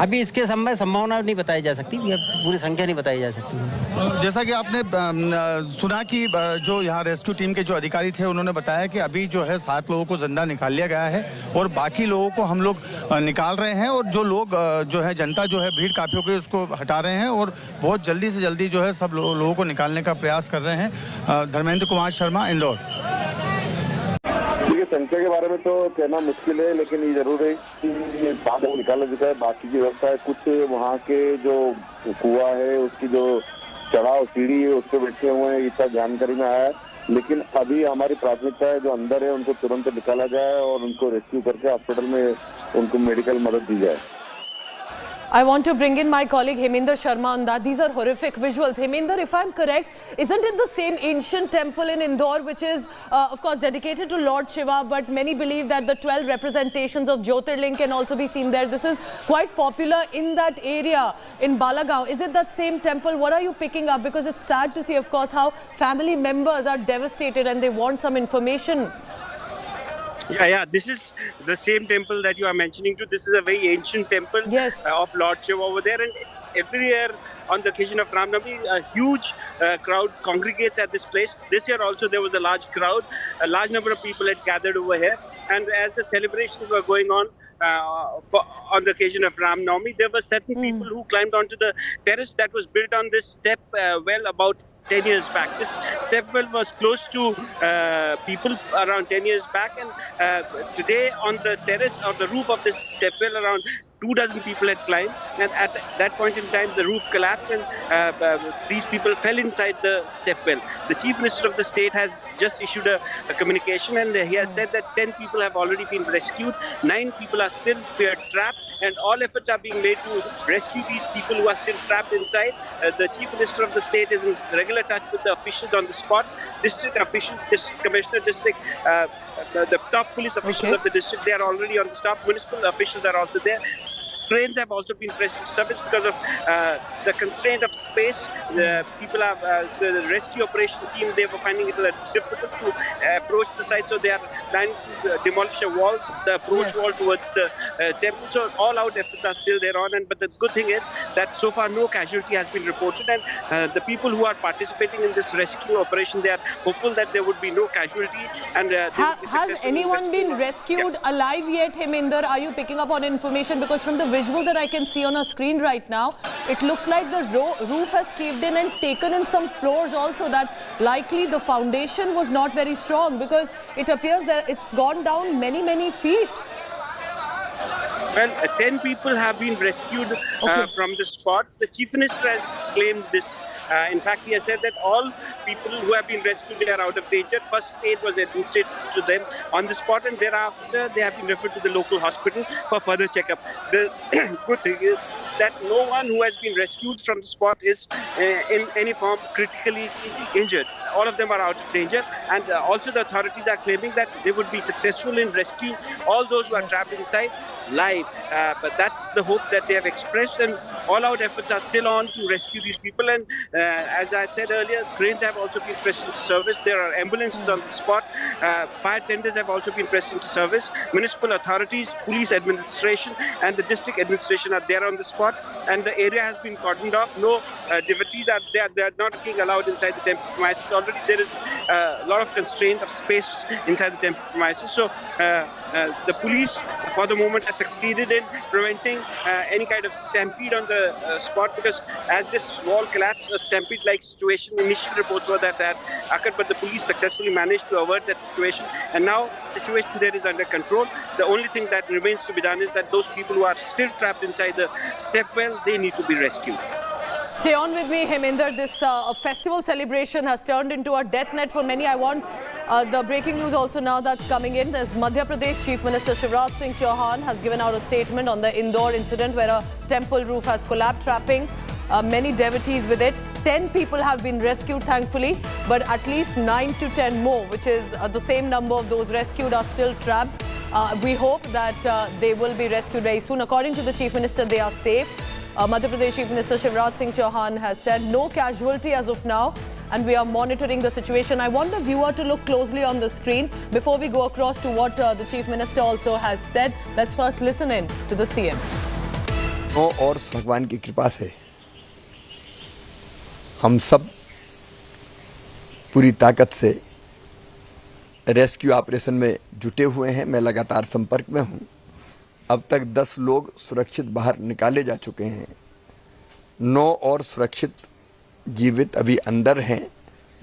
अभी इसके संभावना नहीं बताई जा सकती, पूरी संख्या नहीं बताई जा सकती। जैसा कि आपने सुना कि जो यहाँ रेस्क्यू टीम के जो अधिकारी थे उन्होंने बताया कि अभी जो है 7 लोगों को जिंदा निकाल लिया गया है और बाकी लोगों को हम लोग निकाल रहे हैं और जो लोग जो है जनता जो है भीड़ काफियों के उसको हटा रहे हैं और बहुत जल्दी से जल्दी जो है सब लोगों को निकालने का प्रयास कर रहे हैं। धर्मेंद्र कुमार शर्मा, इंदौर। संख्या के बारे में तो कहना मुश्किल है, लेकिन ये जरूर है कि 7 लोग निकाला चुका है। बाकी की व्यवस्था है, कुछ वहाँ के जो कुआं है उसकी जो चढ़ाव सीढ़ी है उस पर बैठे हुए हैं, इतना जानकारी में आया है। लेकिन अभी हमारी प्राथमिकता है जो अंदर है उनको तुरंत निकाला जाए और उनको रेस्क्यू करके हॉस्पिटल में उनको मेडिकल मदद दी जाए। I want to bring in my colleague Heminder Sharma on that. These are horrific visuals. Heminder, if I'm correct, isn't it the same ancient temple in Indore which is, of course, dedicated to Lord Shiva, but many believe that the 12 representations of Jyotirling can also be seen there. This is quite popular in that area, in Balagaon. Is it that same temple? What are you picking up? Because it's sad to see, of course, how family members are devastated and they want some information. Yeah, this is the same temple that you are mentioning to. This is a very ancient temple of Lord Shiva over there, and every year on the occasion of Ram Navami, a huge crowd congregates at this place. This year also there was a large crowd, a large number of people had gathered over here, and as the celebrations were going on on the occasion of Ram Navami, there were certain people who climbed onto the terrace that was built on this step well about 10 years back. This step well was close to people around 10 years back, and today on the terrace or the roof of this step well around 24 people had climbed, and at that point in time the roof collapsed and these people fell inside the step well. The Chief Minister of the state has just issued a communication, and he has said that 10 people have already been rescued, 9 people are still trapped, and all efforts are being made to rescue these people who are still trapped inside. The Chief Minister of the state is in regular touch with the officials on the spot, district officials, district commissioner, district, the top police officials of the district. They are already on the stop. Municipal officials are also there. Trains have also been pressed into service because of the constraint of space. The people have the rescue operation team. They were finding it difficult to approach the site, so they are planning to demolish a wall, the approach wall towards the temple. So all-out efforts are still there on. But the good thing is that so far no casualty has been reported, and the people who are participating in this rescue operation, they are hopeful that there would be no casualty. And has anyone been rescued alive yet, Heminder? Are you picking up on information? Because from the visual that I can see on a screen right now, it looks like the roof has caved in and taken in some floors also, that likely the foundation was not very strong, because it appears that it's gone down many feet. Well, 10 people have been rescued from the spot. The Chief Minister has claimed this. In fact, he has said that all people who have been rescued, they are out of danger. First aid was administered to them on the spot, and thereafter they have been referred to the local hospital for further checkup. The good thing is that no one who has been rescued from the spot is in any form critically injured. All of them are out of danger, and also the authorities are claiming that they would be successful in rescuing all those who are trapped inside live. But that's the hope that they have expressed, and all-out efforts are still on to rescue these people. And as I said earlier, trains have also been pressed into service. There are ambulances on the spot. Fire tenders have also been pressed into service. Municipal authorities, police administration, and the district administration are there on the spot. And the area has been cordoned off. No devotees are there. They are not being allowed inside the temple premises. Already there is a lot of constraint of space inside the temple premises. So the police, for the moment, has succeeded in preventing any kind of stampede on the spot, because as this wall collapsed, a stampede-like situation, initial reports were that had occurred, but the police successfully managed to avert that situation, and now the situation there is under control. The only thing that remains to be done is that those people who are still trapped inside the stepwell, they need to be rescued. Stay on with me, Heminder. This festival celebration has turned into a death net for many. I want the breaking news also now that's coming in. There's Madhya Pradesh Chief Minister Shivraj Singh Chauhan has given out a statement on the Indore incident where a temple roof has collapsed, trapping many devotees with it. 10 people have been rescued, thankfully, but at least 9 to 10 more, which is the same number of those rescued, are still trapped. We hope that they will be rescued very soon. According to the Chief Minister, they are safe. Madhya Pradesh Chief Minister Shivraj Singh Chauhan has said no casualty as of now, and we are monitoring the situation. I want the viewer to look closely on the screen before we go across to what the Chief Minister also has said. Let's first listen in to the CM. और भगवान की कृपा से हम सब पूरी ताकत से रेस्क्यू ऑपरेशन में जुटे हुए हैं। मैं लगातार संपर्क में हूं। अब तक 10 लोग सुरक्षित बाहर निकाले जा चुके हैं। 9 और सुरक्षित जीवित अभी अंदर हैं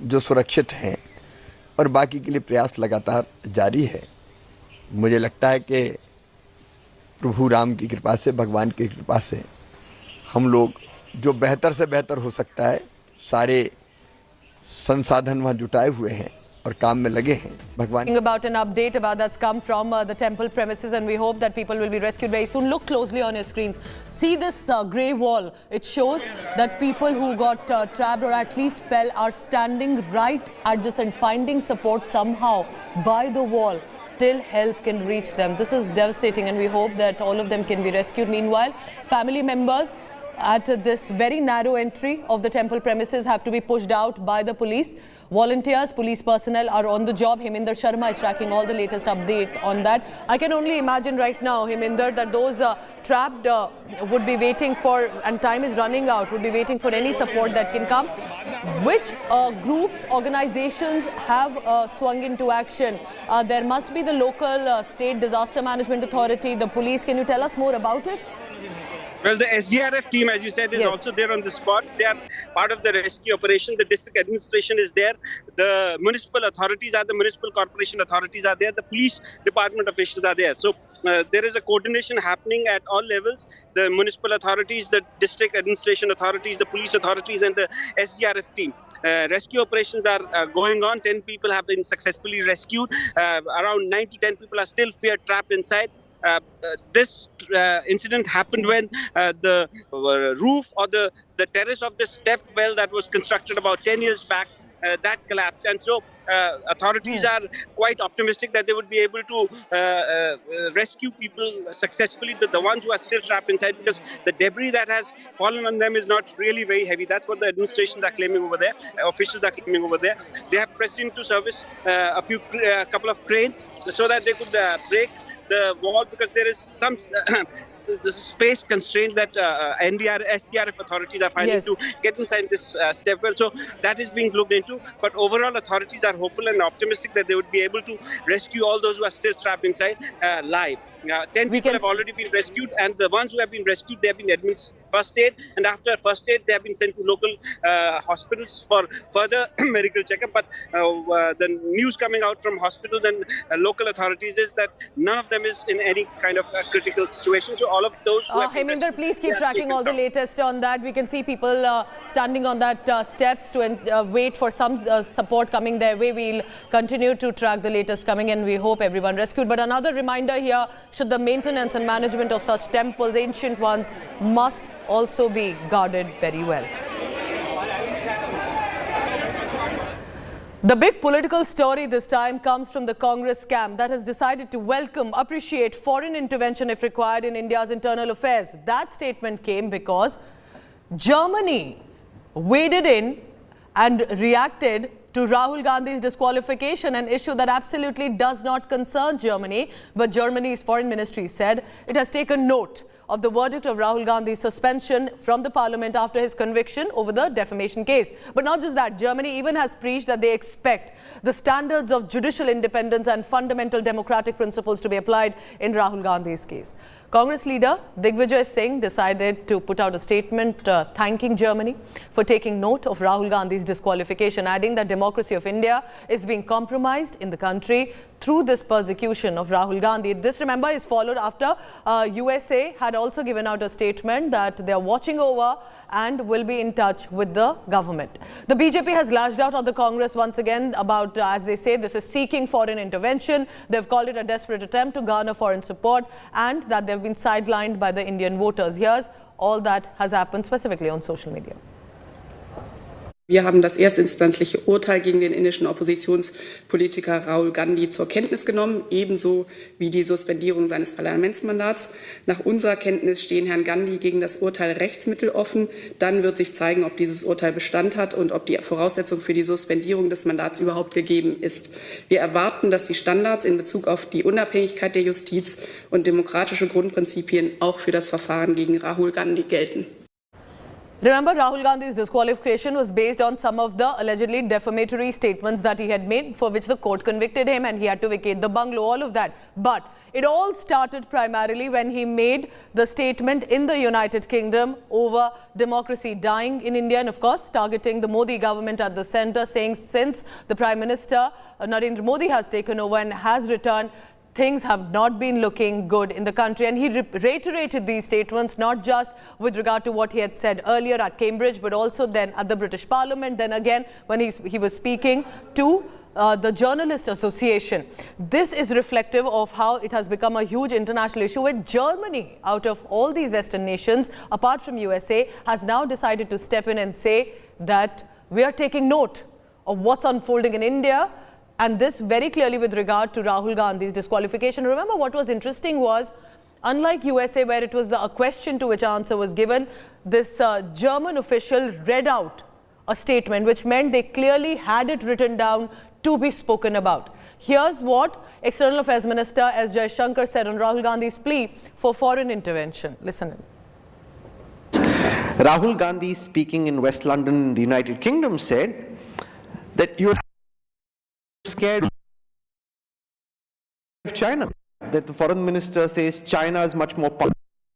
जो सुरक्षित हैं, और बाकी के लिए प्रयास लगातार जारी है। मुझे लगता है कि प्रभु राम की कृपा से, भगवान की कृपा से हम लोग जो बेहतर से बेहतर हो सकता है, सारे संसाधन वहाँ जुटाए हुए हैं और काम में लगे हैं। भगवान About an update about that's come from the temple premises, and we hope that people will be rescued very soon. Look closely on your screens. See this grey wall. It shows that people who got trapped or at least fell are standing right adjacent, finding support somehow by the wall till help can reach them. This is devastating, and we hope that all of them can be rescued. Meanwhile, family members at this very narrow entry of the temple premises have to be pushed out by the police. Volunteers, police personnel are on the job. Heminder Sharma is tracking all the latest update on that. I can only imagine right now, Heminder, that those trapped would be waiting for, and time is running out, would be waiting for any support that can come. Which groups, organizations have swung into action? There must be the local state disaster management authority, the police. Can you tell us more about it? Well, the SDRF team, as you said, is also there on the spot. They are part of the rescue operation. The district administration is there. The municipal authorities are the municipal corporation authorities are there. The police department officials are there. So there is a coordination happening at all levels. The municipal authorities, the district administration authorities, the police authorities, and the SDRF team. Rescue operations are going on. 10 people have been successfully rescued. Around 9 to 10 people are still trapped inside. This incident happened when the roof or the terrace of the step well that was constructed about 10 years back, that collapsed. And so authorities are quite optimistic that they would be able to rescue people successfully, the ones who are still trapped inside, because the debris that has fallen on them is not really very heavy. That's what the administrations are claiming over there, officials are claiming over there. They have pressed into service a couple of cranes so that they could break the wall, because there is some the space constraint that SDRF authorities are finding to get inside this step well. So that is being looked into. But overall, authorities are hopeful and optimistic that they would be able to rescue all those who are still trapped inside live. 10 people have already been rescued, and the ones who have been rescued, they have been administered first aid, and after first aid, they have been sent to local hospitals for further medical checkup. But the news coming out from hospitals and local authorities is that none of them is in any kind of critical situation. So all of those who have Heminder, please keep tracking all the latest on that. We can see people standing on that steps to wait for some support coming their way. We'll continue to track the latest coming, and we hope everyone rescued. But another reminder here, should the maintenance and management of such temples, ancient ones, must also be guarded very well. The big political story this time comes from the Congress camp that has decided to welcome, appreciate foreign intervention if required in India's internal affairs. That statement came because Germany waded in and reacted to Rahul Gandhi's disqualification, an issue that absolutely does not concern Germany. But Germany's foreign ministry said it has taken note of the verdict of Rahul Gandhi's suspension from the parliament after his conviction over the defamation case. But not just that, Germany even has preached that they expect the standards of judicial independence and fundamental democratic principles to be applied in Rahul Gandhi's case. Congress leader Digvijay Singh decided to put out a statement thanking Germany for taking note of Rahul Gandhi's disqualification, adding that democracy of India is being compromised in the country through this persecution of Rahul Gandhi. This, remember, is followed after USA had also given out a statement that they are watching over and will be in touch with the government. The BJP has lashed out on the Congress once again about, as they say, this is seeking foreign intervention. They've called it a desperate attempt to garner foreign support and that they've been sidelined by the Indian voters. Here's all that has happened specifically on social media. Wir haben das erstinstanzliche Urteil gegen den indischen Oppositionspolitiker Rahul Gandhi zur Kenntnis genommen, ebenso wie die Suspendierung seines Parlamentsmandats. Nach unserer Kenntnis stehen Herrn Gandhi gegen das Urteil Rechtsmittel offen. Dann wird sich zeigen, ob dieses Urteil Bestand hat und ob die Voraussetzung für die Suspendierung des Mandats überhaupt gegeben ist. Wir erwarten, dass die Standards in Bezug auf die Unabhängigkeit der Justiz und demokratische Grundprinzipien auch für das Verfahren gegen Rahul Gandhi gelten. Remember, Rahul Gandhi's disqualification was based on some of the allegedly defamatory statements that he had made, for which the court convicted him and he had to vacate the bungalow, all of that. But it all started primarily when he made the statement in the United Kingdom over democracy dying in India, and of course targeting the Modi government at the centre, saying since the Prime Minister Narendra Modi has taken over and has returned, things have not been looking good in the country. And he reiterated these statements not just with regard to what he had said earlier at Cambridge, but also then at the British Parliament, then again when he was speaking to the Journalist Association. This is reflective of how it has become a huge international issue, where Germany, out of all these Western nations, apart from USA, has now decided to step in and say that we are taking note of what's unfolding in India. And this very clearly with regard to Rahul Gandhi's disqualification. Remember, what was interesting was, unlike USA, where it was a question to which answer was given, this German official read out a statement, which meant they clearly had it written down to be spoken about. Here's what External Affairs Minister S. Jaishankar said on Rahul Gandhi's plea for foreign intervention. Listen in. Rahul Gandhi, speaking in West London in the United Kingdom, said that you're scared of China, that the foreign minister says China is much more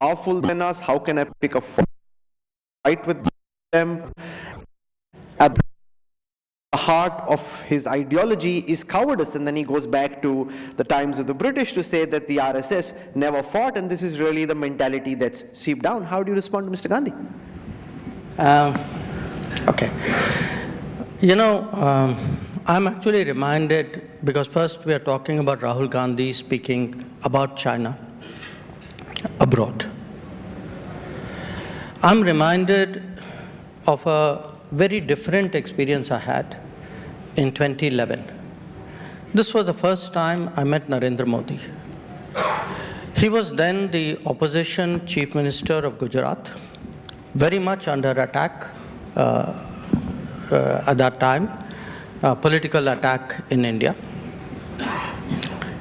powerful than us. How can I pick a fight with them? At the heart of his ideology is cowardice, and then he goes back to the times of the British to say that the RSS never fought, and this is really the mentality that's seeped down. How do you respond to Mr. Gandhi? Okay. You know, I'm actually reminded, because first we are talking about Rahul Gandhi speaking about China abroad. I'm reminded of a very different experience I had in 2011. This was the first time I met Narendra Modi. He was then the opposition chief minister of Gujarat, very much under attack at that time. Political attack in India.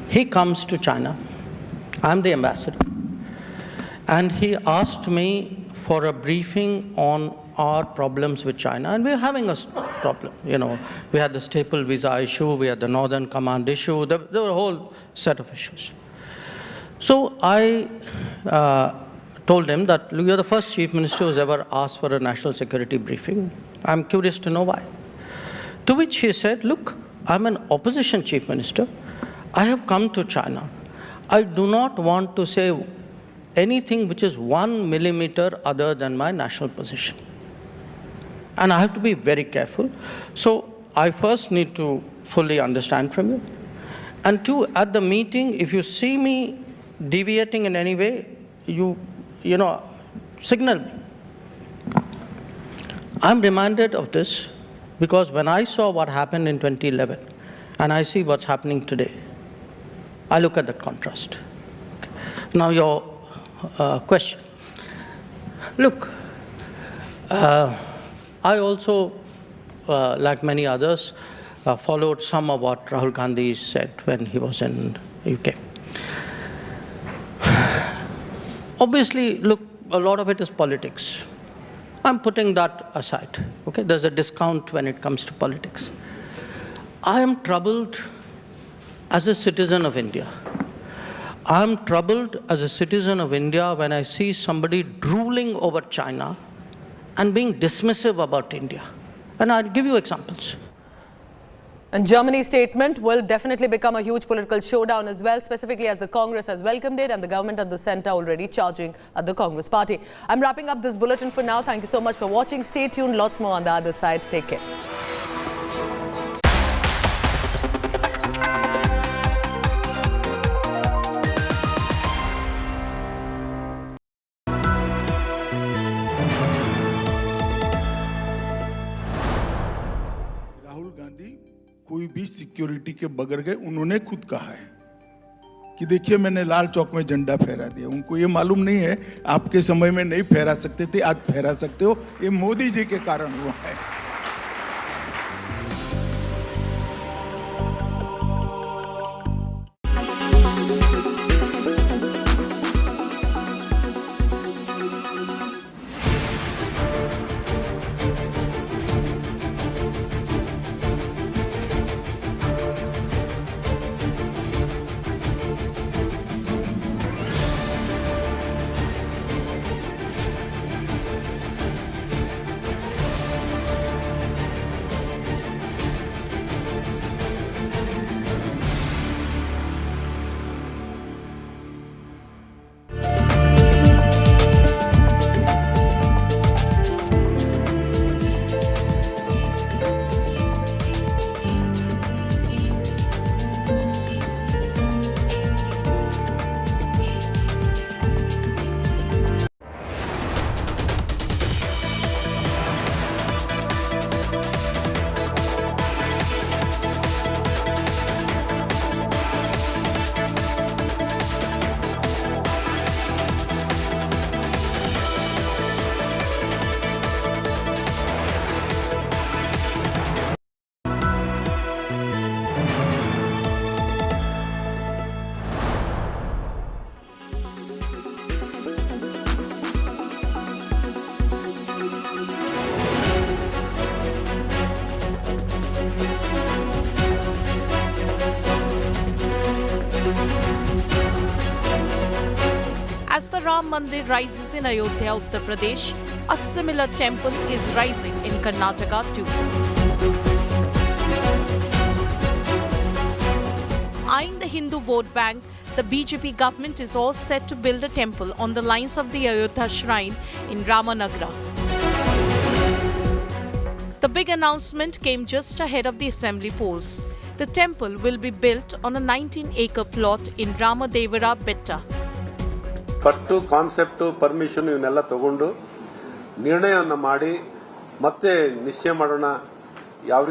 He comes to China. I'm the ambassador. And he asked me for a briefing on our problems with China. And we're having a problem. You know, we had the staple visa issue, we had the Northern Command issue, there were a whole set of issues. So I told him that you're the first chief minister who's ever asked for a national security briefing. I'm curious to know why. To which he said, look, I'm an opposition chief minister. I have come to China. I do not want to say anything which is 1 millimeter other than my national position. And I have to be very careful. So I first need to fully understand from you. And two, at the meeting, if you see me deviating in any way, you signal me. I'm reminded of this because when I saw what happened in 2011 and I see what's happening today, I look at that contrast. Okay. Now your question. Look, I also, like many others, followed some of what Rahul Gandhi said when he was in UK. Obviously, look, a lot of it is politics. I'm putting that aside. Okay, there's a discount when it comes to politics. I am troubled as a citizen of India. I'm troubled as a citizen of India when I see somebody drooling over China and being dismissive about India. And I'll give you examples. And Germany's statement will definitely become a huge political showdown as well, specifically as the Congress has welcomed it and the government at the centre already charging at the Congress party. I'm wrapping up this bulletin for now. Thank you so much for watching. Stay tuned. Lots more on the other side. Take care. Rahul Gandhi कोई भी security के बगैर गए, उन्होंने खुद कहा है कि देखिए मैंने लाल चौक में झंडा फहरा दिया। उनको ये मालूम नहीं है आपके समय में नहीं फहरा सकते थे, आज फहरा सकते हो, ये मोदी जी के कारण हुआ है। As the Ram Mandir rises in Ayodhya, Uttar Pradesh, a similar temple is rising in Karnataka too. Eyeing the Hindu vote bank, the BJP government is all set to build a temple on the lines of the Ayodhya shrine in Ramanagara. The big announcement came just ahead of the assembly polls. The temple will be built on a 19-acre plot in Ramadevara Betta. First concept permission ಇವನ್ನೆಲ್ಲ ತಗೊಂಡು ನಿರ್ಣಯವನ್ನು ಮಾಡಿ ಮತ್ತೆ ನಿಶ್ಚಯ ಮಾಡೋಣ ಯಾವ